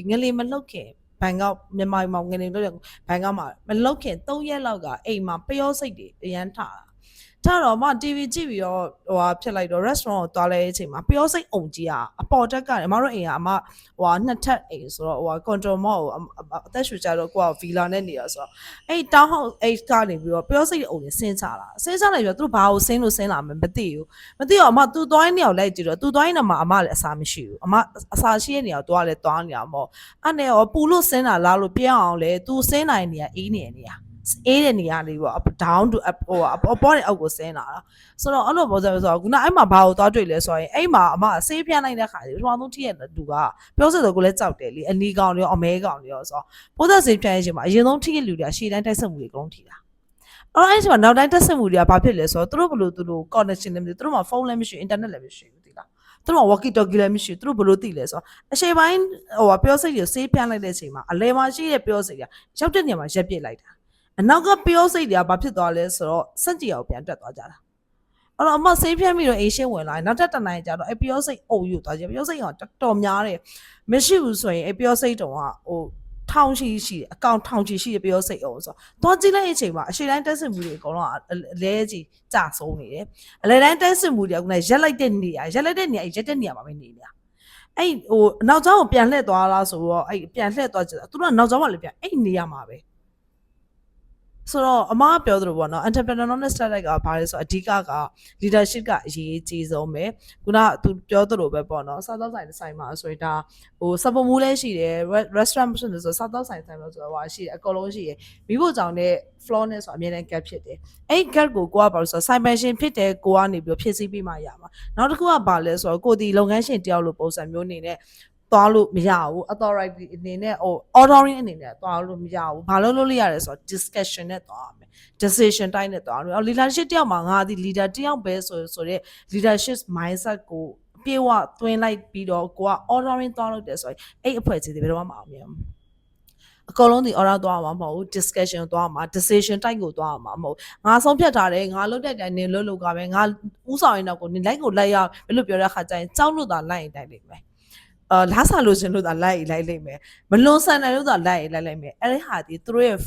S6: ငလီမလှုပ်ခင်ဘန်ကောက်မြန်မာမှာငလီလှုပ်ရဘန်ကောက်မှာမလှုပ်ခင်3ရက်လောက်ကအိမ်မှာပျောစိတ်တွေအရန်ထတာ။ထားတော့မှ TV ကြည့်ပြီးတော့ဟိုဟာဖြစ်လိုက်တော့ restaurant ကိုသွားလဲတဲ့အချိန်မှာပျောစိတ်အုံကြီးကအပေါ်တက်ကနေအမတို့အိမ်ကအမဟိုဟာနှစ်ထပ်အိမ်ဆိုတော့ဟိုဟာ control mall ကိုအသက်ရှူကြတော့ကိုက villa နဲ့နေရဆိုတော့အဲ့ town house 8ကနေပြီးတော့ပျောစိတ်အုံကြီးဆင်းချလာလိုက်ပြီးတော့သူတို့ဘာကိုဆင်းလို့ဆင်းလာမှမသိတော့အမသူသွားရင်းနေအောင်လိုက်ကြည့်တော့သူသွားရင်းနေမှာအမလည်းအစာမရှိဘူးအမအစာရှိတဲ့နေရာကိုသွားလဲသွားနေအောင်ပေါ့အဲ့နဲ့ရောပူလို့ဆင်းလာလားလို့ပြောင်းအောင်လဲသူဆင်းနိုင်နေရအေးနေနေရအေးတဲ့နေရာလေးပေါ့ down to up ဟိုအပေါ်နဲ့အောက်ကိုဆင်းလာတာဆိုတော့အဲ့လိုပုံစံဆိုတော့ခုနအဲ့မှာဘာကိုသွားတွေ့လဲဆိုရင်အဲ့မှာအမဆေးပြလိုက်တဲ့ခါကြီးပထမဆုံးထိရတဲ့လူကပြောစစ်တော့ကိုလည်းကြောက်တယ်လေအနီကောင်တွေရောအမဲကောင်တွေရောဆိုတော့ပိုးသက်ဆေးပြတဲ့အချိန်မှာအရင်ဆုံးထိရလူတွေကရှေ့တိုင်းတိုက်ဆက်မှုတွေအကုန်ထိတာအဲ့ဒီမှာနောက်တိုင်းတက်ဆက်မှုတွေကဘာဖြစ်လဲဆိုတော့သူတို့ဘလို့သူတို့ connection လည်းမသိသူတို့မှာဖုန်းလည်းမရှိ internet လည်းမရှိဘူးဒီလားသူတို့ walkie talkie လည်းမရှိသူတို့ဘလို့သိလဲဆိုတော့အချိန်ပိုင်းဟိုပြောစိတ်တွေဆေးပြလိုက်တဲ့အချိန်မှာအလဲမှာရှိတဲ့ပြောစိတ်ကရောက်တဲ့နေရာမှာရက်ပြစ်လိုက်တာအနောက်ကပြောစိတ်တွေကဘာဖြစ်သွားလဲဆိုတော့စက်ကြီးအောင်ပြန်တက်သွားကြတာအဲ့တော့အမဆေးဖြန်းပြီးတော့အေးရှင်းဝင်လာနောက်တစ်နိုင်ကျတော့အပြောစိတ်အုံယူသွားကြပြောစိတ်ကတော်များတယ်မရှိဘူးဆိုရင်အပြောစိတ်တုံကဟိုထောင်ချီရှိအကောင့်ထောင်ချီရှိပြောစိတ်အောင်ဆိုတော့ကြည့်လိုက်တဲ့အချိန်မှာအရှိတိုင်းတက်စစ်မှုတွေအကုန်လုံးအလဲကြီးကြဆုံးနေတယ်အလဲတိုင်းတက်စစ်မှုတွေကရက်လိုက်တဲ့နေရာရက်တဲ့နေရာမှာပဲနေနေတာ အဲ့ဟိုနောက်ကျောင်းကိုပြန်လှည့်သွားလားဆိုတော့အဲ့ပြန်လှည့်သွားကြတယ်သူတို့ကနောက်ကျောင်းမှလည်းပြန်အဲ့နေရမှာပဲဆိုတော့အမကပြောသလိုပေါ့နော် entrepreneurial strategy ကဘာလဲဆိုအဓိကက leadership ကအရေးကြီးဆုံးပဲခုနကသူပြောသလိုပဲပေါ့နော်စားသောက်ဆိုင်မှာဆိုရင်ဒါဟိုစပမူးလည်းရှိတယ် restaurant ဖြစ်နေဆိုစားသောက်ဆိုင်မှာဆိုတော့ဟာရှိတယ်အကုန်လုံးရှိတယ်မိဖို့ကြောင့်တဲ့ floor နဲ့ဆိုအမြဲတမ်း gap ဖြစ်တယ်အဲ့ gap ကိုကိုကဘာလို့ဆိုဆိုင်ပန်ရှင်ဖြစ်တယ်ကိုကနေပြီးဖြည့်ဆည်းပြီးမှရမှာနောက်တစ်ခုကဘာလဲဆိုတော့ကိုဒီလုပ်ငန်းရှင်တယောက်လိုပုံစံမျိုးနေနဲ့သွားလို့မရဘူး authority အနေနဲ့ဟို ordering အနေနဲ့သွားလို့မရဘူးဘာလို့လုပ်လို့ရတယ်ဆိုတော့ discussion နဲ့သွားမယ် decision တိုင်းနဲ့သွားလို့ leadership တယောက်မှာငါဒီ leader တယောက်ပဲဆိုတဲ့ leadership mindset ကိုပြေဝသွင်းလိုက်ပြီးတော့ကိုက ordering သွားလို့တယ်ဆိုရင်အဲ့အဖွဲ့အစည်းတွေဘယ်တော့မှမအောင်မြင်ဘူးအကုန်လုံးဒီ order သွားမှာမဟုတ်ဘူး discussion သွားမှာ decision တိုက်ကိုသွားမှာမဟုတ်ငါဆုံးဖြတ်ထားတယ်ငါလုပ်တဲ့တိုင်းနေလို့ကပဲငါဥဆောင်ရင်တော့ကိုနေလိုက်ကိုလိုက်ရဘယ်လိုပြောတဲ့ခါကျရင်ကြောက်လို့သာလိုက်ရင်တိုက်လိမ့်မယ်လားစာလို့ရှင်လို့သာလိုက်လိမ့်မယ်မလွန်ဆန်တယ်လို့သာလိုက်လိမ့်မယ်အဲ့ဒီဟာဒီသူတို့ရဲ့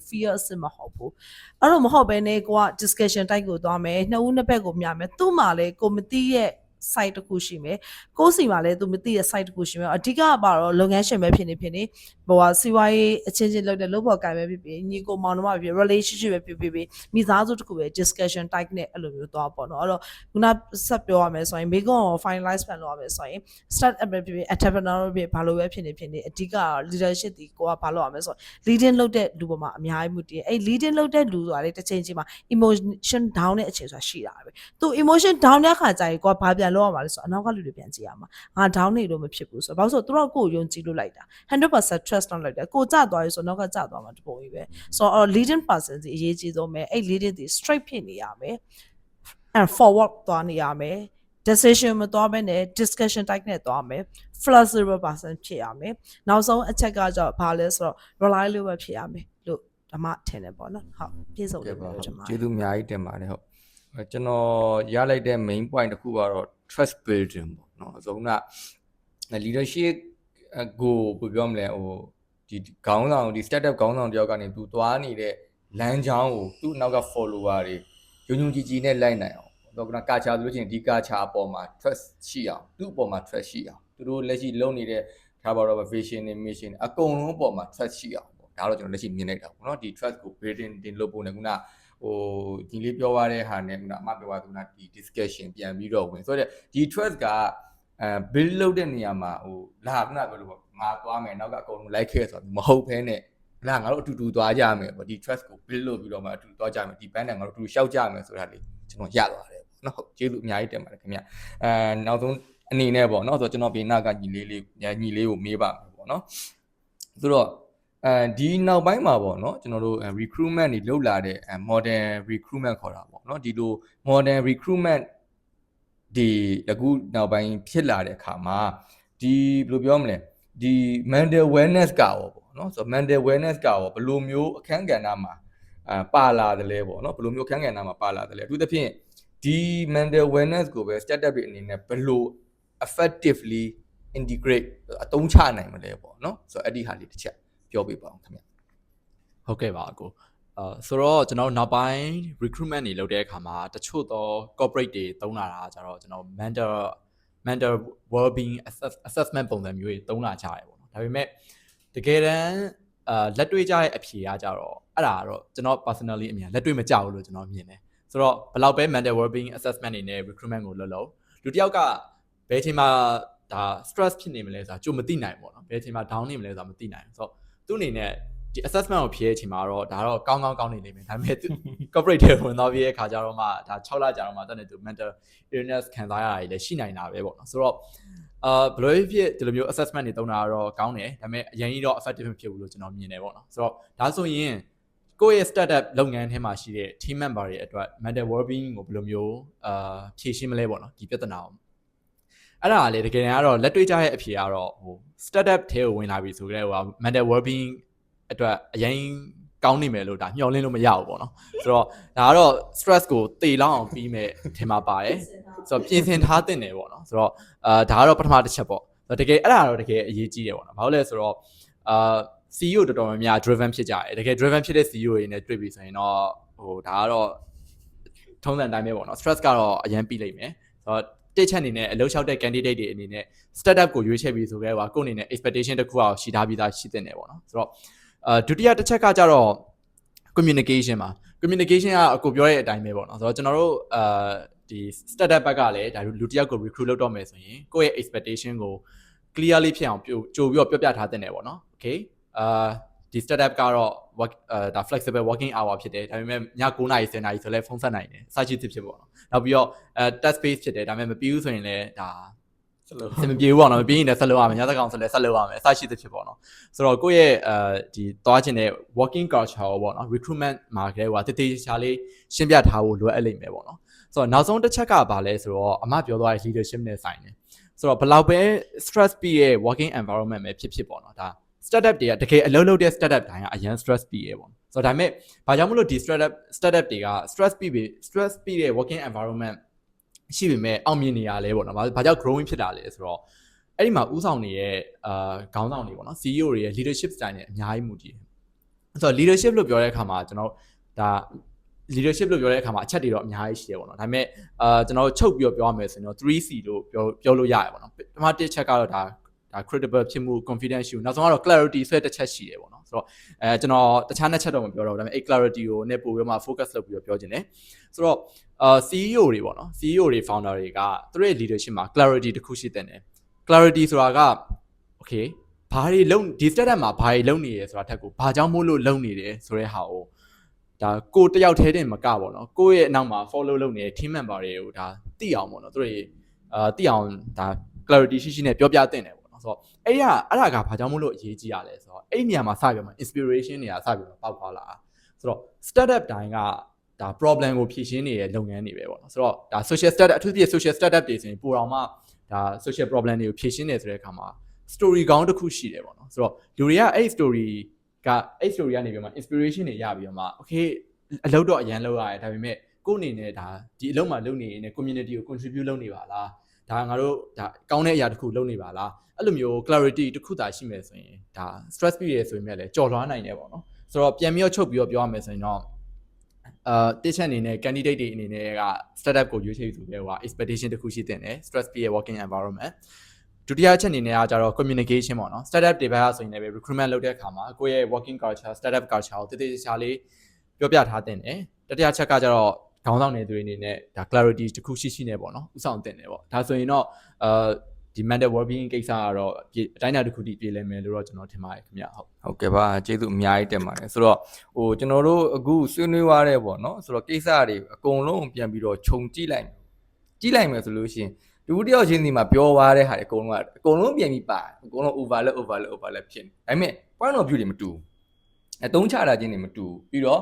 S6: fear အစစ်မဟုတ်ဘူးအဲ့တော့မဟုတ်ဘဲနဲ့ကိုက discussion တိုက်ကိုသွားမယ်နှစ်ဦးနှစ်ဘက်ကိုမြင်မယ်သူ့မှာလည်းကိုမသိရဲ့ site တစ်ခုရှိမယ်ကိုစီမှာလည်းသူမသိတဲ့ site တစ်ခုရှိမယ်အဓိကပါတော့လုပ်ငန်းရှင်ပဲဖြစ်နေဟိုဟာစီဝါရေးအချင်းချင်းလုပ်တဲ့လုပ်ပေါ်ကိုင်ပဲဖြစ်ဖြစ်ညီကိုမောင်နှမပဲဖြစ် relationship ပဲဖြစ်ဖြစ်မိသားစုတစ်ခုပဲ discussion type နဲ့အဲ့လိုမျိုးသွားပေါ့နော်အဲ့တော့ခုနဆက်ပြောရမယ်ဆိုရင်မိကုန်းကို finalize plan လုပ်ရမယ်ဆိုရင် start up ပဲဖြစ်ဖြစ် entrepreneur ပဲဘာလို့ပဲဖြစ်နေအဓိက leadership ဒီကိုကဘာလို့ရမလဲဆိုတော့ leading လုပ်တဲ့လူပေါ်မှာအများကြီးမှုတည်အဲ့ leading လုပ်တဲ့လူဆိုတာလေတစ်ချိန်ချင်းမှာ emotion down တဲ့အခြေဆိုတာရှိတာပဲသူ emotion down တဲ့ခါကျရင်ကိုကဘာပြန်လုပ်ရမှာလဲဆိုတော့အနောက်ကလူတွေပြန်ကြည့်ရမှာငါ down နေလို့မဖြစ်ဘူးဆိုတော့ဘာလို့ဆိုတော့သူတို့ကိုယုံကြည်လို့လိုက်တာ 100% trust လုပ်လိုက်တာကိုကြသွားပြီဆိုတော့နောက်ကကြသွားမှာတပုံကြီးပဲဆိုတော့ leading person စီအရေးကြီးဆုံးပဲအဲ့ leading ဒီ straight ဖြစ်နေရမယ် and forward သွားနေရမယ် decision မသွားဘဲနဲ့ discussion type နဲ့သွားမယ် flexible person ဖြစ်ရမယ်နောက်ဆုံးအချက်ကကြောင့်ဘာလဲဆိုတော့ reliable ဖြစ်ရမယ်လို့ဓမ္မထင်တယ်ပေါ့နော်ဟုတ်ပြည့်စုံတယ်ပြောချင်ပါတယ်
S1: ကျေးဇူးအများကြီးတင်ပါတယ်ဟုတ်ကျွန်တော်ရလိုက်တဲ့ main point တစ်ခုကတော့ trust building ပေါ့နော်အစုံက leadership ကိုပြောမလဲဟိုဒီခေါင်းဆောင်ဒီ startup ခေါင်းဆောင်တယောက်ကနေသူသွားနေတဲ့လမ်းကြောင်းကိုသူ့နောက်က follower တွေယုံကြည်နဲ့လိုက်နိုင်အောင်တော့ကကာချာဆိုလို့ရှိရင်ဒီကာချာအပေါ်မှာ trust ရှိအောင်သူ့အပေါ်မှာ trust ရှိအောင်သူတို့လက်ရှိလုပ်နေတဲ့ထားပါတော့ vision နဲ့ mission အကုန်လုံးအပေါ်မှာ trust ရှိအောင်ပေါ့ဒါတော့ကျွန်တော်လက်ရှိမြင်လိုက်တာပေါ့နော်ဒီ trust ကို building တင်လုပ်ဖို့နဲ့ခုနဟိုဒီလေးပြောရတဲ့ဟာနဲ့ခုနအမပြောရသူကဒီ discussion ပြန်ပြီးတော့ဝင်ဆိုတော့ဒီ trust ကbuild လုပ်တဲ့နေရာမှာဟိုလာခုနပြောလို့ပေါ့ငါသွားမယ်နောက်ကအကုန်လုံးလိုက်ခဲ့ဆိုတော့မဟုတ်ဘဲနဲ့လာငါတို့အတူတူသွားကြမယ်ပေါ့ဒီ trust ကို build လုပ်ပြီးတော့မှအတူတူသွားကြမယ်ဒီ band နဲ့ငါတို့အတူတူရှောက်ကြမယ်ဆိုတာလေးကျွန်တော်ရသွားတယ်ပေါ့နော်ဟုတ်ကျေးဇူးအများကြီးတင်ပါတယ်ခင်ဗျနောက်ဆုံးအနေနဲ့ပေါ့နော်ဆိုတော့ကျွန်တော်ဘေးနာကညီလေးကိုမေးပါမယ်ပေါ့နော်ဆိုတော့ဒီနောက်ပိုင်းမှာပေါ့နော်ကျွန်တော်တို့ recruitment တွေလုပ်လာတဲ့ modern recruitment ခေါ်တာပေါ့နော်ဒီလို modern recruitment ဒီအခုနောက်ပိုင်းဖြစ်လာတဲ့အခါမှာဒီဘယ်လိုပြောမလဲဒီ mental wellness ကရောပေါ့နော်ဆိုတော့ mental wellness ကရောဘယ်လိုမျိုးအခန်းကဏ္ဍမှာပါလာတယ်လဲပေါ့နော်ဘယ်လိုမျိုးအခန်းကဏ္ဍမှာပါလာတယ်လဲအထူးသဖြင့်ဒီ mental wellness ကိုပဲ startup တွေအနေနဲ့ဘယ်လို effectively integrate အသုံးချနိုင်မလဲပေါ့နော်ဆိုတော့အဲ့ဒီဟာလေးတစ်ချက်ပြောပြပါအောင်ခင်ဗျဟ
S2: ုတ်ကဲ့ပါအကိုဆိုတော့ကျွန်တော်နောက်ပိုင်း recruitment တွေလုပ်တဲ့အခါမှာတချို့သော corporate တွေသုံးလာတာကျတော့ကျွန်တော် mental well-being assessment ပုံစံမျိုးတွေသုံးလာကြတယ်ပေါ့နော်ဒါပေမဲ့တကယ်တမ်းလက်တွေ့ကြတဲ့အဖြေကကြတော့အဲ့ဒါကတော့ကျွန်တော် personally အမြင်လက်တွေ့မကြဘူးလို့ကျွန်တော်မြင်တယ်ဆိုတော့ဘယ်လောက်ပဲ mental well-being assessment တွေနဲ့ recruitment ကိုလုပ်လူတစ်ယောက်ကဘယ်အချိန်မှာဒါ stress ဖြစ်နေမလဲဆိုတာကြိုမသိနိုင်ဘူးပေါ့နော်ဘယ်အချိန်မှာ down နေမလဲဆိုတာမသိနိုင်ဘူးဆိုတော့သူ့အနေနဲ့ဒီ assessment ကိုဖြေတဲ့အချိန်မှာတော့ဒါတော့ကောင်းနေလိမ့်မယ်ဒါပေမဲ့ corporate တွေဝင်သွားပြီးတဲ့အခါကျတော့မှဒါ6လကြာတော့မှတက်နေသူ mental illness ခံစားရတာတွေလည်းရှိနိုင်တာပဲပေါ့နော်ဆိုတော့ဘယ်လိုဖြစ်ဒီလိုမျိုး assessment တွေတုံးတာတော့ကောင်းတယ်ဒါပေမဲ့အရင်ကြီးတော့ effective မဖြစ်ဘူးလို့ကျွန်တော်မြင်တယ်ပေါ့နော်ဆိုတော့ဒါဆိုရင်ကိုယ့်ရဲ့ startup လုပ်ငန်းထဲမှာရှိတဲ့ team member တွေအတွက် mental well-being ကိုဘယ်လိုမျိုးဖြေရှင်းမလဲပေါ့နော်ဒီပြဿနာကိုအဲ့ဒါလေတကယ်ကတော့လက်တွေ့ကြတဲ့အဖြေကတော့ဟို startup ထဲကိုဝင်လာပြီဆိုကြတဲ့ဟို mental well-being အတွက်အရင်ကောင်းနေမယ်လို့ဒါမျှော်လင့်လို့မရဘူးပေါ့နော်ဆိုတော့ဒါကတော့ stress ကိုတေလောက်အောင်ပြီးမဲ့ထင်မှာပါတယ်ဆိုတော့ပြင်ဆင်ထားတင်တယ်ပေါ့နော်ဆိုတော့ဒါကတော့ပထမတစ်ချက်ပေါ့တကယ်အဲ့ဒါတော့တကယ်အရေးကြီးတယ်ပေါ့နော်ဘာလို့လဲဆိုတော့CEO တော်တော်များများ driven ဖြစ်ကြတယ်တကယ် driven ဖြစ်တဲ့ CEO တွေနဲ့တွေ့ပြီဆိုရင်တော့ဟိုဒါကတော့ထုံးစံအတိုင်းပဲပေါ့နော် stress ကတော့အရင်ပြီးလိမ့်မယ်ဆိုတော့ တက်ချက်အနေနဲ့အလုပ်လျှောက်တဲ့ candidate တွေအနေနဲ့ startup ကိုရွေးချယ်ပြီးဆိုခဲ့ဟိုကိုယ့်အနေနဲ့ expectation တစ်ခုအောင်ရှိထားပြီးသားရှိတဲ့နေပေါ့နော်ဆိုတော့ဒုတိယတစ်ချက်ကကြတော့ communication မှာ communication ကအကိုပြောတဲ့အတိုင်းပဲပေါ့နော်ဆိုတော့ကျွန်တော်တို့ဒီ startup ဘက်ကလည်းဒါလူတစ်ယောက်ကို recruit လုပ်တော့မယ်ဆိုရင်ကိုယ့်ရဲ့ expectation ကို clearly ဖြစ်အောင်ကြိုပြီးတော့ပြောပြထားတဲ့နေပေါ့နော် okay ဒီ startup ကတော့ဒါ flexible working hour ဖြစ်တယ်ဒါပေမဲ့ည9:00 နာရီ 10:00 နာရီဆိုလဲဖုန်းဆက်နိုင်တယ်စာရှိသဖြစ်ပေါ့နော်နောက်ပြီးတော့test based ဖြစ်တယ်ဒါပေမဲ့မပြီးဘူးဆိုရင်လည်းဒါစမပြေဘူးပေါ့နော်မပြီးရင်လည်းဆက်လုပ်ရမယ်ညသကောင်ဆိုလည်းဆက်လုပ်ရမယ်အစရှိသဖြစ်ပေါ့နော်ဆိုတော့ကိုယ့်ရဲ့ဒီသွားခြင်းတဲ့ working culture ပေါ့နော် recruitment မှာကလေးကတည်ချာလေးရှင်းပြထားဖို့လိုအပ်လိမ့်မယ်ပေါ့နော်ဆိုတော့နောက်ဆုံးတစ်ချက်ကဘာလဲဆိုတော့အမပြောသွားတဲ့ leadership နဲ့ဆိုင်တယ်ဆိုတော့ဘယ်လောက်ပဲ stress ပြီးရဲ့ working environment ပဲဖြစ်ပေါ့နော်ဒါ startup တွေကတကယ်အလုပ်လုပ်တဲ့ startup တိုင်းကအရင် stress ပြီးရဲ့ပေါ့ဆိုတော့ဒါပေမဲ့ဘာကြောင့်မလို့ဒီ startup တွေက stress ပြီးတဲ့ working environment ရှိပေမဲ့အောင်မြင်နေရလဲပေါ့နော်ဘာကြောင့် growing ဖြစ်တာလဲဆိုတော့အဲ့ဒီမှာဥဆောင်နေရဲ့ခေါင်းဆောင်တွေပေါ့နော် CEO တွေရဲ့ leadership style နဲ့အများကြီးမူတည်တယ်ဆိုတော့ leadership လို့ပြောတဲ့အခါမှာကျွန်တော်ဒါ leadership လို့ပြောတဲ့အခါမှာအချက်တွေတော့အများကြီးရှိတယ်ပေါ့နော်ဒါပေမဲ့ကျွန်တော်ချုပ်ပြီးပြောရမယ်ဆိုရင်တော့ 3C လို့ပြောလို့ရတယ်ပေါ့နော်ပထမတစ်ချက်ကတော့ဒါ credible ဖြစ်မှု confidence ရှိနောက်ဆုံးကတော့ clarity ဆိုတဲ့တစ်ချက်ရှိတယ်ပေါ့နော်ဆိုတော့ကျွန်တော်တခြားနှစ်ချက်တော့မပြောတော့ဘူးဒါပေမဲ့အဲ့ clarity ကိုနဲ့ပို့ပြီးမှ focus လုပ်ပြီးပြောခြင်းတယ်ဆိုတော့CEO တွေပေါ့နော် CEO တွေ founder တွေကသူတို့ရဲ့ leadership မှာ clarity တစ်ခုရှိတဲ့တယ် clarity ဆိုတာက okay ဘာတွေလုံးဒီ startup မှာဘာတွေလုံးနေရဲဆိုတာထက်ကိုဘာကြောင့်မို့လို့လုံးနေတယ်ဆိုတဲ့ဟာကိုဒါကိုတယောက်ထဲတင်မကပေါ့နော်ကိုယ့်ရဲ့အနောက်မှာ follow လုပ်နေတဲ့ team member တွေကိုဒါသိအောင်ပေါ့နော်သူတို့သိအောင်ဒါ clarity ရှိနဲ့ပြောပြသင့်တယ်ပေါ့နော်ဆိုတော့အဲ့ဒါကဘာကြောင့်မို့လို့အရေးကြီးရလဲဆိုတော့အဲ့နေရာမှာစပြီးမှ inspiration တွေကစပြီးမှပေါက်သွားလာဆိုတော့ startup တိုင်းကဒါ problem ကိုဖြေရှင်းနေတဲ့လုပ်ငန်းတွေပဲပေါ့နော်ဆိုတော့ဒါ social startup အထူးသဖြင့် social startup တွေဆိုရင်ပိုတော့မှဒါ social problem တွေကိုဖြေရှင်းနေဆိုတဲ့အခါမှာ story ကောင်းတစ်ခုရှိတယ်ပေါ့နော်ဆိုတော့လူတွေကအဲ့ story ကနေပြီးမှ inspiration တွေရပြီးတော့မှ okay အလုပ်တော့အရင်လုပ်ရတယ်ဒါပေမဲ့ကိုယ့်အနေနဲ့ဒါဒီအလုပ်မှာလုပ်နေရင် community ကို contribute လုပ်နေပါလားဒါငါတို့ဒါကောင်းတဲ့အရာတစ်ခုလုပ်နေပါလားအဲ့လိုမျိုး clarity တစ်ခုသာရှိမယ်ဆိုရင်ဒါ stress ပြီးရဆိုရင်လည်းကြော်လွှားနိုင်တယ်ပေါ့နော်ဆိုတော့ပြန်ပြီးတော့ချုပ်ပြီးတော့ပြောရမယ်ဆိုရင်တော့တစ်ချက်အနေနဲ့ candidate တွေအနေနဲ့က startup ကိုရွေးချယ်ဆိုပြီးတော့ expectation တစ်ခုရှိတဲ့ stress ပြီးရဲ့ working environment ဒုတိယချက်အနေနဲ့ကကြတော့ communication ပေါ့နော် startup တွေဘက်ကဆိုရင်လည်း recruitment လုပ်တဲ့အခါမှာကိုယ့်ရဲ့ working culture startup culture ကိုတည်ချာလေးပြောပြထားတဲ့တတိယချက်ကကြတော့ခေါင်းဆောင်တွေအနေနဲ့ဒါ clarity တစ်ခုရှိနေပေါ့နော်ဥဆောင်တင်တယ်ပေါ့ဒါဆိုရင်တော့ဒီ mental well-being ကိစ္စကတော့အတိုင်းအတာတစ်ခုတည်းပြည်လည်မယ်လို့တော့ကျွန်တော်ထင်ပါတယ်ခင်ဗျဟုတ်က
S7: ဲ့ပါကျေးဇူးအများကြီးတင်ပါတယ်ဆိုတော့ကျွန်တော်တို့အခုဆွေးနွေးရတဲ့ပေါ့နော်ဆိုတော့ကိစ္စတွေအကုန်လုံးပြန်ပြီးတော့ခြုံကြည့်လိုက်မယ်ဆိုလို့ရှိရင်ဒီတယောက်ချင်းစီမှာပြောသွားတဲ့ဟာတွေအကုန်လုံးပြန်ပြီးပါအကုန်လုံး overlap ဖြစ်နေဒါပေမဲ့ point of view တွေမတူအသုံးချတာချင်းတွေမတူပြီးတော့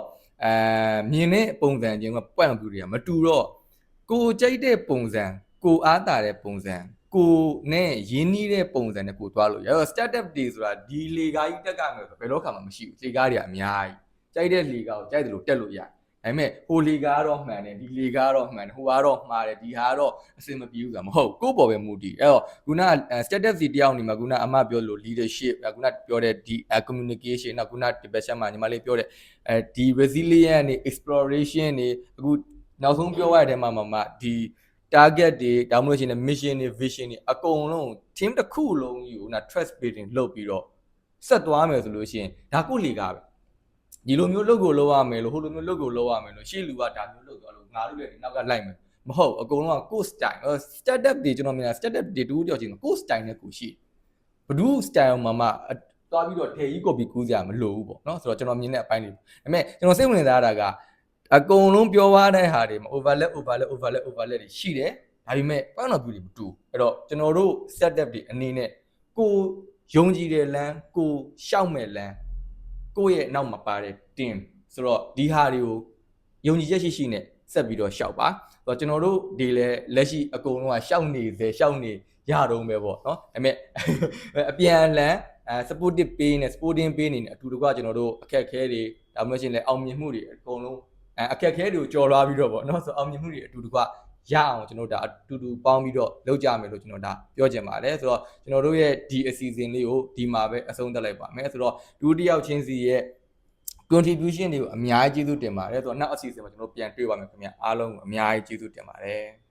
S7: မြင်တဲ့ပုံစံချင်းက point of view တွေကမတူတော့ကိုကြိုက်တဲ့ပုံစံကိုအားတာတဲ့ပုံစံကိုနဲ့ရင်းနှီးတဲ့ပုံစံနဲ့ကိုသွားလို့ရတော့ startup တွေဆိုတာဒီလေကားကြီးတက်ကြမယ်ဆိုဘယ်တော့မှမရှိဘူးလေကားတွေကအများကြီးကြိုက်တဲ့လေကားကိုကြိုက်တယ်လို့တက်လို့ရတယ်ဒါပေမဲ့ဟိုလေကားတော့မှန်တယ်ဒီလေကားတော့မှန်တယ်ဟိုကတော့မှားတယ်ဒီဟာတော့အဆင်မပြေဘူးဆိုတာမဟုတ်ကိုယ့်ပေါ်ပဲမူတည်အဲ့တော့ခုန startup စီတယောက်နေမှာခုနအမပြောလို့ leadership ခုနပြောတဲ့ဒီ communication နောက်ခုန depression မှာညီမလေးပြောတဲ့ဒီ resilience နဲ့ exploration တွေအခုနောက်ဆုံးပြောရတဲ့မှာဒီ target တွေဒါမှမဟုတ်ရှင် mission တွေ vision တွေအကုန်လုံး team တစ်ခုလုံးယူနာ trust building လုပ်ပြီးတော့ဆက်သွားမယ်ဆိုလို့ရှိရင်ဒါကိုလေကားပဲဒီလိုမျိုးလုပ်ကိုလုပ်ရမယ်လို့ဟိုလိုမျိုးလုပ်ကိုလုပ်ရမယ်လို့ရှေ့လူကဒါမျိုးလုပ်သွားလို့ငါတို့လည်းဒီနောက်ကလိုက်မယ်မဟုတ်အကုန်လုံးက course style startup တွေကျွန်တော်မြင်တာ startup တွေတူတယောက်ချင်း course style နဲ့ကိုရှိဘဒူး style မှာသွားပြီးတော့ ထဲကြီး copy ကူးစရာမလိုဘူးပေါ့နော်ဆိုတော့ကျွန်တော်မြင်တဲ့အပိုင်းတွေဒါပေမဲ့ကျွန်တော်စိတ်ဝင်စားတာကအကုန်လုံးပြောသွားတဲ့ဟာတွေမှာ overlap တွေရှိတယ်ဒါပေမဲ့ point of view တွေမတူအဲ့တော့ကျွန်တော်တို့ startup တွေအနေနဲ့ကိုယုံကြည်တဲ့လမ်းကိုရှောက်မဲ့လမ်းကိုယ့်ရဲ့နောက်မှာပါတဲ့ team ဆိုတော့ဒီဟာတွေကိုယုံကြည်ချက်ရှိနဲ့ဆက်ပြီးတော့ရှောက်ပါဆိုတော့ကျွန်တော်တို့ဒီလဲလက်ရှိအကုန်လုံးကရှောက်နေရတော့ပဲပေါ့နော်ဒါပေမဲ့အပြန်လမ်းsupportive pay နဲ့ sporting pay နေအတူတကွကျွန်တော်တို့အခက်အခဲတွေဒါမှမဟုတ်ရှင်လဲအောင်မြင်မှုတွေအကုန်လုံးအခက်အခဲတွေကိုကြော်လွှားပြီးတော့ပေါ့နော်ဆိုအောင်မြင်မှုတွေအတူတကွရအောင်ကျွန်တော်ဒါအတူတူပေါင်းပြီးတော့လုပ်ကြမယ်လို့ကျွန်တော်ဒါပြောချင်ပါတယ်ဆိုတော့ကျွန်တော်တို့ရဲ့ဒီအစီအစဉ်လေးကိုဒီမှာပဲအဆုံးသတ်လိုက်ပါမယ်ဆိုတော့ဒုတိယချင်းစီရဲ့ contribution တွေကိုအများကြီးကျေးဇူးတင်ပါတယ်ဆိုတော့နောက်အစီအစဉ်မှာကျွန်တော်ပြန်တွေ့ပါမယ်ခင်ဗျအားလုံးကိုအများကြီးကျေးဇူးတင်ပါတယ်